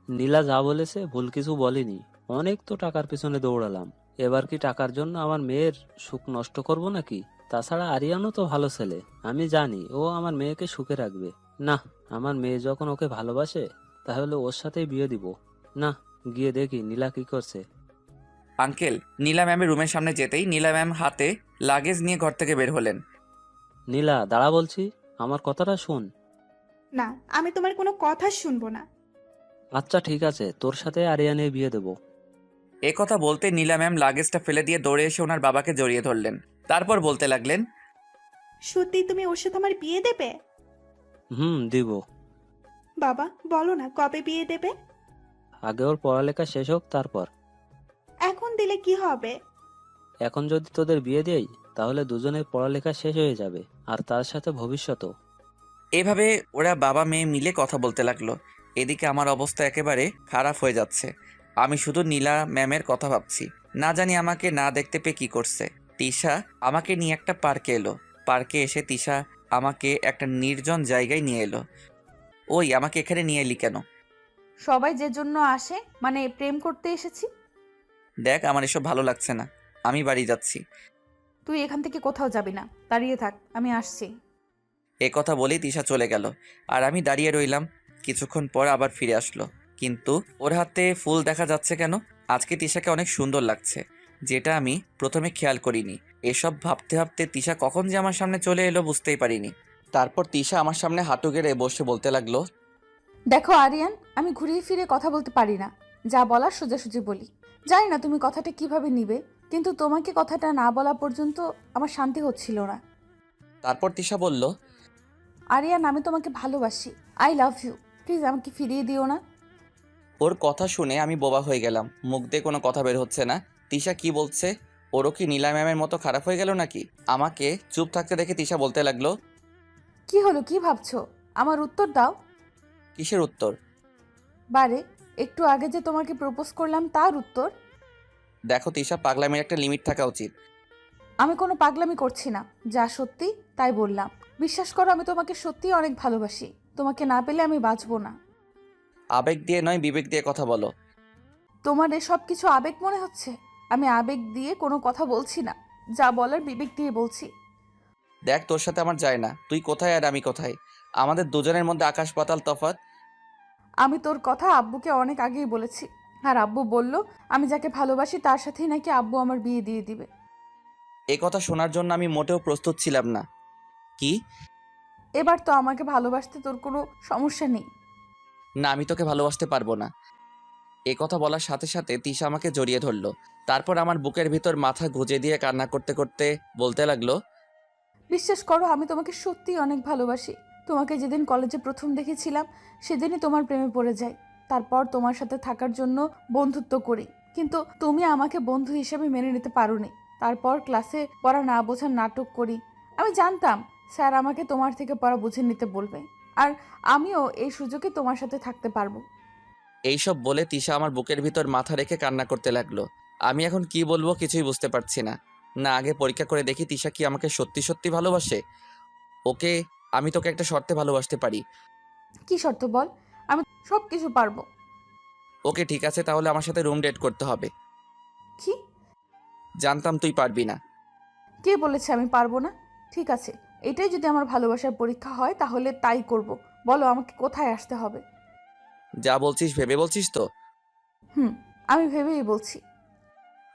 নীলা যা বলেছে ভুল কিছু বলেনি। অনেক তো টাকার পিছনে দৌড়ালাম, এবার কি টাকার জন্য আমার মেয়ের সুখ নষ্ট করব নাকি? তাছাড়া আরিয়ানও তো ভালো ছেলে, আমি জানি ও আমার মেয়েকে সুখে রাখবে। না, আমার মেয়ে যখন ওকে ভালোবাসে তাহলে ওর সাথেই বিয়ে দিব। না, গিয়ে দেখি নীলা কি করছে। আঙ্কেল নীলা ম্যামের রুমের সামনে যেতেই নীলা ম্যাম হাতে লাগেজ নিয়ে ঘর থেকে বের হলেন। নীলা দাঁড়া বলছি, আমার কথাটা শোন। না, আমি তোমার কোনো কথা শুনবো না। আচ্ছা ঠিক আছে, তোর সাথে আরিয়ানের বিয়ে দেবো। এ কথা বলতে নীলা ম্যাম লাগেজটা ফেলে দিয়ে দৌড়ে এসে ওনার বাবাকে জড়িয়ে ধরলেন। তারপর বলতে লাগলেন, সত্যি তুমি ওর সাথে আমার বিয়ে দেবে? দিব। বাবা বলো না, কবে বিয়ে দেবে? আগে ওর পড়ালেখা শেষ হোক তারপর। এখন দিলে কি হবে? এখন যদি তোদের বিয়ে দেই তাহলে দুজনের পড়ালেখা শেষ হয়ে যাবে, আর তার সাথে ভবিষ্যতও। এভাবে ওরা বাবা মেয়ে মিলে কথা বলতে লাগলো। এদিকে আমার অবস্থা একেবারে খারাপ হয়ে যাচ্ছে। আমি শুধু নীলা ম্যামের কথা ভাবছি। না জানি আমাকে না দেখতে পেয়ে কি করছে। তিশা আমাকে নিয়ে একটা পার্কে এলো। পার্কে এসে তিশা আমাকে একটা নির্জন জায়গায় নিয়ে এলো। ওই আমাকে এখানে নিয়ে এলি কেন? সবাই যে জন্য আসে, মানে প্রেম করতে এসেছি। দেখ, আমার এসব ভালো লাগছে না, আমি বাড়ি যাচ্ছি। তুই এখান থেকে কোথাও যাবি না, দাঁড়িয়ে থাক, আমি আসছি। এ কথা বলেই তিশা চলে গেল, আর আমি দাঁড়িয়ে রইলাম। কিছুক্ষণ পর আবার ফিরে আসলো, কিন্তু ওর হাতে ফুল দেখা যাচ্ছে কেন? আজকে তিশাকে অনেক সুন্দর লাগছে, যেটা আমি প্রথমে খেয়াল করিনি। এসব ভাবতে ভাবতে তিশা কখন যে আমার সামনে চলে এলো বুঝতেই পারিনি। তারপর তিশা আমার সামনে হাঁটু গেড়ে বসে বলতে লাগলো, দেখো আরিয়ান, আমি ঘুরিয়ে ফিরে কথা বলতে পারি না, যা বলার সোজাসুজি বলি। জানি না তুমি কথাটা কিভাবে নিবে, কিন্তু তোমাকে কথাটা না বলা পর্যন্ত আমার শান্তি হচ্ছিল না। তারপর তিশা বলল, আরিয়ান, আমি তোমাকে ভালোবাসি, আই লাভ ইউ, প্লিজ আমাকে ফিরিয়ে দিও না। ওর কথা শুনে আমি বোবা হয়ে গেলাম। মুখ দিয়ে কোনো কথা বের হচ্ছে না। তিশা কি বলছে? ওরও কি নীলা ম্যামের মতো খারাপ হয়ে গেল নাকি? আমাকে চুপ থাকতে দেখে তিশা বলতে লাগলো, কি হলো, কি ভাবছো? আমার উত্তর দাও। কিসের উত্তর? বারে, একটু আগে যে তোমাকে প্রপোজ করলাম তার উত্তর। দেখো তিশা, পাগলামির একটা লিমিট থাকা উচিত। আমি কোনো পাগলামি করছি না, যা সত্যি তাই বললাম। বিশ্বাস করো, আমি তোমাকে সত্যিই অনেক ভালোবাসি, তোমাকে না পেলে আমি বাঁচবো না। আবেগ দিয়ে নয়, বিবেক দিয়ে কথা বলো। তোমার এসব কিছু আবেগ মনে হচ্ছে? আমি আবেগ দিয়ে কোনো কথা বলছি না, যা বলার বিবেক দিয়ে বলছি। দেখ, তোর সাথে আমার যায় না। তুই কোথায় আর আমি কোথায়? আমাদের দুজনের মধ্যে আকাশ পাতাল তফাৎ। আমি তোর কথা আব্বুকে অনেক আগেই বলেছি, আর আব্বু বলল আমি যাকে ভালোবাসি তার সাথেই নাকি আব্বু আমার বিয়ে দিয়ে দিবে। এ কথা শোনার জন্য আমি মোটেও প্রস্তুত ছিলাম না। কি? এবার তো আমাকে ভালোবাসতে তোর কোনো সমস্যা নেই। না, আমি তোকে ভালোবাসতে পারবো না। এ কথা বলার সাথে সাথে তিশা আমাকে জড়িয়ে ধরলো। তারপর আমার বুকের ভিতর মাথা গুঁজে দিয়ে কান্না করতে করতে বলতে লাগলো, বিশ্বাস করো, আমি তোমাকে সত্যিই অনেক ভালোবাসি। তোমাকে যেদিন কলেজে প্রথম দেখেছিলাম সেদিনই তোমার প্রেমে পড়ে যাই। তারপর তোমার সাথে থাকার জন্য বন্ধুত্ব করি, কিন্তু তুমি আমাকে বন্ধু হিসেবে মেনে নিতে পারোনি। তারপর ক্লাসে পড়া না বোঝার নাটক করি। আমি জানতাম স্যার আমাকে তোমার থেকে পড়া বুঝে নিতে বলবে, আর আমিও এই সুযোগে তোমার সাথে থাকতে পারবো। এইসব বলে তিশা আমার বুকের ভিতর মাথা রেখে কান্না করতে লাগলো। আমি এখন কি বলবো কিছুই বুঝতে পারছি না। না, আগে পরীক্ষা করে দেখি তিশা কি আমাকে সত্যি সত্যি ভালোবাসে। ওকে, আমি তোকে একটা শর্তে ভালোবাসতে পারি। কি শর্ত বল, আমি সব কিছু পারবো। ওকে ঠিক আছে, তাহলে আমার সাথে রুম ডেট করতে হবে। কি? জানতাম তুই পারবি না। কে বলেছে আমি পারবো না? ঠিক আছে, এটাই যদি আমার ভালোবাসার পরীক্ষা হয় তাহলে তাই করব। বলো আমাকে কোথায় আসতে হবে? যা বলছিস ভেবে বলছিস তো? আমি ভেবেই বলছি।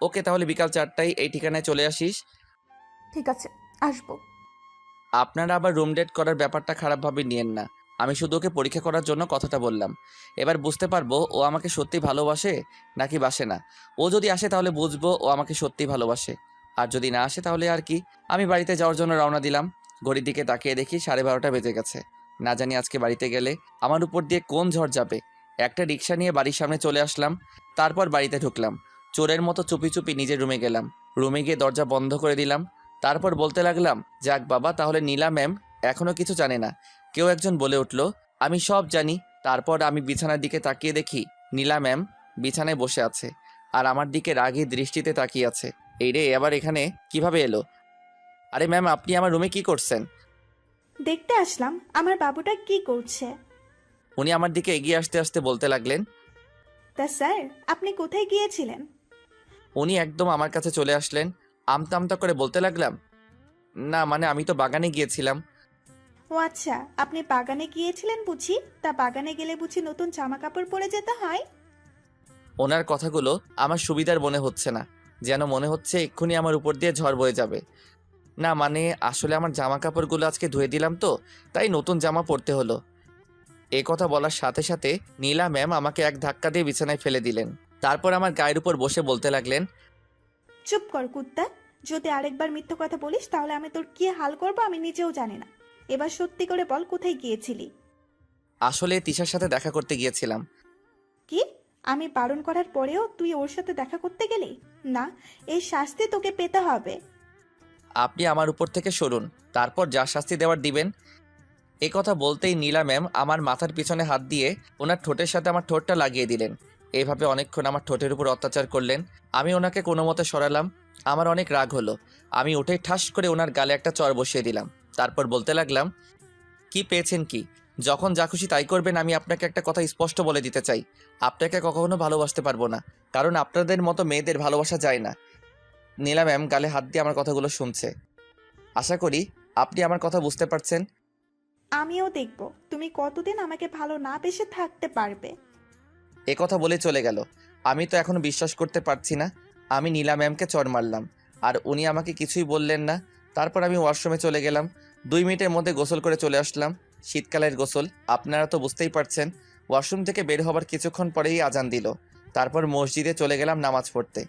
ওকে, তাহলে বিকাল 4টায় এই ঠিকানায় চলে আসিস। ঠিক আছে, আসবো। আপনারা আবার রুম ডেট করার ব্যাপারটা খারাপভাবে নিয়েন না। আমি শুধু ওকে পরীক্ষা করার জন্য কথাটা বললাম। এবার বুঝতে পারবো ও আমাকে সত্যি ভালোবাসে নাকি বাসে না। ও যদি আসে তাহলে বুঝবো ও আমাকে সত্যি ভালোবাসে, আর যদি না আসে তাহলে আর কি। আমি বাড়িতে যাওয়ার জন্য রওনা দিলাম। ঘড়ির দিকে তাকিয়ে দেখি 12:30 বেজে গেছে। না জানি আজকে বাড়িতে গেলে আমার উপর দিয়ে কোন ঝড় যাবে। একটা রিক্সা নিয়ে বাড়ির সামনে চলে আসলাম। তারপর বাড়িতে ঢুকলাম। চোরের মতো চুপি চুপি নিজের রুমে গেলাম। রুমে গিয়ে দরজা বন্ধ করে দিলাম। তারপর বলতে লাগলাম, যাক বাবা, তাহলে নীলা ম্যাম এখনো কিছু জানে না। কেউ একজন বলে উঠল, আমি সব জানি। তারপর আমি বিছানার দিকে তাকিয়ে দেখি নীলা ম্যাম বিছানায় বসে আছে আর আমার দিকে রাগী দৃষ্টিতে তাকিয়ে আছে। এই রে, আবার এখানে কিভাবে এলো? আরে ম্যাম, আপনি আমার রুমে কি করছেন? দেখতে আসলাম আমার বাবুটা কি করছে। উনি আমার দিকে এগিয়ে আসতে আসতে বলতে লাগলেন। তা স্যার, আপনি কোথায় গিয়েছিলেন? উনি একদম আমার কাছে চলে আসলেন। আমতা আমতা করে বলতে লাগলাম, না মানে আমি তো বাগানে গিয়েছিলাম। ও আচ্ছা, আপনি বাগানে গিয়েছিলেন বুঝি? তা বাগানে গেলে বুঝি নতুন জামা কাপড় পরে যেতে হয়? ওনার কথাগুলো আমার সুবিধার মনে হচ্ছে না, যেন মনে হচ্ছে এক্ষুনি আমার উপর দিয়ে ঝড় বয়ে যাবে। না মানে আসলে আমার জামা কাপড়গুলো আজকে ধুয়ে দিলাম তো, তাই নতুন জামা পরতে হলো। এই কথা বলার সাথে সাথে নীলা ম্যাম আমাকে এক ধাক্কা দিয়ে বিছানায় ফেলে দিলেন। তারপর আমার গায়ের উপর বসে বলতে লাগলেন, চুপ কর কুত্তা, যদি আরেকবার মিথ্যে কথা বলিস তাহলে আমি তোর কি হাল করবো আমি নিজেও জানি না। এবার সত্যি করে বল, কোথায় গিয়েছিলি? আসলে তিশার সাথে দেখা করতে গিয়েছিলাম। কি? আমি বারণ করার পরেও তুই ওর সাথে দেখা করতে গেলি? না, এই শাস্তি তোকে পেতে হবে। আপনি আমার উপর থেকে সরুন, তারপর যা শাস্তি দেওয়ার দিবেন। এ কথা বলতেই নীলা ম্যাম আমার মাথার পিছনে হাত দিয়ে ওনার ঠোঁটের সাথে আমার ঠোঁটটা লাগিয়ে দিলেন। এইভাবে অনেকক্ষণ আমার ঠোঁটের উপর অত্যাচার করলেন। আমি ওনাকে কোনো মতে সরালাম। আমার অনেক রাগ হলো। আমি উঠে ঠাস করে ওনার গালে একটা চড় বসিয়ে দিলাম। তারপর বলতে লাগলাম, কি পেয়েছেন কি? যখন যা খুশি তাই করবেন। আমি আপনাকে একটা কথা স্পষ্ট বলে দিতে চাই, আপনাকে কখনো ভালোবাসতে পারবো না, কারণ আপনাদের মতো মেয়েদের ভালোবাসা যায় না। নীলা ম্যাম গালে হাত দিয়ে আমার কথাগুলো শুনছে। আশা করি আপনি আমার কথা বুঝতে পারছেন। আমিও দেখব তুমি কতদিন আমাকে ভালো না বেসে থাকতে পারবে। এ কথা বলে চলে গেল। আমি তো এখনো বিশ্বাস করতে পারছি না আমি নীলা ম্যামকে চড় মারলাম আর উনি আমাকে কিছুই বললেন না। তারপর আমি ওয়াশরুমে চলে গেলাম। 2 মিনিটের মধ্যে গোসল করে চলে আসলাম। শীতকালের গোসল, আপনারা তো বুঝতেই পারছেন। ওয়াশরুম থেকে বের হবার কিছুক্ষণ পরেই আজান দিল। তারপর মসজিদে চলে গেলাম নামাজ পড়তে।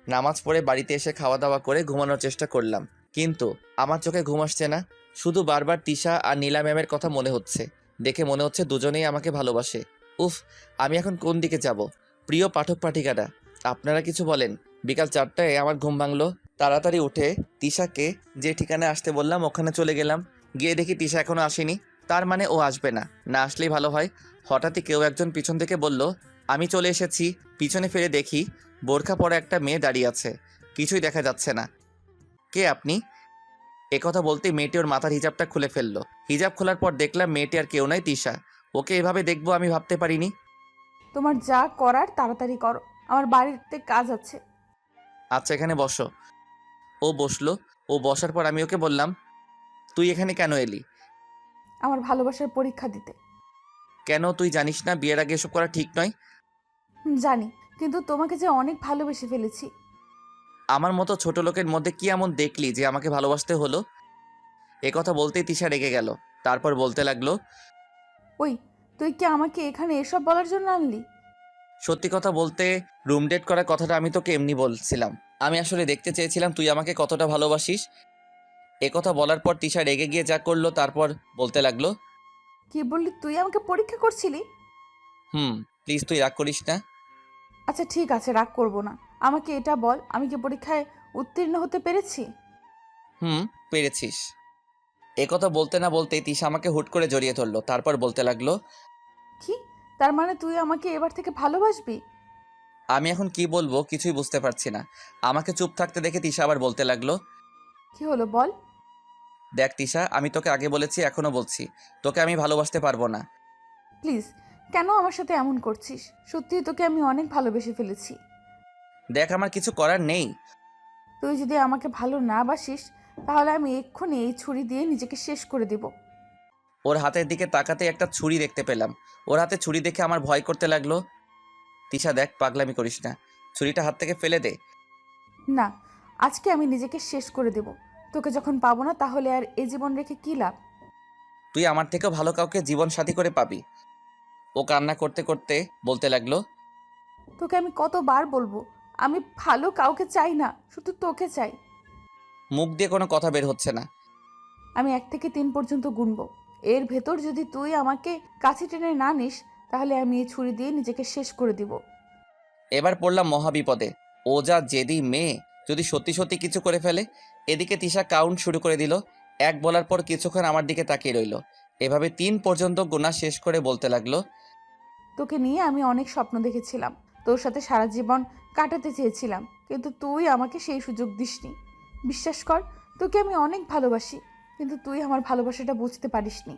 নামাজ পড়ে বাড়িতে এসে খাওয়া দাওয়া করে ঘুমানোর চেষ্টা করলাম, কিন্তু আমার চোখে ঘুম আসছে না। শুধু বারবার তিশা আর নীলা ম্যামের কথা মনে হচ্ছে। দেখে মনে হচ্ছে দুজনেই আমাকে ভালোবাসে। উফ, আমি এখন কোন দিকে যাব? প্রিয় পাঠক পাঠিকারা, আপনারা কিছু বলেন। বিকাল 4টায় আমার ঘুম ভাঙলো। তাড়াতাড়ি উঠে তিশাকে যে ঠিকানায় আসতে বললাম ওখানে চলে গেলাম। গিয়ে দেখি তিশা এখনো আসেনি। তার মানে ও আসবে না, না আসলেই ভালো হয়। হঠাৎই কেউ একজন পিছন থেকে বলল, আমি চলে এসেছি। পিছনে ফিরে দেখি বোরখা পরা একটা মেয়ে দাঁড়িয়ে আছে। কিছুই দেখা যাচ্ছে না। কে আপনি? একথা বলতেই মেয়েটি ওর মাথার হিজাবটা খুলে ফেললো। হিজাব খোলার পর দেখলাম মেয়েটি আর কেউ নাই, তিশা। ওকে এভাবে দেখবো আমি ভাবতে পারিনি। তোমার যা করার তাড়াতাড়ি করো, আমার বাড়িতে কাজ আছে। আচ্ছা, এখানে বসো। ও বসলো। ও বসার পর আমি ওকে বললাম, তুই এখানে কেন এলি? আমার ভালোবাসার পরীক্ষা দিতে। কেন, তুই জানিস না বিয়ের আগে এসব করা ঠিক নয়? জানি, কিন্তু তোমাকে যে অনেক ভালোবেসে ফেলেছি। আমার মতো ছোট লোকের মধ্যে কি এমন দেখলি যে আমাকে ভালোবাসতে হলো? এ কথা বলতেই তিশা রেগে গেল। তারপর বলতে লাগলো, ওই, তুই কি আমাকে এখানে এসব বলার জন্য আনলি? সত্যি কথা বলতে রুম ডেট করার কথাটা আমি তোকে এমনি বলছিলাম। আমি আসলে দেখতে চেয়েছিলাম তুই আমাকে কতটা ভালোবাসিস। এ কথা বলার পর তিশা রেগে গিয়ে যা করলো, তারপর বলতে লাগলো, কি বললি? তুই আমাকে পরীক্ষা করছিলি? প্লিজ তুই রাগ করিস না। আচ্ছা ঠিক আছে, রাগ করব না। আমাকে এটা বল, আমি কি পরীক্ষায় উত্তীর্ণ হতে পেরেছি? পেরেছিস। এ কথা বলতে না বলতেই তিশা আমাকে হুট করে জড়িয়ে ধরলো। তারপর বলতে লাগলো, কি? তার মানে তুই আমাকে এবার থেকে ভালোবাসবি? আমি এখন কি বলবো কিছুই বুঝতে পারছি না। আমাকে চুপ থাকতে দেখে তিশা আবার বলতে লাগলো, কি হলো বল। দেখ তিশা, আমি তোকে আগে বলেছি, এখনো বলছি, তোকে আমি ভালোবাসতে পারবো না। প্লিজ, কেন আমার সাথে এমন করছিস? সত্যিই তোকে আমি অনেক ভালোবেসে ফেলেছি। দেখ, আমার কিছু করার নেই। তুই যদি আমাকে ভালো না বাসিস তাহলে আমি এক্ষুনি এই ছুরি দিয়ে নিজেকে শেষ করে দেব। ওর হাতের দিকে তাকাতে একটা ছুরি দেখতে পেলাম। ওর হাতে ছুরি দেখে আমার ভয় করতে লাগলো। তিশা দেখ, পাগলামি করিস না, ছুরিটা হাত থেকে ফেলে দে। না, আজকে আমি নিজেকে শেষ করে দেব। তোকে যখন পাবো না তাহলে আর এ জীবন রেখে কি লাভ? তুই আমার থেকেও ভালো কাউকে জীবন সাথী করে পাবি। ও কান্না করতে করতে বলতে লাগলো, তোকে আমি কতবার বলবো, আমি ভালো কাউকে চাই না, শুধু তোকে চাই। মুখ দিয়ে কোনো কথা বের হচ্ছে না। আমি 1 থেকে 3 পর্যন্ত গুনবো। এর ভেতর যদি তুই আমাকে কাছে টেনে না নিস তাহলে আমি এই ছুরি দিয়ে নিজেকে শেষ করে দিব। এবার পড়লাম মহাবিপদে। ও ও যা জেদি মেয়ে, যদি সত্যি সত্যি কিছু করে ফেলে। এদিকে তিশা কাউন্ট শুরু করে দিল। এক বলার পর কিছুক্ষণ আমার দিকে তাকিয়ে রইল। এভাবে 3 পর্যন্ত গোনা শেষ করে বলতে লাগলো, তোকে নিয়ে আমি অনেক স্বপ্ন দেখেছিলাম, তোর সাথে সারা জীবন কাটাতে চেয়েছিলাম, কিন্তু তুই আমাকে সেই সুযোগ দিসনি। বিশ্বাস কর, তোকে আমি অনেক ভালোবাসি, কিন্তু তুই আমার ভালোবাসাটা বুঝতে পারিসনি।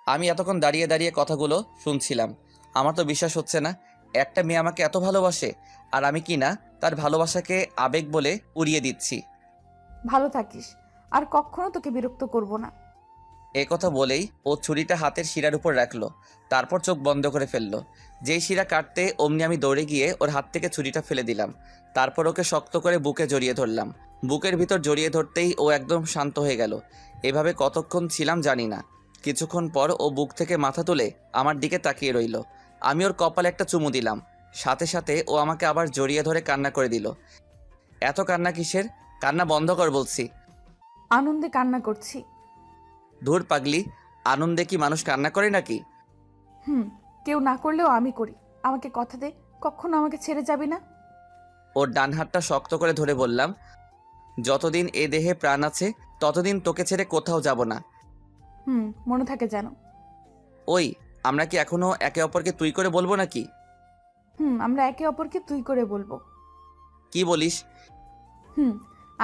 আমি এতক্ষণ দাঁড়িয়ে দাঁড়িয়ে কথাগুলো শুনছিলাম। আমার তো বিশ্বাস হচ্ছে না, একটা মেয়ে আমাকে এত ভালোবাসে, আর আমি কি না তার ভালোবাসাকে আবেগ বলে উড়িয়ে দিচ্ছি। ভালো থাকিস, আর কখনো তোকে বিরক্ত করব না। এ কথা বলেই ও ছুরিটা হাতের শিরার উপর রাখলো, তারপর চোখ বন্ধ করে ফেললো। যেই শিরা কাটতে অমনি আমি দৌড়ে গিয়ে ওর হাত থেকে ছুরিটা ফেলে দিলাম। তারপর ওকে শক্ত করে বুকে জড়িয়ে ধরলাম। বুকের ভিতর জড়িয়ে ধরতেই ও একদম শান্ত হয়ে গেল। এভাবে কতক্ষণ ছিলাম জানি না। কিছুক্ষণ পর ও বুক থেকে মাথা তুলে আমার দিকে তাকিয়ে রইল। আমি ওর কপালে একটা চুমু দিলাম। সাথে সাথে ও আমাকে আবার জড়িয়ে ধরে কান্না করে দিল। এত কান্না কিসের? কান্না বন্ধ কর বলছি। আনন্দে কান্না করছি। ধুর পাগলি, আনন্দে কি মানুষ কান্না করে নাকি? কেউ না করলেও আমি করি। আমাকে কথা দে, কখনো আমাকে ছেড়ে যাবি না। ওর ডান হাতটা শক্ত করে ধরে বললাম, যতদিন এ দেহে প্রাণ আছে ততদিন তোকে ছেড়ে কোথাও যাব না। মনে থাকে যেন। ওই, আমরা কি এখনো একে অপরকে তুই করে বলবো নাকি? আমরা একে অপরকে তুই করে বলবো। কি বলিস?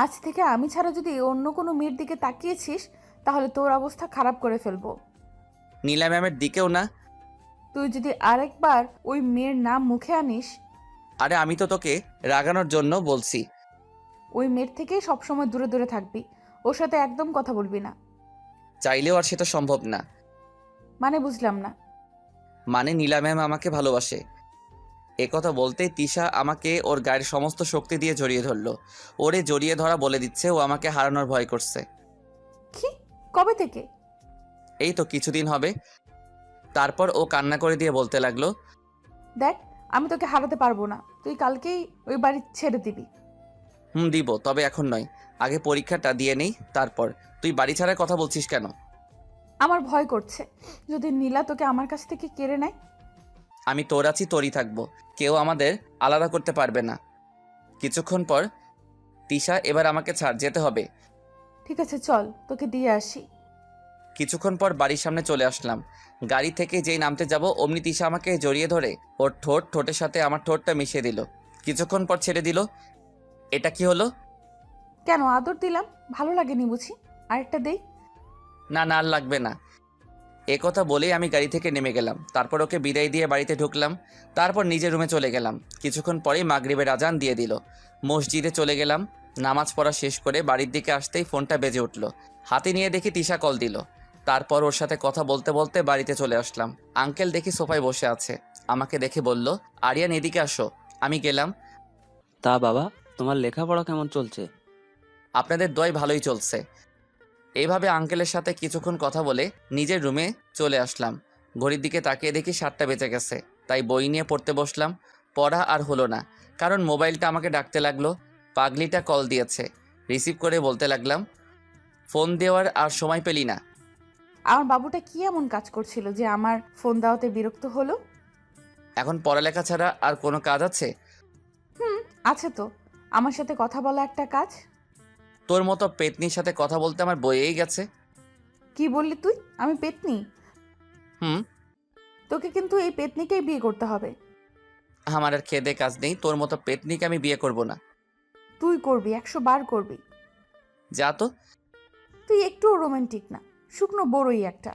আজ থেকে আমি ছাড়া যদি অন্য কোনো মেয়ের দিকে তাকিয়েছিস, তাহলে তোর অবস্থা খারাপ করে ফেলবো। নীলা ম্যামের দিকেও না? তুই যদি আরেকবার ওই মেয়ের নাম মুখে আনিস। আরে আমি তো তোকে রাগানোর জন্য বলছি। ওই মেয়ের থেকেই সবসময় দূরে দূরে থাকবি, ওর সাথে একদম কথা বলবি না। চাইলেও আর সেটা সম্ভব না। মানে বুঝলাম না। মানে নীলা ম্যাম আমাকে ভালোবাসে। একথা বলতেই তিশা আমাকে ওর গায়ের সমস্ত শক্তি দিয়ে জড়িয়ে ধরলো। ওরে জড়িয়ে ধরা বলে দিচ্ছে ও আমাকে হারানোর ভয় করছে। কি? কবে থেকে? এই তো কিছুদিন হবে। তারপর ও কান্না করে দিয়ে বলতে লাগলো, দেখ, আমি তোকে হারাতে পারবো না, তুই কালকেই ওই বাড়ি ছেড়ে দিবি। দিব, তবে এখন নয়। আগে পরীক্ষাটা দিয়ে নেই, তারপর। তুই বাড়ি ছাড়ার কথা বলছিস কেন? আমার ভয় করছে, যদি নীলা তোকে আমার কাছ থেকে কেড়ে নেয়। আমি তোর আছি, তোরই থাকবো। কেউ আমাদের আলাদা করতে পারবে না। কিছুক্ষণ পর, তিশা এবার আমাকে ছাড়, যেতে হবে। ঠিক আছে, চল তোকে দিয়ে আসি। কিছুক্ষণ পর বাড়ির সামনে চলে আসলাম। গাড়ি থেকে যেই নামতে যাব অমনি তিশা আমাকে জড়িয়ে ধরে ওর ঠোঁটের সাথে আমার ঠোঁটটা মিশিয়ে দিল। কিছুক্ষণ পর ছেড়ে দিল। এটা কি হলো? কেন আদর দিলাম, ভালো লাগেনি বুঝি? আরেকটা দেই? না না, আর লাগবে না। এ কথা বলেই আমি গাড়ি থেকে নেমে গেলাম। তারপর ওকে বিদায় দিয়ে বাড়িতে ঢুকলাম। তারপর নিজের রুমে চলে গেলাম। কিছুক্ষণ পরেই মাগরিবের আজান দিয়ে দিল। মসজিদে চলে গেলাম। নামাজ পড়া শেষ করে বাড়ির দিকে আসতেই ফোনটা বেজে উঠল। হাতে নিয়ে দেখি তিশা কল দিল। তারপর ওর সাথে কথা বলতে বলতে বাড়িতে চলে আসলাম। আঙ্কেল দেখি সোফায় বসে আছে। আমাকে দেখে বলল, আরিয়ান এদিকে আসো। আমি গেলাম। তা বাবা, তোমার লেখাপড়া কেমন চলছে? আপনাদের দয় ভালোই চলছে। এইভাবে আঙ্কেলের সাথে কিছুক্ষণ কথা বলে নিজের রুমে চলে আসলাম। ঘড়ির দিকে তাকিয়ে দেখি 7টা বেজে গেছে। তাই বই নিয়ে পড়তে বসলাম। পড়া আর হলো না, কারণ মোবাইলটা আমাকে ডাকতে লাগলো। পাগলিটা কল দিয়েছে। রিসিভ করে বলতে লাগলাম, ফোন দেওয়ার আর সময় পেলি না? আমার বাবুটা কি এমন কাজ করছিল যে আমার ফোন দেওয়াতে বিরক্ত হলো? এখন পড়ালেখা ছাড়া আর কোনো কাজ আছে? আছে তো, আমার সাথে কথা বলা একটা কাজ। তোর মতো পেতনির সাথে কথা বলতে আমার বইয়েই গেছে। কি বললি তুই? আমি পেতনি? হুম। তোকে কিন্তু এই পেতনিকেই বিয়ে করতে হবে। আমার আর খেদে কাজ নেই, তোর মতো পেতনিকে আমি বিয়ে করব না। তুই করবি, 100 বার করবি। যা তো। তুই একটুও রোমান্টিক না, শুকনো বড়ই একটা।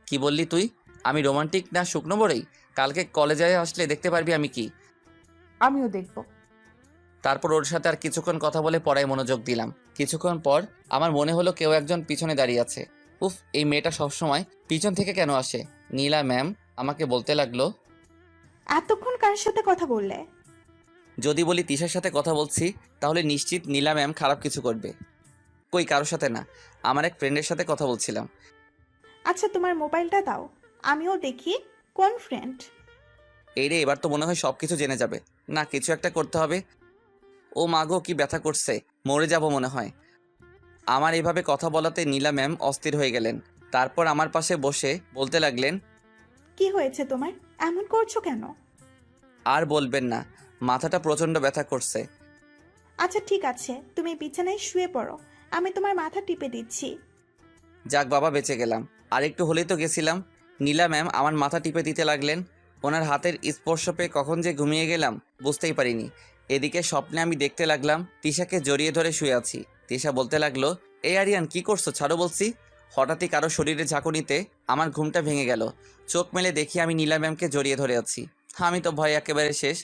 কি বললি তুই? আমি রোমান্টিক না শুকনো বড়ই? কালকে কলেজে আসলে দেখতে পারবি আমি কি। আমিও দেখব। তারপর ওর সাথে আর কিছুক্ষণ কথা বলে পড়ায় মনোযোগ দিলাম। কিছুক্ষণ পর আমার মনে হলো কেউ একজন পিছনে দাঁড়িয়ে আছে। উফ, এই মেয়েটা সবসময় পিছন থেকে কেন আসে? নীলা ম্যাম আমাকে বলতে লাগলো, এতক্ষণ কার সাথে কথা বললে? যদি বলি তিশার সাথে কথা বলছি তাহলে নিশ্চিত নীলা ম্যাম খারাপ কিছু করবে। কই, কারোর সাথে না, আমার এক ফ্রেন্ডের সাথে কথা বলছিলাম। আচ্ছা, তোমার মোবাইলটা দাও, আমিও দেখি কোন ফ্রেন্ড। এই রে, এবার তো মনে হয় সব কিছু জেনে যাবে। না, কিছু একটা করতে হবে। ও মাগো, কি ব্যথা করছে, মরে যাব মনে হয়। আমার এইভাবে কথা বলাতে নীলা ম্যাম অস্থির হয়ে গেলেন। তারপর আমার পাশে বসে বলতে লাগলেন, কি হয়েছে তোমার? এমন করছো কেন? আর বলবেন না, মাথাটা প্রচণ্ড ব্যথা করছে। আচ্ছা ঠিক আছে, তুমি বিছানায় শুয়ে পড়ো, আমি তোমার মাথা টিপে দিচ্ছি। যাক বাবা, বেঁচে গেলাম। আর একটু হলেই তো গেছিলাম। নীলা ম্যাম আমার মাথা টিপে দিতে লাগলেন। ওনার হাতের স্পর্শ পেয়ে কখন যে ঘুমিয়ে গেলাম বুঝতেই পারিনি। এদিকে স্বপ্নে আমি দেখতে লাগলাম তিশাকে জড়িয়ে ধরে শুয়ে আছি। তিশা বলতে লাগলো, এই আরিয়ান কি করছো, ছাড়ো বলছি। হঠাৎই কারো শরীরে ঝাঁকুনিতে আমার ঘুমটা ভেঙে গেল। চোখ মেলে দেখি আমি নীলা ম্যামকে জড়িয়ে ধরে আছি। আমি তো ভয় একেবারে শেষ।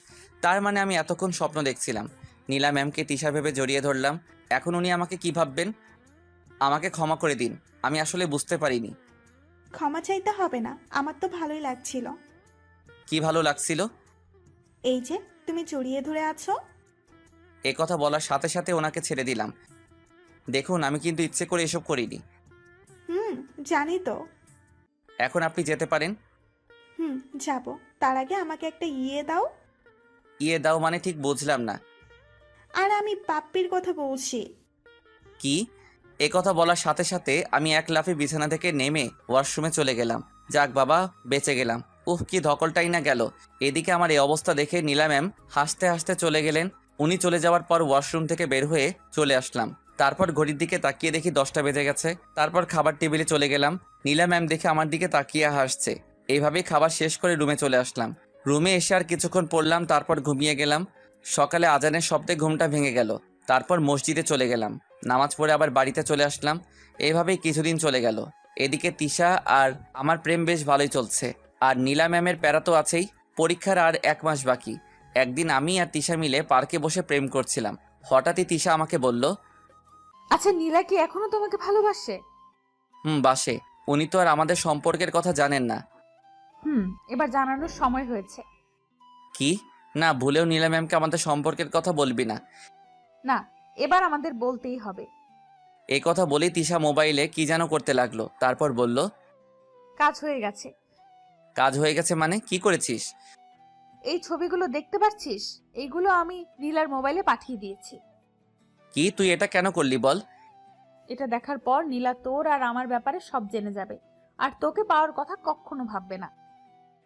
তার মানে আমি এতক্ষণ স্বপ্ন দেখছিলাম। নীলা ম্যামকে তিশা ভেবে জড়িয়ে ধরলাম। এখন উনি আমাকে কি ভাববেন? আমাকে ক্ষমা করে দিন, আমি আসলে বুঝতে পারিনি। ক্ষমা চাইতে হবে না, আমার তো ভালোই লাগছিল। কি ভালো লাগছিল? এই যে তুমি জড়িয়ে ধরে আছো। এ কথা বলার সাথে সাথে ওনাকে ছেড়ে দিলাম। দেখুন, আমি কিন্তু ইচ্ছে করে এসব করিনি। জানি তো। এখন আপনি যেতে পারেন। যাব। তার আগে আমাকে একটা ইয়ে দাও। ইয়ে দাও মানে ঠিক বুঝলাম না। আর আমি পাপ্পির কথা বলছি। কি? এ কথা বলার সাথে সাথে আমি এক লাফে বিছানা থেকে নেমে ওয়াশরুমে চলে গেলাম। যাক বাবা, বেঁচে গেলাম। কি ধকলটাই না গেল। এদিকে আমার এই অবস্থা দেখে নীলা ম্যাম হাসতে হাসতে চলে গেলেন। উনি চলে যাওয়ার পর ওয়াশরুম থেকে বের হয়ে চলে আসলাম। তারপর ঘড়ির দিকে তাকিয়ে দেখি 10টা বেজে গেছে। তারপর খাবার টেবিলে চলে গেলাম। নীলা ম্যাম দেখে আমার দিকে তাকিয়ে হাসছে। এইভাবেই খাবার শেষ করে রুমে চলে আসলাম। রুমে এসে আর কিছুক্ষণ পড়লাম, তারপর ঘুমিয়ে গেলাম। সকালে আজানের শব্দে ঘুমটা ভেঙে গেল। তারপর মসজিদে চলে গেলাম, নামাজ পড়ে আবার বাড়িতে চলে আসলাম। এইভাবেই কিছুদিন চলে গেল। এদিকে তিশা আর আমার প্রেম বেশ ভালোই চলছে। আর নীলা ম্যামের প্যারা তো আছেই। পরীক্ষার আর 1 মাস বাকি। একদিন আমি আর তিশা মিলে পার্কে বসে প্রেম করছিলাম। হঠাৎই তিশা আমাকে বলল, আচ্ছা, নীলা কি এখনো তোমাকে ভালোবাসে? বাসে। উনি তো আর আমাদের সম্পর্কের কথা জানেন না। এবার জানানোর সময় হয়েছে। কি? না, ভুলেও নীলা ম্যামকে আমাদের সম্পর্কের কথা বলবি না। না, এবার আমাদের বলতেই হবে। এই কথা বলেই তিশা মোবাইলে কি যেন করতে লাগলো। তারপর বলল, কাজ হয়ে গেছে। কাজ হয়ে গেছে মানে? কি করেছিস? এই ছবিগুলো দেখতে পাচ্ছিস, এইগুলো আমি নীলার মোবাইলে পাঠিয়ে দিয়েছি। কি? তুই এটা কেন করলি বল? এটা দেখার পর নীলা তোর আর আমার ব্যাপারে সব জেনে যাবে, আর তোকে পাওয়ার কথা কখনো ভাববে না।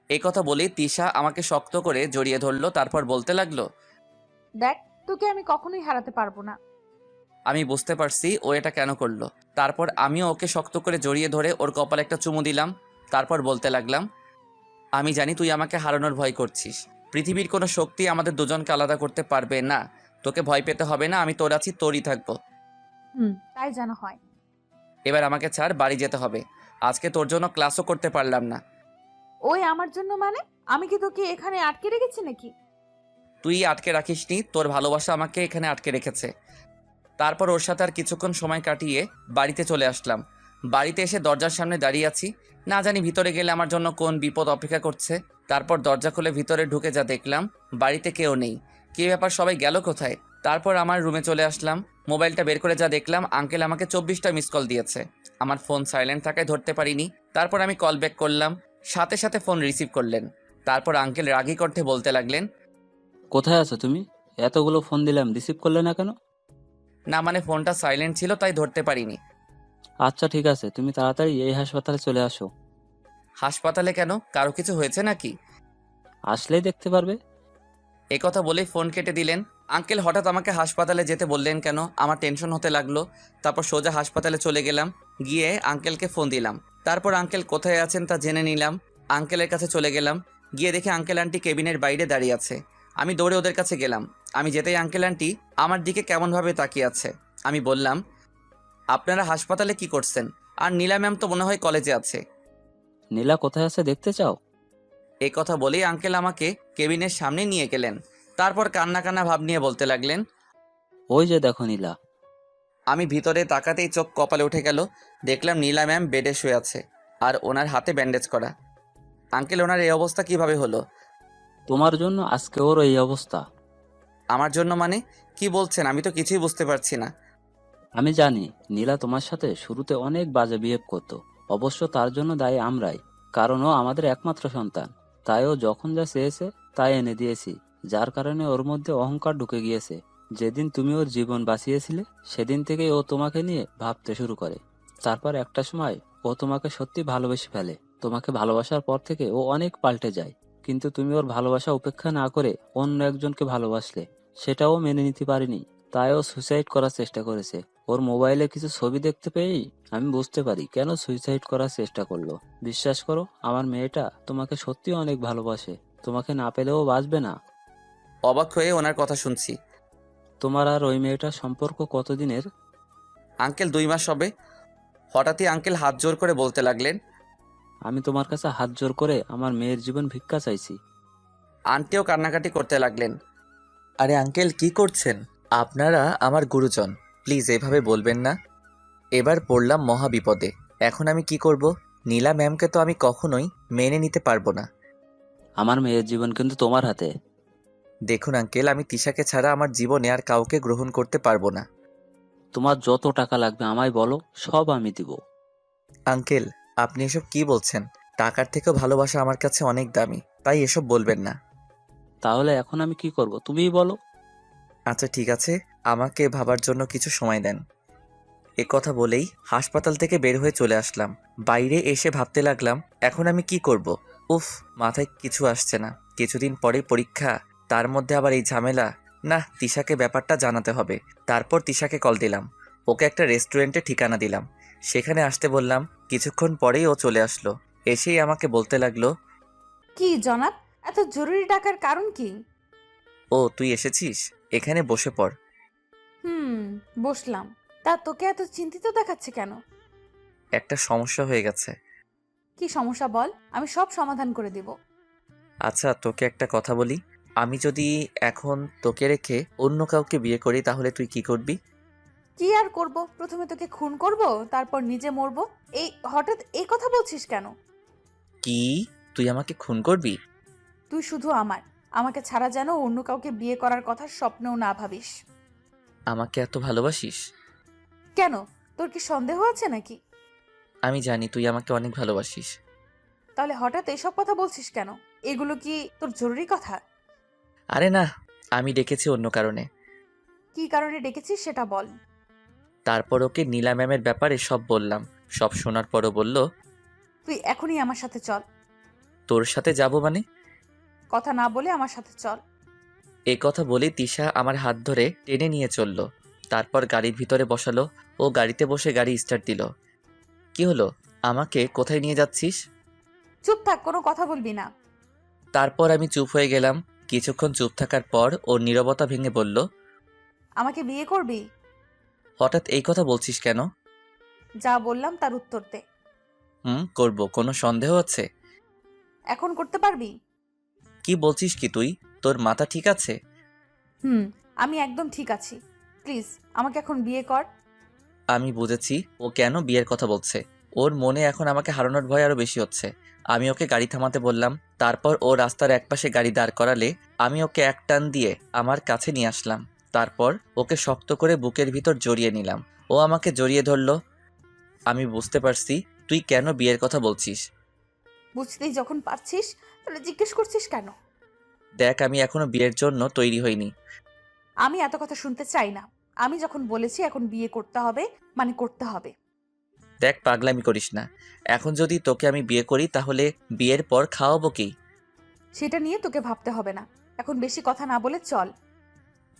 এই কথা বলেই তিশা আমাকে শক্ত করে জড়িয়ে ধরলো। তারপর বলতে লাগলো, দেখ, তোকে আমি কখনোই হারাতে পারবো না। আমি বুঝতে পারছি ও এটা কেন করলো। তারপর আমিও ওকে শক্ত করে জড়িয়ে ধরে ওর কপালে একটা চুমু দিলাম। তারপর বলতে লাগলাম, আমি জানি তুই আমাকে হারানোর ভয় করছিস। পৃথিবীর কোনো শক্তি আমাদের দুজনকে আলাদা করতে পারবে না। তোকে ভয় পেতে হবে না, আমি তোর আছি, তোরই থাকবো। তাই যেন হয়। এবার আমাকে ছাড়, বাড়ি যেতে হবে। আজকে তোর জন্য ক্লাসও করতে পারলাম না। ওই আমার জন্য মানে? আমি কি তোকে এখানে আটকে রেখেছি নাকি? তুই আটকে রাখিসনি, তোর ভালোবাসা আমাকে এখানে আটকে রেখেছে। তারপর ওর সাথে আর কিছুক্ষণ সময় কাটিয়ে বাড়িতে চলে আসলাম। বাড়িতে এসে দরজার সামনে দাঁড়িয়ে আছি। না জানি ভিতরে গেলে আমার জন্য কোন বিপদ অপেক্ষা করছে। তারপর দরজা খুলে ভিতরে ঢুকে যা দেখলাম, বাড়িতে কেউ নেই। কী ব্যাপার, সবাই গেল কোথায়? তারপর আমার রুমে চলে আসলাম। মোবাইলটা বের করে যা দেখলাম, আঙ্কেল আমাকে 24টা মিস কল দিয়েছে। আমার ফোন সাইলেন্ট থাকায় ধরতে পারিনি। তারপর আমি কল ব্যাক করলাম, সাথে সাথে ফোন রিসিভ করলেন। তারপর আঙ্কেল রাগী কণ্ঠে বলতে লাগলেন, কোথায় আছো তুমি? এতগুলো ফোন দিলাম, রিসিভ করলে না কেন? না মানে ফোনটা সাইলেন্ট ছিল, তাই ধরতে পারিনি। আচ্ছা ঠিক আছে, তুমি তাড়াতাড়ি এই হাসপাতালে চলে আসো। হাসপাতালে কেন? কারো কিছু হয়েছে নাকি? আসলেই দেখতে পারবে। এ কথা বলেই ফোন কেটে দিলেন। আঙ্কেল হঠাৎ আমাকে হাসপাতালে যেতে বললেন কেন? আমার টেনশন হতে লাগলো। তারপর সোজা হাসপাতালে চলে গেলাম। গিয়ে আঙ্কেলকে ফোন দিলাম। তারপর আঙ্কেল কোথায় আছেন তা জেনে নিলাম। আঙ্কেলের কাছে চলে গেলাম। গিয়ে দেখি আঙ্কেল আন্টি কেবিনের বাইরে দাঁড়িয়ে আছে। আমি দৌড়ে ওদের কাছে গেলাম। আমি যেতেই আঙ্কেল আন্টি আমার দিকে কেমনভাবে তাকিয়ে আছে। আমি বললাম, আপনারা হাসপাতালে কি করছেন? আর নীলা ম্যাম তো মনে হয় কলেজে আছে। নীলা কোথায় আছে দেখতে চাও? এই কথা বলেই আঙ্কেল আমাকে কেবিনের সামনে নিয়ে গেলেন। তারপর কান্না কান্না ভাব নিয়ে বলতে লাগলেন, ওই যে দেখো নীলা। আমি ভিতরে তাকাতেই চোখ কপালে উঠে গেল। দেখলাম নীলা ম্যাম বেডে শুয়ে আছে, আর ওনার হাতে ব্যান্ডেজ করা। আঙ্কেল, ওনার এই অবস্থা কিভাবে হলো? তোমার জন্য আজকে ওর এই অবস্থা। আমার জন্য মানে? কি বলছেন? আমি তো কিছুই বুঝতে পারছি না। আমি জানি নীলা তোমার সাথে শুরুতে অনেক বাজে বিহেভ করতো। অবশ্য তার জন্য দায়ী আমরাই, কারণ ও আমাদের একমাত্র সন্তান। তাই ও যখন যা চেয়েছে তাই এনে দিয়েছি, যার কারণে ওর মধ্যে অহংকার ঢুকে গিয়েছে। যেদিন তুমি ওর জীবন বাঁচিয়েছিলে সেদিন থেকেই ও তোমাকে নিয়ে ভাবতে শুরু করে। তারপর একটা সময় ও তোমাকে সত্যি ভালোবেসে ফেলে। তোমাকে ভালোবাসার পর থেকে ও অনেক পাল্টে যায়, কিন্তু তুমি ওর ভালোবাসা উপেক্ষা না করে অন্য একজনকে ভালোবাসলে, সেটাও মেনে নিতে পারিনি। তাই ও সুইসাইড করার চেষ্টা করেছে। ওর মোবাইলে কিছু ছবি দেখতে পেয়েই আমি বুঝতে পারি কেন সুইসাইড করার চেষ্টা করলো। বিশ্বাস করো, আমার মেয়েটা তোমাকে সত্যি অনেক ভালোবাসে। তোমাকে না পেলেও বাঁচবে না। অবাক হয়ে ওনার কথা শুনছি। তোমার আর ওই মেয়েটার সম্পর্ক কতদিনের? আঙ্কেল 2 মাস হবে। হঠাৎই আঙ্কেল হাত জোর করে বলতে লাগলেন। আমি তোমার কাছে হাত জোর করে আমার মেয়ের জীবন ভিক্ষা চাইছি। আন্টিও কান্নাকাটি করতে লাগলেন। আরে আঙ্কেল কি করছেন? আপনারা আমার গুরুজন, প্লিজ এভাবে বলবেন না। এবার পড়লাম মহা বিপদে। এখন আমি কি করব? নীলা ম্যামকে তো আমি কখনোই মেনে নিতে পারবো না। আমার মেয়ের জীবন কিন্তু তোমার হাতে। দেখুন আঙ্কেল, আমি তিশাকে ছাড়া আমার জীবনে আর কাউকে গ্রহণ করতে পারবো না। তোমার যত টাকা লাগবে আমায় বলো, সব আমি দিব। আঙ্কেল, আপনি এসব কি বলছেন? টাকার থেকেও ভালোবাসা আমার কাছে অনেক দামি, তাই এসব বলবেন না। তাহলে এখন আমি কি করব তুমিই বলো। আচ্ছা ঠিক আছে, আমাকে ভাবার জন্য কিছু সময় দেন। এ কথা বলেই হাসপাতাল থেকে বের হয়ে চলে আসলাম। বাইরে এসে ভাবতে লাগলাম এখন আমি কি করব। উফ, মাথায় কিছু আসছে না। কিছুদিন পরে পরীক্ষা, তার মধ্যে আবার এই ঝামেলা। না, তিশাকে ব্যাপারটা জানাতে হবে। তারপর তিশাকে কল দিলাম, ওকে একটা রেস্টুরেন্টে ঠিকানা দিলাম, সেখানে আসতে বললাম। কিছুক্ষণ পরেই ও চলে আসলো। এসেই আমাকে বলতে লাগলো, কি জনাব, এত জরুরি ডাকার কারণ কি? ও তুই এসেছিস, এখানে বসে পড়। বসলাম। তা তোকে এত চিন্তিত দেখাচ্ছে কেন? একটা সমস্যা হয়ে গেছে। কি সমস্যা বল, আমি সব সমাধান করে দিব। আচ্ছা তোকে একটা কথা বলি, আমি যদি এখন তোকে রেখে অন্য কাউকে বিয়ে করি তাহলে তুই কি করবি? কি আর করব, প্রথমে তোকে খুন করব, তারপর নিজে মরবো। এই হঠাৎ এই কথা বলছিস কেন? কি? তুই আমাকে খুন করবি? তুই শুধু আমাকে ছাড়া যেন অন্য কাউকে বিয়ে করার কথা স্বপ্নেও না ভাবিস। আমাকে এত ভালোবাসিস? কেন, তোর কি সন্দেহ আছে নাকি? আমি জানি তুই আমাকে অনেক ভালোবাসিস। তাহলে হঠাৎ এসব কথা বলছিস কেন? এগুলো কি তোর জরুরি কথা? আরে না, আমি ডেকেছি অন্য কারণে। কি কারণে ডেকেছিস সেটা বল। তারপর ওকে নীলা ম্যামের ব্যাপারে সব বললাম। সব শোনার পরও বলল, তুই এখনই আমার সাথে চল। তোর সাথে যাব মানে? কথা না বলে আমার সাথে চল। এ কথা বলে তিশা আমার হাত ধরে টেনে নিয়ে চলল। তারপর গাড়ির ভিতরে বসালো। ও গাড়িতে বসে গাড়ি স্টার্ট দিল। কি হলো? আমাকে কোথায় নিয়ে যাচ্ছিস? চুপ থাক, কোনো কথা বলবি না। তারপর আমি চুপ হয়ে গেলাম। কিছুক্ষণ চুপ থাকার পর ও নীরবতা ভেঙে বলল, আমাকে বিয়ে করবি? হঠাৎ এই কথা বলছিস কেন? যা বললাম তার উত্তর দে। করব। কোনো সন্দেহ আছে? এখন করতে পারবি? কি বলছিস কি তুই? তোর মাথা ঠিক আছে? আমি একদম ঠিক আছি। প্লিজ আমাকে এখন বিয়ে কর। আমি বুঝেছি ও কেন বিয়ের কথা বলছে। ওর মনে এখন আমাকে হারানোর ভয় আরো বেশি হচ্ছে। আমি ওকে গাড়ি থামাতে বললাম। তারপর ও রাস্তার একপাশে গাড়ি দাঁড় করালে আমি ওকে এক টান দিয়ে আমার কাছে নিয়ে আসলাম। তারপর ওকে শক্ত করে বুকের ভিতর জড়িয়ে নিলাম। ও আমাকে জড়িয়ে ধরল। আমি বুঝতে পারছি তুই কেন বিয়ের কথা বলছিস। বুঝতেই যখন পারছিস তাহলে জিজ্ঞেস করছিস কেন? দেখ, আমি এখনো বিয়ের জন্য তৈরি হইনি। আমি এত কথা শুনতে চাই না। আমি যখন বলেছি এখন বিয়ে করতে হবে মানে করতে হবে। দেখ, পাগলামি করিস না। এখন যদি তোকে আমি বিয়ে করি তাহলে বিয়ের পর খাওয়াবো কি? সেটা নিয়ে তোকে ভাবতে হবে না। এখন বেশি কথা না বলে চল।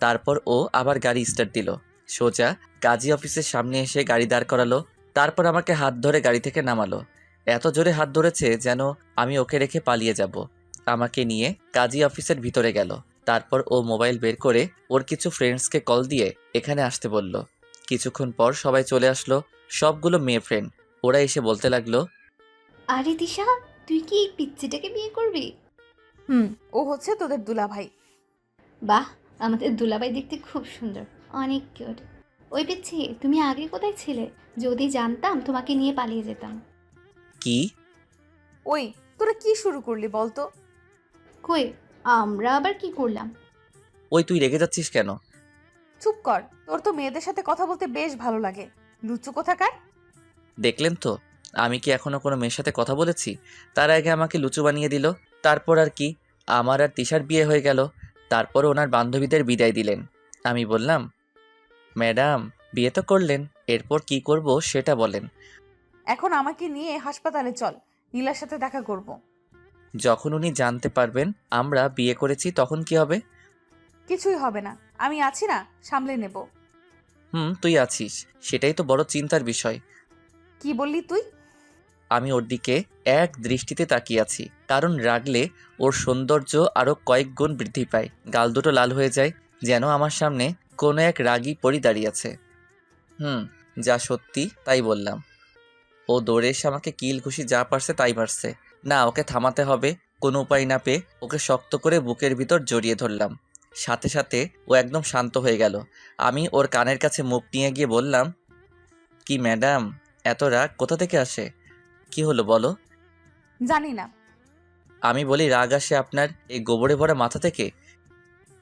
তারপর ও আবার গাড়ি স্টার্ট দিল। সোজা কাজী অফিসের সামনে এসে গাড়ি দাঁড় করালো। তারপর আমাকে হাত ধরে গাড়ি থেকে নামালো। এত জোরে হাত ধরেছে যেন আমি ওকে রেখে পালিয়ে যাব। আমাকে নিয়ে কাজী অফিসের ভিতরে গেল। তারপর ও মোবাইল বের করে ওর কিছু ফ্রেন্ডসকে কল দিয়ে এখানে আসতে বলল। কিছুক্ষণ পর সবাই চলে আসলো, সবগুলো মেয়ে ফ্রেন্ড। ওরা এসে বলতে লাগলো, আরে দিশা, তুই কি এই পিচ্চিটাকে বিয়ে করবি? ও হচ্ছে তোদের দুলাভাই। বাহ, আমাদের দুলাভাই দেখতে খুব সুন্দর, অনেক কিউট। ওই পিচ্ছি, তুমি আগে কোথায় ছিলে? যদি জানতাম তোমাকে নিয়ে পালিয়ে যেতাম। কি? ওই তোরা কি শুরু করলি বলতো? কই, আমরা আবার কি করলাম? ওই তুই রেগে যাচ্ছিস কেন? চুপ কর, তোর তো মেয়েদের সাথে কথা বলতে বেশ ভালো লাগে। লুচু কোথাকার। দেখলেন তো, আমি কি এখনো কোনো মেয়ের সাথে কথা বলেছি? তার আগে আমাকে লুচু বানিয়ে দিল। তারপর আর কি, আমার আর তিশার বিয়ে হয়ে গেল। তারপর ওনার বান্ধবীদের বিদায় দিলেন। আমি বললাম, ম্যাডাম বিয়ে তো করলেন, এরপর কি করব সেটা বলেন। এখন আমাকে নিয়ে হাসপাতালে চল, নীলার সাথে দেখা করব। যখন উনি জানতে পারবেন আমরা বিয়ে করেছি তখন কি হবে? কিছুই হবে না, আমি আছি না, সামলে নেব। তুই আছিস, সেটাই তো বড় চিন্তার বিষয়। কি বললি তুই? আমি ওর দিকে এক দৃষ্টিতে তাকিয়ে আছি, কারণ রাগলে ওর সৌন্দর্য আরো কয়েক গুণ বৃদ্ধি পায়। গাল দুটো লাল হয়ে যায়, যেন আমার সামনে কোনো এক রাগী পরী দাঁড়িয়ে আছে। যা সত্যি তাই বললাম। ও দৌড়ে এসে আমাকে কিল ঘুষি যা পারছে তাই মারছে। না, ওকে থামাতে হবে। কোনো উপায় না পেয়ে ওকে শক্ত করে বুকের ভিতর জড়িয়ে ধরলাম। সাথে সাথে ও একদম শান্ত হয়ে গেল। আমি ওর কানের কাছে মুখ নিয়ে গিয়ে বললাম, কি ম্যাডাম, এত রাগ কোথা থেকে আসে? কি হলো বলো? জানি না। আমি বলি, রাগ আসে আপনার এই গোবরে ভরা মাথা থেকে?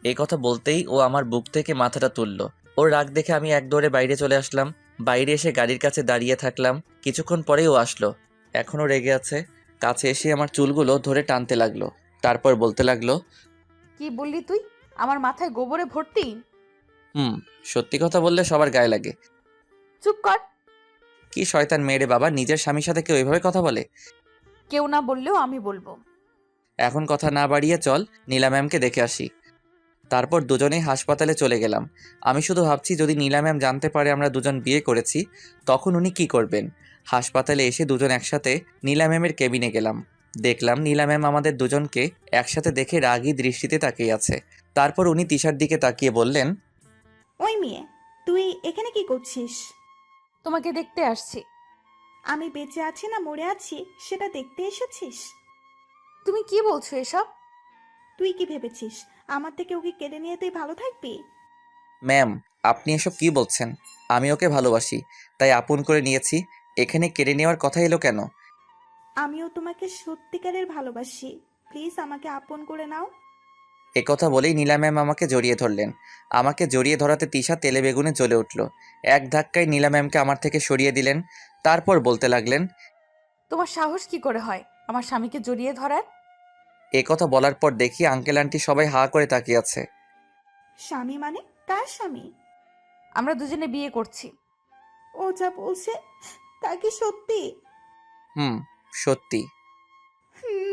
এই কথা বলতেই ও আমার বুক থেকে মাথাটা তুলল। ওর রাগ দেখে আমি এক দৌড়ে বাইরে চলে আসলাম। বাইরে এসে গাড়ির কাছে দাঁড়িয়ে থাকলাম। কিছুক্ষণ পরেই ও আসলো। এখনও রেগে আছে। কাছে এসে আমার চুলগুলো ধরে টানতে লাগলো। তারপর বলতে লাগলো, কি বললি তুই? আমার মাথায় গোবরে ভর্তি? সত্যি কথা বললে সবার গায়ে লাগে। চুপ কর। কি শয়তান মেয়ে রে বাবা, নিজের স্বামীর সাথে কেউ এভাবে কথা বলে? কেউ না বললেও আমি বলবো। এখন কথা না বাড়িয়ে চল নীলা ম্যামকে দেখে আসি। তারপর দুজনেই হাসপাতালে চলে গেলাম। আমি শুধু ভাবছি, যদি নীলা ম্যাম জানতে পারে আমরা দুজন বিয়ে করেছি, তখন উনি কি করবেন। হাসপাতালে এসে দুজন একসাথে নীলা ম্যামের কেবিনে গেলাম। দেখলাম নীলা ম্যাম আমাদের দুজনকে একসাথে দেখে রাগী দৃষ্টিতে তাকিয়ে আছে। তারপর উনি তিশার দিকে তাকিয়ে বললেন, ওই মেয়ে, তুই এখানে কি করছিস? তোমাকে দেখতে আসছি। আমি বেঁচে আছি না মরে আছি সেটা দেখতে এসেছিস? তুমি কি বলছো এসব? তুই কি ভেবেছিস আমার থেকে ওকে কেড়ে নিয়ে তুই ভালো থাকবি? ম্যাম, আপনি এসব কি বলছেন? আমি ওকে ভালোবাসি, তাই আপন করে নিয়েছি। এখানে কেড়ে নেওয়ার কথা এলো কেন? আমিও তোমাকে সত্যিকারের ভালোবাসি, প্লিজ আমাকে আপন করে নাও। একথা বলেই নীলা ম্যাম আমাকে জড়িয়ে ধরলেন। আমাকে জড়িয়ে ধরাতে তিশা তেলে বেগুনে জ্বলে উঠল। এক ধাক্কায় নীলা ম্যামকে আমার থেকে সরিয়ে দিলেন। তারপর বলতে লাগলেন, তোমার সাহস কি করে হয় আমার স্বামীকে জড়িয়ে ধরার? একথা বলার পর দেখি আঙ্কেল আন্টি সবাই হা করে তাকিয়ে আছে। স্বামী মানে কার স্বামী? আমরা দুজনে বিয়ে করছি। ও যা বলছে তা কি সত্যি? সত্যি।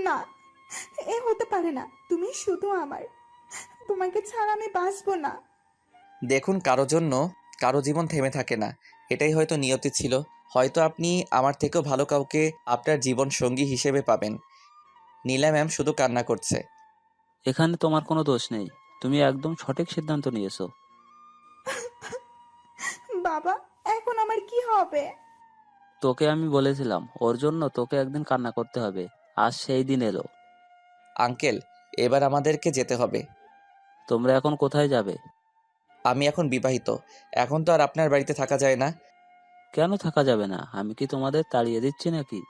না, এ হতে পারে না। তুমি শুধু আমার, তোমাকে ছাড়া আমি বাঁচবো না। দেখুন, কারো জন্য কারো জীবন থেমে থাকে না। এটাই হয়তো নিয়তি ছিল। হয়তো আপনি আমার থেকেও ভালো কাউকে আপনার জীবন সঙ্গী হিসেবে পাবেন। নীলা ম্যাম শুধু কান্না করছে। এখানে তোমার কোনো দোষ নেই, তুমি একদম সঠিক সিদ্ধান্ত নিয়েছো। বাবা, এখন আমার কি হবে? তোকে আমি বলেছিলাম ওর জন্য তোকে একদিন কান্না করতে হবে, আজ সেই দিন এলো। আঙ্কেল, এবার আমাদেরকে যেতে হবে। তোমরা এখন কোথায় যাবে? আমি এখন বিবাহিত, এখন তো আর আপনার বাড়িতে থাকা যায় না। কেন থাকা যাবে না? আমি কি তোমাদের তাড়িয়ে দিচ্ছি নাকি?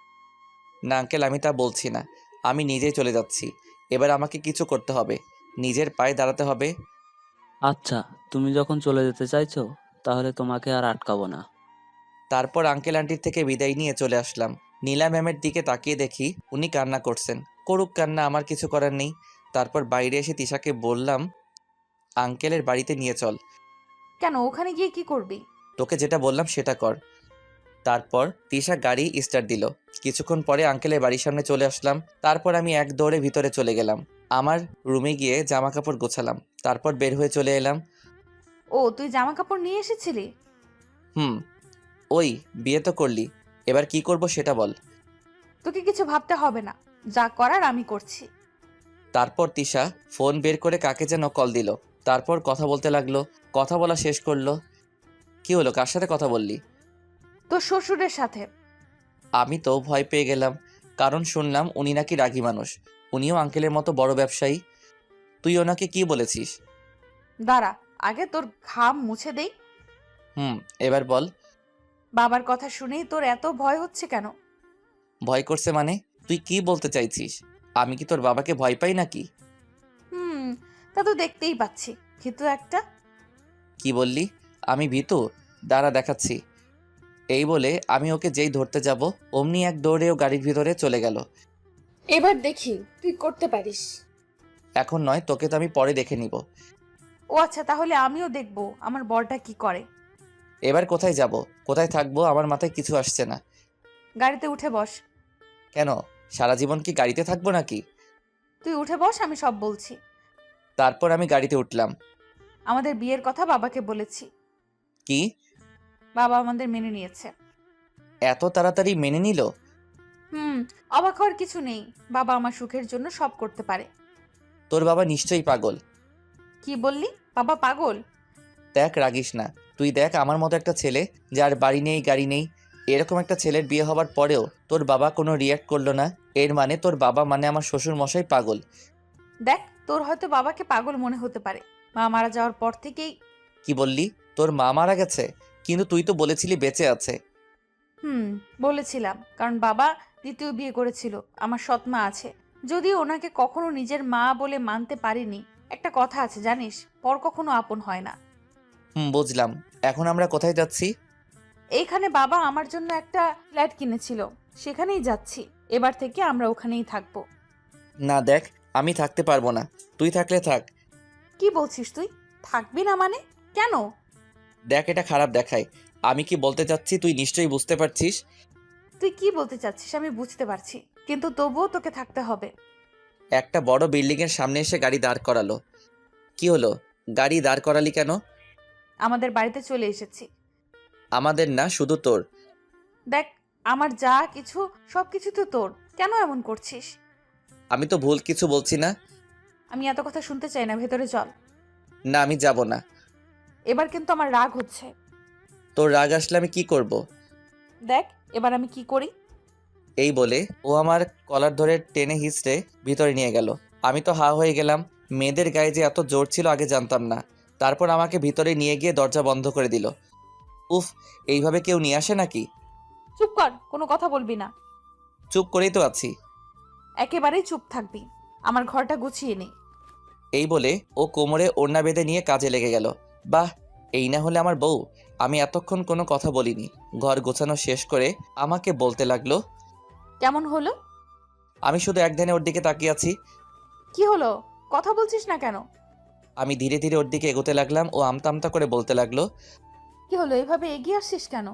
না আঙ্কেল, আমি তা বলছি না। আমি নিজেই চলে যাচ্ছি। এবার আমাকে কিছু করতে হবে, নিজের পায়ে দাঁড়াতে হবে। আচ্ছা, তুমি যখন চলে যেতে চাইছো তাহলে তোমাকে আর আটকাবো না। তারপর আঙ্কেল আন্টির থেকে বিদায় নিয়ে চলে আসলাম। নীলা ম্যামের দিকে তাকিয়ে দেখি উনি কান্না করছেন। করুক কান্না, আমার কিছু করার নেই। তারপর বাইরে এসে তিশাকে বললাম, আঙ্কেলের বাড়িতে নিয়ে চল। কেন, ওখানে গিয়ে কি করবি? তোকে যেটা বললাম সেটা কর। তারপর তিশা গাড়ি স্টার্ট দিল। কিছুক্ষণ পরে আঙ্কেলের বাড়ির সামনে চলে আসলাম। তারপর আমি এক দৌড়ে ভিতরে চলে গেলাম। আমার রুমে গিয়ে জামা কাপড় গোছালাম। তারপর বের হয়ে চলে এলাম। ও, তুই জামা কাপড় নিয়ে এসেছিলি? ওই বিয়ে তো করলি, এবার কি করব সেটা বল। তোকে কিছু ভাবতে হবে না, যা করার আমি করছি। তারপর তিশা ফোন বের করে কাকে যেন কল দিল। তারপর কথা বলতে লাগলো। কথা বলা শেষ করলো। কি হলো, কার সাথে কথা বললি? তোর শ্বশুরের সাথে। আমি তো ভয় পেয়ে গেলাম, কারণ শুনলাম উনি নাকি রাগী মানুষ। উনিও আঙ্কেলের মতো বড় ব্যবসায়ী। তুই ওনাকে কি বলেছিস? দাঁড়া, আগে তোর ঘাম মুছে দেই। এবার বল। বাবার কথা শুনেই তোর এত ভয় হচ্ছে কেন? ভয় করছে মানে? তুই কি বলতে চাইছিস? আমি কি তোর বাবাকে ভয় পাই নাকি? হুম, তা তো দেখতেই পাচ্ছি, কিন্তু একটা। কি বললি? আমি ভীতু? দাঁড়া দেখাচ্ছি। এই বলে আমি ওকে যেই ধরতে যাব, অমনি এক দৌড়েও গাড়ির ভিতরে চলে গেল। এবার দেখি তুই করতে পারিস। এখন নয়, তোকে তো আমি পরে দেখে নিব। ও আচ্ছা, তাহলে আমিও দেখবো আমার বরটা কি করে। এবার কোথায় যাব, কোথায় থাকবো, আমার মাথায় কিছু আসছে না। গাড়িতে উঠে বস। কেন, সারা জীবন কি গাড়িতে থাকবো নাকি? তুই উঠে বস, আমি সব বলছি। তারপর আমি গাড়িতে উঠলাম। আমাদের বিয়ের কথা বাবাকে বলেছি। কি? বাবা আমাদের মেনে নিয়েছে। এত তাড়াতাড়ি মেনে নিল? অবাক হওয়ার কিছু নেই। বাবা আমার সুখের জন্য সব করতে পারে। তোর বাবা নিশ্চয়ই পাগল। কি বললি? বাবা পাগল? দেখ, রাগিস না। তুই দেখ, আমার মতো একটা ছেলে যার বাড়ি নেই গাড়ি নেই, এরকম একটা ছেলের বিয়ে হবার পরেও তোর বাবা কোনো রিয়াক্ট করলো না। এর মানে তোর বাবা মানে আমার শ্বশুর মশাই পাগল। দেখ, তোর হয়তো বাবাকে পাগল মনে হতে পারে। মা মারা যাওয়ার পর থেকেই। কি বললি? তোর মা মারা গেছে? কিন্তু তুই তো বলেছিলি বেঁচে আছে। বলেছিলাম, কারণ বাবা দ্বিতীয় বিয়ে করেছিল। আমার সৎ মা আছে, যদিও ওনাকে কখনো নিজের মা বলে মানতে পারিনি। একটা কথা আছে জানিস, পর কখনো আপন হয় না। বুঝলাম। এখন আমরা কোথায় যাচ্ছি? এইখানে বাবা আমার জন্য একটা ফ্ল্যাট কিনেছিল, সেখানেই যাচ্ছি। এবার থেকে আমরা ওখানেই থাকবো। না দেখ, আমি থাকতে পারবো না। তুই থাকলে থাক। কি বলছিস তুই? থাকবি না মানে? কেন? দেখ, এটা খারাপ দেখায়। আমি কি বলতে চাচ্ছি তুই নিশ্চয়ই বুঝতে পারছিস। তুই কি বলতে চাচ্ছিস আমি বুঝতে পারছি, কিন্তু তবুও তোকে থাকতে হবে। একটা বড় বিল্ডিং এর সামনে এসে গাড়ি দাঁড় করালো। কি হলো? গাড়ি দাঁড় করালি কেন? আমাদের বাড়িতে চলে এসেছি। আমাদের না, শুধু তোর। দেখ, আমার যা কিছু সবকিছু তো তোর। কেন এমন করছিস? আমি তো ভুল কিছু বলছি না। আমি এত কথা শুনতে চাই না, ভেতরে চল। না, আমি যাব না। এবার কিন্তু আমার রাগ হচ্ছে। তোর রাগ আসলে আমি কি করব? দেখ এবার আমি কি করি। এই বলে ও আমার কলার ধরে টেনে হিঁচড়ে ভিতরে নিয়ে গেল। আমি তো হা হয়ে গেলাম। মেয়েদের গায়ে যে এত জোর ছিল আগে জানতাম না। তারপর আমাকে ভিতরে নিয়ে গিয়ে দরজা বন্ধ করে দিল। উফ, এইভাবে কেউ নিয়ে আসে নাকি? চুপ কর, কোনো কথা বলবি না। চুপ করেই তো আছি। একেবারেই চুপ থাকবি। আমার ঘরটা গুছিয়ে নে। এই বলে ও কোমরে ওড়না বেঁধে নিয়ে কাজে লেগে গেল। বাহ, এই না হলে আমার বউ। আমি এতক্ষণ কোনো কথা বলিনি। ঘর গোছানো শেষ করে আমাকে বলতে লাগলো। কেমন হলো? আমি শুধু এক ধ্যানে ওর দিকে তাকিয়ে আছি। কি হলো? কথা বলছিস না কেন? আমি ধীরে ধীরে ওর দিকে এগোতে লাগলাম। ও আমতা আমতা করে বলতে লাগলো। কি হলো, এভাবে এগিয়ে আসছিস কেন?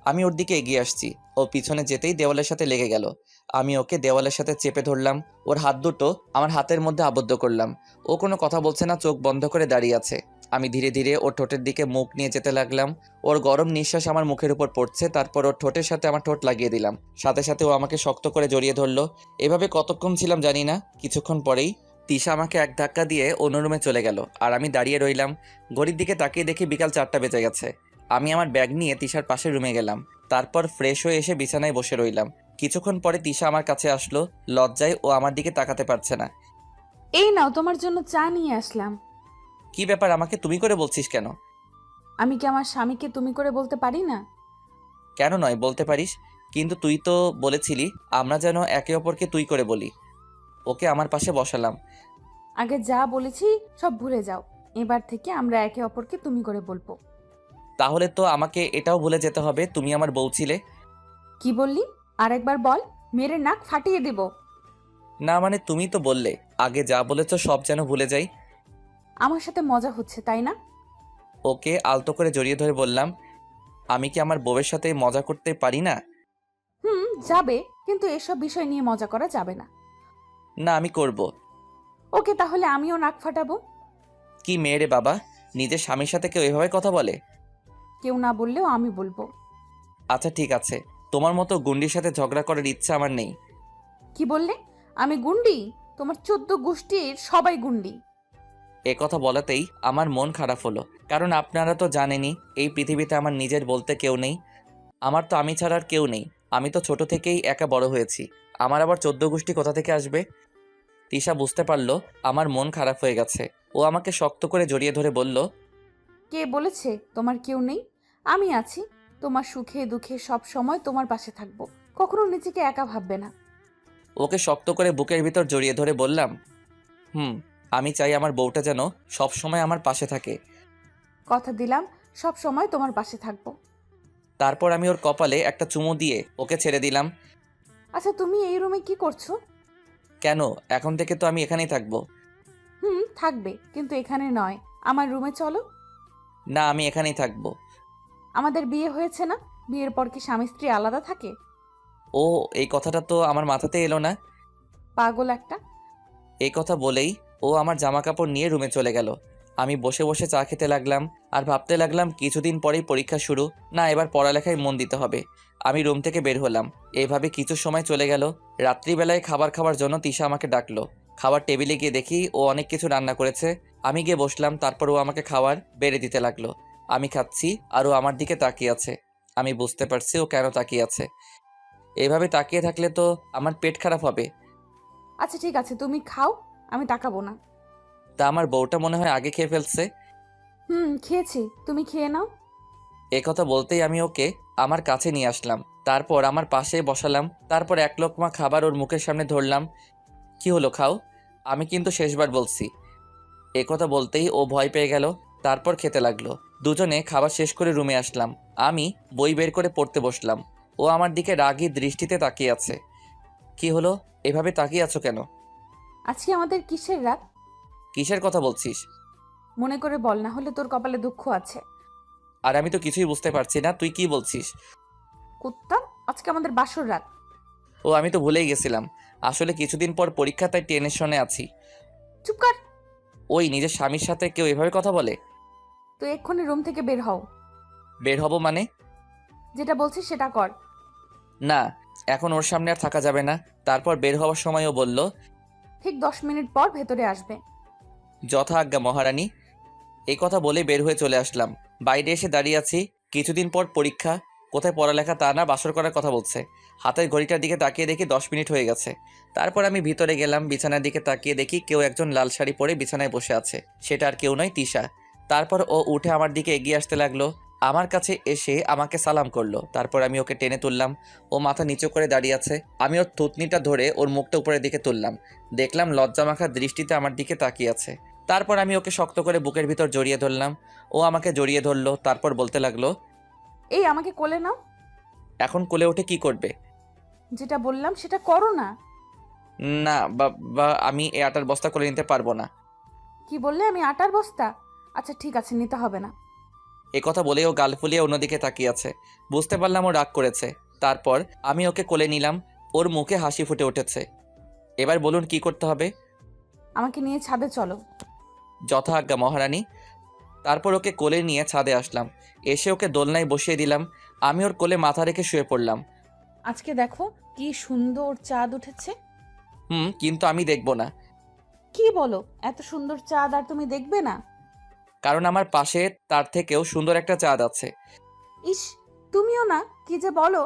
আমি ওর দিকে এগিয়ে আসছি। ও পিছনে যেতেই দেওয়ালের সাথে লেগে গেল। আমি ওকে দেওয়ালের সাথে চেপে ধরলাম। ওর হাত দুটো আমার হাতের মধ্যে আবদ্ধ করলাম। ও কোনো কথা বলছে না, চোখ বন্ধ করে দাঁড়িয়ে আছে। আমি ধীরে ধীরে ওর ঠোঁটের দিকে মুখ নিয়ে যেতে লাগলাম। ওর গরম নিঃশ্বাস আমার মুখের উপর পড়ছে। তারপর ওর ঠোঁটের সাথে আমার ঠোঁট লাগিয়ে দিলাম। সাথে সাথে ও আমাকে শক্ত করে জড়িয়ে ধরলো। এভাবে কতক্ষণ ছিলাম জানি না। কিছুক্ষণ পরেই তিশা আমাকে এক ধাক্কা দিয়ে অন্য রুমে চলে গেল। আর আমি দাঁড়িয়ে রইলাম। ঘড়ির দিকে তাকিয়ে দেখি বিকাল 4টা বেজে গেছে। আমি আমার ব্যাগ নিয়ে তিশার পাশে রুমে গেলাম। তারপর ফ্রেশ হয়ে এসে বিছানায় বসে রইলাম। কিছুক্ষণ পরে তিশা আমার কাছে আসলো। লজ্জায় ও আমার দিকে তাকাতে পারছে না। এই নাও, তোমার জন্য চা নিয়ে আসলাম। কি ব্যাপার, আমাকে তুমি করে বলছিস কেন? আমি কি আমার স্বামীকে তুমি করে বলতে পারি না? কেন নয়, বলতে পারিস। কিন্তু তুই তো বলেছিলি আমরা যেন একে অপরকে তুই করে বলি। ওকে আমার পাশে বসালাম। আগে যা বলেছি সব ভুলে যাও। এবার থেকে আমরা একে অপরকে তুমি করে বলবো। তাহলে তো আমাকে এটাও ভুলে যেতে হবে তুমি আমার বউ ছিলে। কি বললি? আরেকবার বল, মেরে নাক ফাটিয়ে দেব। না মানে তুমি তো বললে আগে যা বলেছো সব যেন ভুলে যাই। আমার সাথে মজা হচ্ছে তাই না? ওকে আলতো করে জড়িয়ে ধরে বললাম, আমি কি আমার বউয়ের সাথে মজা করতে পারি না? যাবে, কিন্তু এসব বিষয় নিয়ে মজা করা যাবে না। না, আমি করব। ওকে, তাহলে আমিও নাক ফাটাবো। কি মেয়ে রে বাবা, নিজের স্বামীর সাথে কেউ এভাবে কথা বলে? কেউ না বললেও আমি বলবো। আচ্ছা ঠিক আছে, তোমার মতো গুন্ডির সাথে ঝগড়া করার ইচ্ছা আমার নেই। কি বললে? আমি গুন্ডি? তোমার 14 গোষ্ঠীর সবাই গুন্ডি। এ কথা বলাতেই আমার মন খারাপ হলো। কারণ আপনারা তো জানেনই এই পৃথিবীতে আমার নিজের বলতে কেউ নেই। আমার তো আমি ছাড়া আর কেউ নেই। আমি তো ছোট থেকেই একা বড় হয়েছি। আমার আবার 14 গোষ্ঠী কোথা থেকে আসবে? তিশা বুঝতে পারলো আমার মন খারাপ হয়ে গেছে। ও আমাকে শক্ত করে জড়িয়ে ধরে বলল, কে বলেছে তোমার কেউ নেই? আমি আছি। তোমার সুখে দুঃখে সব সময় তোমার পাশে থাকবো। কখনো নিজেকে একা ভাববে না। ওকে শক্ত করে বুকের ভিতর জড়িয়ে ধরে বললাম, আমি চাই আমার বউটা যেন সব সময় আমার পাশে থাকে। কথা দিলাম সব সময় তোমার পাশে থাকবো। তারপর আমি ওর কপালে একটা চুমু দিয়ে ওকে ছেড়ে দিলাম। আচ্ছা, তুমি এই রুমে কি করছো? কেন, এখন থেকে তো আমি এখানেই থাকবো। থাকবে, কিন্তু এখানে নয়। আমার রুমে চলো। না, আমি এখানেই থাকবো। আমাদের বিয়ে হয়েছে না? বিয়ের পর কি স্বামী স্ত্রী আলাদা থাকে? ও, এই কথাটা তো আমার মাথাতে এলো না। পাগল একটা। এই কথা বলেই ও আমার জামা কাপড় নিয়ে রুমে চলে গেল। আমি বসে বসে চা খেতে লাগলাম আর ভাবতে লাগলাম কিছুদিন পরেই পরীক্ষা শুরু, না এবার পড়ালেখায় মন দিতে হবে। আমি রুম থেকে বের হলাম। এইভাবে কিছু সময় চলে গেল। রাত্রিবেলায় খাবার খাওয়ার জন্য তিশা আমাকে ডাকলো। খাবার টেবিলে গিয়ে দেখি ও অনেক কিছু রান্না করেছে। আমি গিয়ে বসলাম, তারপর ও আমাকে খাবার বেড়ে দিতে লাগলো। আমি খাচ্ছি আর ও আমার দিকে তাকিয়ে আছে। আমি বুঝতে পারছি ও কেন তাকিয়ে আছে। এইভাবে তাকিয়ে থাকলে তো আমার পেট খারাপ হবে। আচ্ছা ঠিক আছে, তুমি খাও, আমি তাকাবো না। তা আমার বউটা মনে হয় আগে খেয়ে ফেলছে। খেয়েছি, তুমি খেয়ে নাও। এই কথা বলতেই আমি ওকে আমার কাছে নিয়ে আসলাম। তারপর আমার পাশে বসালাম। তারপর এক লোকমা খাবার ওর মুখের সামনে ধরলাম। কি হলো, খাও, আমি কিন্তু শেষবার বলছি। এ কথা বলতেই ও ভয় পেয়ে গেল। তারপর খেতে লাগলো। দুজনে খাবার শেষ করে রুমে আসলাম। আমি বই বের করে পড়তে বসলাম। ও আমার দিকে রাগী দৃষ্টিতে তাকিয়ে আছে। কি হলো, এভাবে তাকিয়ে আছো কেন? আজকে আমাদের কিসের রাত? কিসের কথা বলছিস? মনে করে বল, না হলে তোর কপালে দুঃখ আছে। আর আমি তো কিছুই বুঝতে পারছি না, তুই কি বলছিস? কুত্তা, আজকে আমাদের বাসর রাত। ও আমি তো ভুলেই গেছিলাম। আসলে কিছুদিন পর পরীক্ষা, তাই টেনশনে আছি। চুপ কর। ওই নিজের স্বামীর সাথে কেউ এভাবে কথা বলে? তুই এক্ষুনি রুম থেকে বের হও। বের হব মানে? যেটা বলছিস সেটা কর। না, এখন ওর সামনে আর থাকা যাবে না। তারপর বের হওয়ার সময়ও বলল, ঠিক 10 মিনিট পর ভেতরে আসবে। যথা আজ্ঞা মহারানী। এই কথা বলে বের হয়ে চলে আসলাম। বাইরে এসে দাঁড়িয়ে আছি। কিছুদিন পর পরীক্ষা, কোথায় পড়ালেখা তা না, বাসর করার কথা বলছে। হাতের ঘড়িটার দিকে তাকিয়ে দেখি 10 মিনিট হয়ে গেছে। তারপর আমি ভিতরে গেলাম। বিছানার দিকে তাকিয়ে দেখি কেউ একজন লাল শাড়ি পরে বিছানায় বসে আছে। সেটা আর কেউ নয়, তিশা। তারপর ও উঠে আমার দিকে এগিয়ে আসতে লাগলো। আমার কাছে এসে আমাকে সালাম করলো। তারপর আমি ওকে টেনে তুললাম। ও মাথা নিচু করে দাঁড়িয়ে আছে। আমি ওর থুতনিটা ধরে ওর মুখটা উপরের দিকে তুললাম। দেখলাম লজ্জামাখা দৃষ্টিতে আমার দিকে তাকিয়ে আছে। তারপর আমি ওকে শক্ত করে বুকের ভিতর জড়িয়ে ধরলাম। ও আমাকে জড়িয়ে ধরলো। তারপর বলতে লাগলো, এই আমাকে কোলে নাও। এখন কোলে উঠে কি করবে? যেটা বললাম সেটা করো না। না বা আমি এই আটার বস্তা করে নিতে পারবো না। কি বললে? আমি আটার বস্তা? আচ্ছা ঠিক আছে, নিতে হবে না। এ কথা বলে ও গাল ফুলিয়ে অন্যদিকে তাকিয়ে আছে। বুঝতে পারলাম ও রাগ করেছে। তারপর আমি ওকে কোলে নিলাম। ওর মুখে হাসি ফুটে উঠেছে। এবার বলুন কি করতে হবে? আমাকে নিয়ে ছাদে চলো। যথা আজ্ঞা মহারানী। তারপর ওকে কোলে নিয়ে ছাদে আসলাম। এসে ওকে দোলনায় বসিয়ে দিলাম। আমি ওর কোলে মাথা রেখে শুয়ে পড়লাম। আজকে দেখো কি সুন্দর চাঁদ উঠেছে। কিন্তু আমি দেখবো না। কি বলো? এত সুন্দর চাঁদ আর তুমি দেখবে না? কারণ আমার পাশে তার থেকেও সুন্দর একটা চাঁদ আছে। ইস, তুমিও না, কি যে বলো।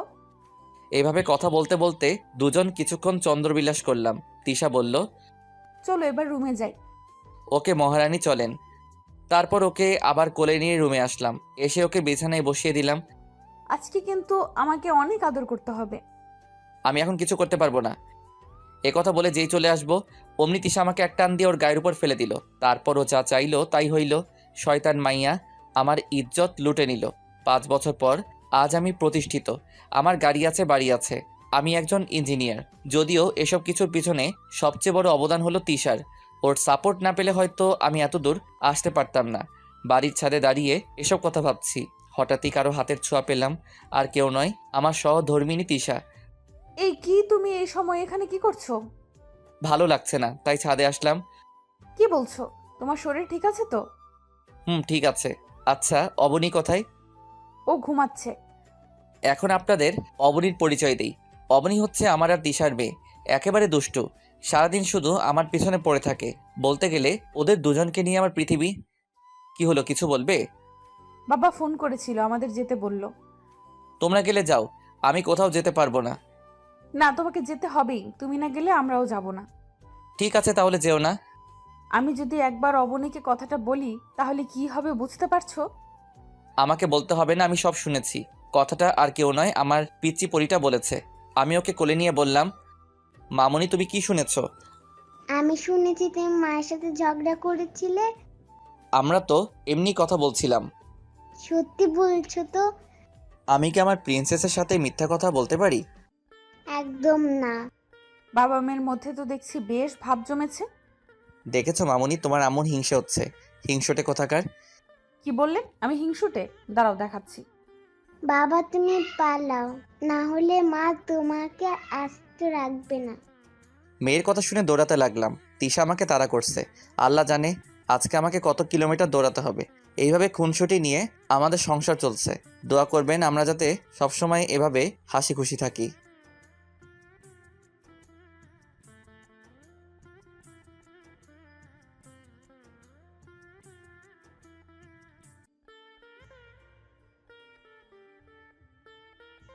এভাবে কথা বলতে বলতে দুজন কিছুক্ষণ চন্দ্রবিলাস করলাম। তিশা বলল, চলো এবার রুমে যাই। ওকে মহারানী চলেন। তারপর ওকে আবার কোলে নিয়ে রুমে আসলাম। এসে ওকে বিছানায় বসিয়ে দিলাম। আজকে কিন্তু আমাকে অনেক আদর করতে হবে। আমি এখন কিছু করতে পারবো না। এ কথা বলে যেই চলে আসবো অমনি তিশা আমাকে এক টান দিয়ে ওর গায়ের উপর ফেলে দিল। তারপর ও যা চাইলো তাই হইল। শয়তান মাইয়া আমার ইজ্জত লুটে নিল। 5 বছর পর আজ আমি প্রতিষ্ঠিত। আমার গাড়ি আছে, বাড়ি আছে। আমি একজন ইঞ্জিনিয়ার। যদিও এসব কিছুর পিছনে সবচেয়ে বড় অবদান হলো তিশার। ওর সাপোর্ট না পেলে হয়তো আমি এত দূর আসতে পারতাম না। বাড়ির ছাদে দাঁড়িয়ে এসব কথা ভাবছি। হঠাৎই কারো হাতের ছোঁয়া পেলাম। আর কেউ নয়, আমার সহধর্মিণী তিশা। এই কি, তুমি এই সময় এখানে কি করছো? ভালো লাগছে না, তাই ছাদে আসলাম। কি বলছো? তোমার শরীর ঠিক আছে তো? ঠিক আছে। আচ্ছা, অবনী কোথায়? ও ঘুমাচ্ছে। এখন আপনাদের অবনীর পরিচয় দেই। অবনী হচ্ছে আমার আর দিশার মেয়ে। একেবারে দুষ্টু। সারাদিন শুধু আমার পিছনে পড়ে থাকে। বলতে গেলে ওদের দুজনকে নিয়ে আমার পৃথিবী। কি হলো, কিছু বলবে? বাবা ফোন করেছিল, আমাদের যেতে বললো। তোমরা গেলে যাও, আমি কোথাও যেতে পারবো না। না, তোমাকে যেতে হবেই, তুমি না গেলে আমরাও যাব না। ঠিক আছে, তাহলে যেও না। আমি যদি একবার অবনীকে কথাটা বলি তাহলে কি হবে বুঝতে পারছো? আমাকে বলতে হবে না, আমি সব শুনেছি। কথাটা আর কেউ নয়, আমার পিচ্চি পরিটা বলেছে। আমি ওকে কোলে নিয়ে বললাম, মামনি তুমি কি শুনেছো? আমি শুনেছি তুমি মায়ের সাথে ঝগড়া করেছিলে। আমরা তো এমনি কথা বলছিলাম। সত্যি বলছো তো? আমি কি আমার প্রিন্সেসের সাথে মিথ্যা কথা বলতে পারি? একদম না। বাবা মেয়ের মধ্যে তো দেখছি বেশ ভাব জমেছে। দেখেছো মামনি, তোমার এমন হিংসে হচ্ছে। হিংসটে কোথাকার। কি বললে? আমি হিংসুটে? দাঁড়াও দেখাচ্ছি। বাবা তুমি পালাও, না হলে মা তোমাকে আস্ত রাখবে না। মেয়ের কথা শুনে দৌড়াতে লাগলাম। তিশা আমাকে তাড়া করছে। আল্লাহ জানে আজকে আমাকে কত কিলোমিটার দৌড়াতে হবে। এইভাবে খুনসুটি নিয়ে আমাদের সংসার চলছে। দোয়া করবেন আমরা যাতে সবসময় এভাবে হাসি খুশি থাকি।